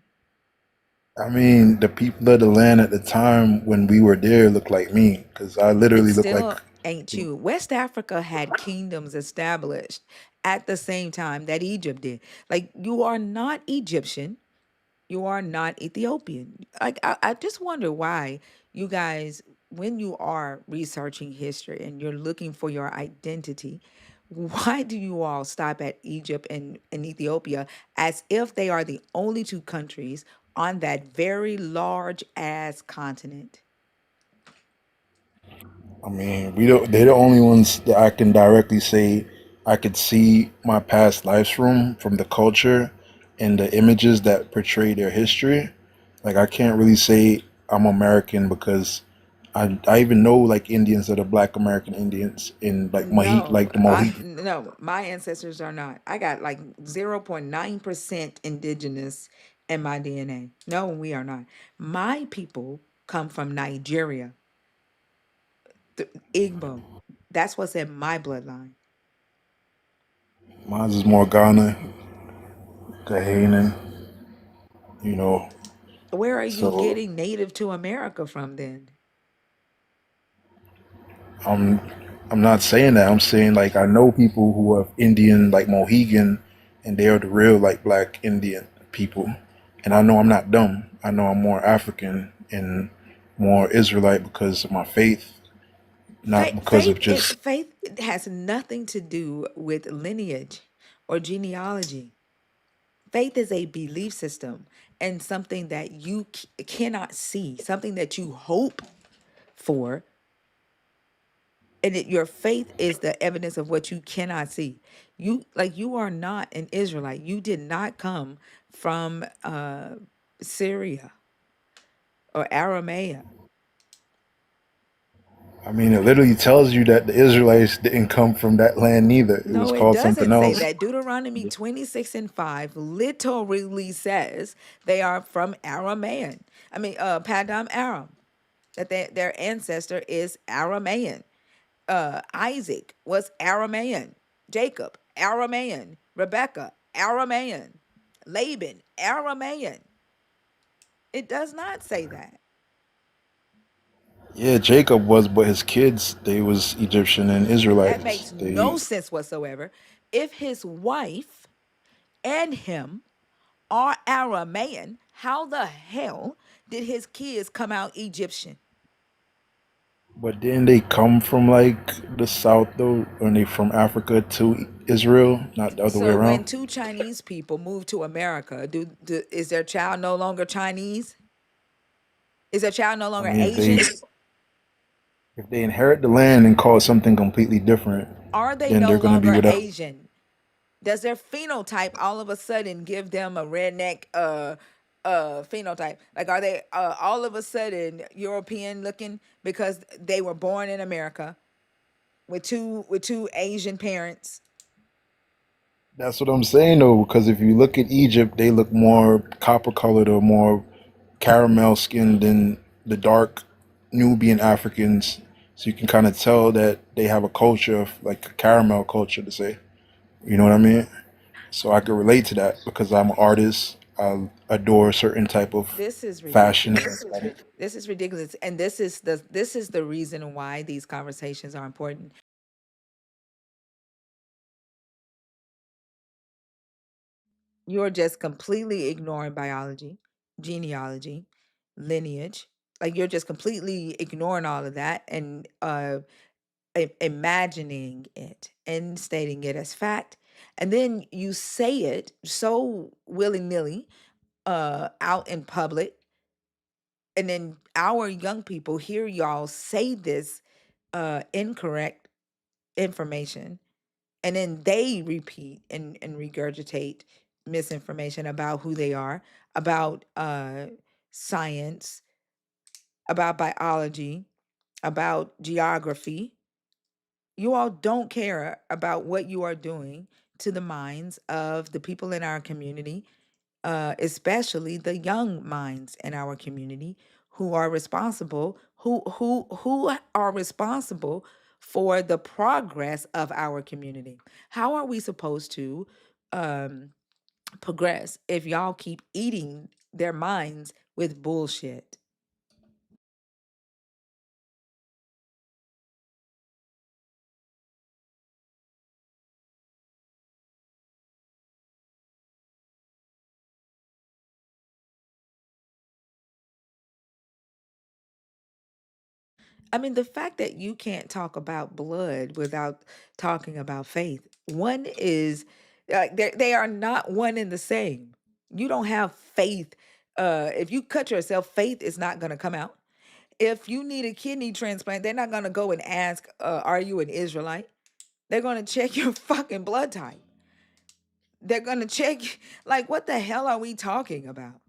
I mean, the people of the land at the time when we were there looked like me because I It literally look like. still ain't you. West Africa had kingdoms established at the same time that Egypt did. Like, you are not Egyptian. You are not Ethiopian. Like, I just wonder why you guys, when you are researching history and you're looking for your identity, why do you all stop at Egypt and Ethiopia as if they are the only two countries on that very large ass continent? I mean, we don't. They're the only ones that I can directly say I could see my past lives from the culture and the images that portray their history. Like I can't really say I'm American because I even know like Indians that are Black American Indians in like No, like the Mohican. no, my ancestors are not. I got like 0.9% indigenous in my DNA. No, we are not. My people come from Nigeria, Igbo. That's what's in my bloodline. Mine is more Ghana, Kahanan, you know. Where are you So getting native to America from then? I'm I'm not saying that. I'm saying like I know people who are Indian like Mohegan and they are the real like black Indian people. And I know I'm not dumb. I know I'm more African and more Israelite because of my faith, not because of just Faith has nothing to do with lineage or genealogy. Faith is a belief system and something that you cannot see, something that you hope for, And your faith is the evidence of what you cannot see. You are not an Israelite. You did not come from Syria or Aramea. I mean, it literally tells you that the Israelites didn't come from that land neither. It was No, it called something doesn't say else. that. Deuteronomy 26 and 5 literally says they are from Aramaean. Padam Aram, that their ancestor is Aramaean. Isaac was Aramaean. Jacob, Aramaean. Rebecca, Aramaean. Laban, Aramaean. It does not say that. Yeah, Jacob was, but his kids, they was Egyptian and That Israelites. makes They no sense whatsoever. If his wife and him are Aramaean, how the hell did his kids come out Egyptian? But didn't they come from like the south though? When they from Africa to Israel, not the other way So when around? two Chinese people move to America, is their child no longer Chinese? Is their child no I longer mean, Asian? if they inherit the land and call it something completely different, Are they then no they're gonna be longer without. Asian? Does their phenotype all of a sudden give them a redneck phenotype? Like, are they all of a sudden European looking because they were born in America with two Asian parents? That's what I'm saying though, because if you look at Egypt, they look more copper colored or more caramel skinned than the dark Nubian Africans. So you can kind of tell that they have a culture of like a caramel culture to say. You know what I mean? So I could relate to that because I'm an artist. I adore a certain type of This is fashion. ridiculous. This is ridiculous. And this is the reason why these conversations are important. You're just completely ignoring biology, genealogy, lineage. Like, you're just completely ignoring all of that and imagining it and stating it as fact. And then you say it so willy-nilly out in public, and then our young people hear y'all say this incorrect information, and then they repeat and regurgitate misinformation about who they are, about science, about biology, about geography. You all don't care about what you are doing to the minds of the people in our community, especially the young minds in our community who are responsible, who are responsible for the progress of our community. How are we supposed to um, progress if y'all keep eating their minds with bullshit? The fact that you can't talk about blood without talking about faith. One is they are not one and the same. You don't have faith. If you cut yourself, faith is not going to come out. If you need a kidney transplant, they're not going to go and ask, "Are you an Israelite?" They're going to check your fucking blood type. They're going to check. Like, what the hell are we talking about?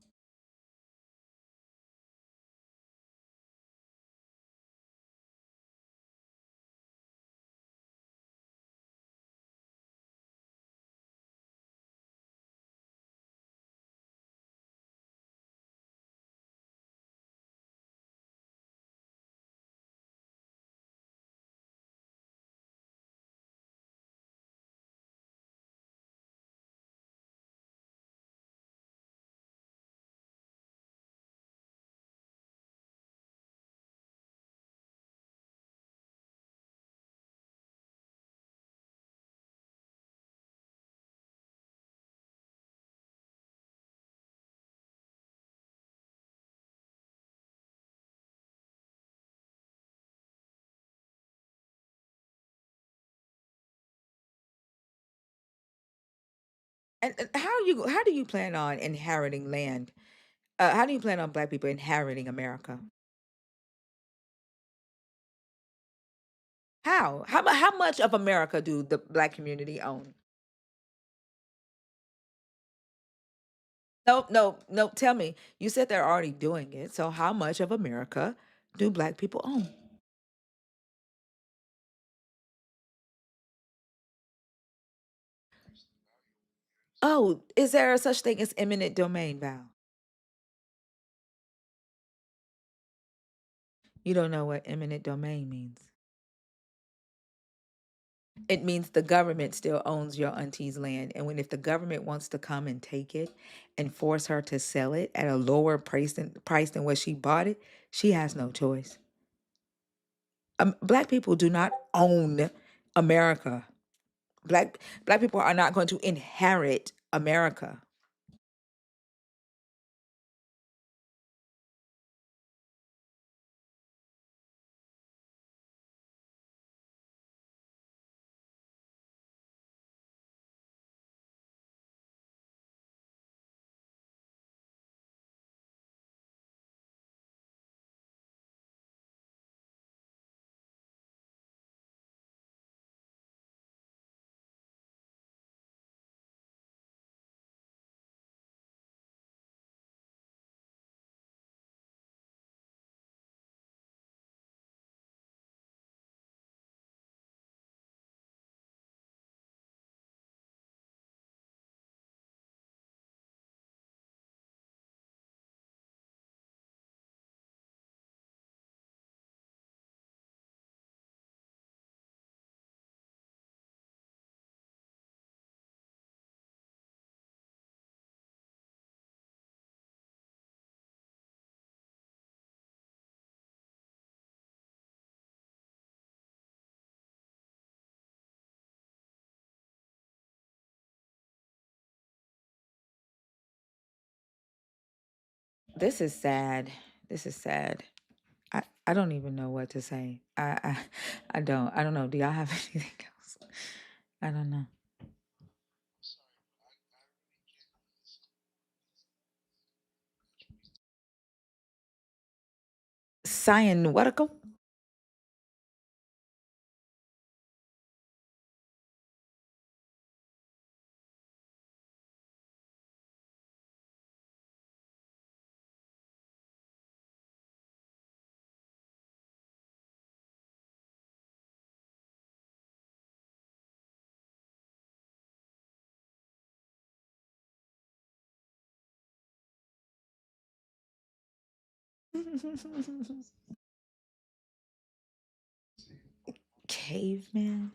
And how do you plan on inheriting land? How do you plan on Black people inheriting America? How? How much of America do the black community own? No, no, no. Tell me. You said they're already doing it. So how much of America do black people own? Oh, is there a such thing as eminent domain, Val? You don't know what eminent domain means. It means the government still owns your auntie's land. And when if the government wants to come and take it and force her to sell it at a lower price than what she bought it, she has no choice. Black people do not own America. Black people are not going to inherit America. This is sad. This is sad. I don't even know what to say. I don't know. Do y'all have anything else? I don't know. Cyan Watico? Caveman?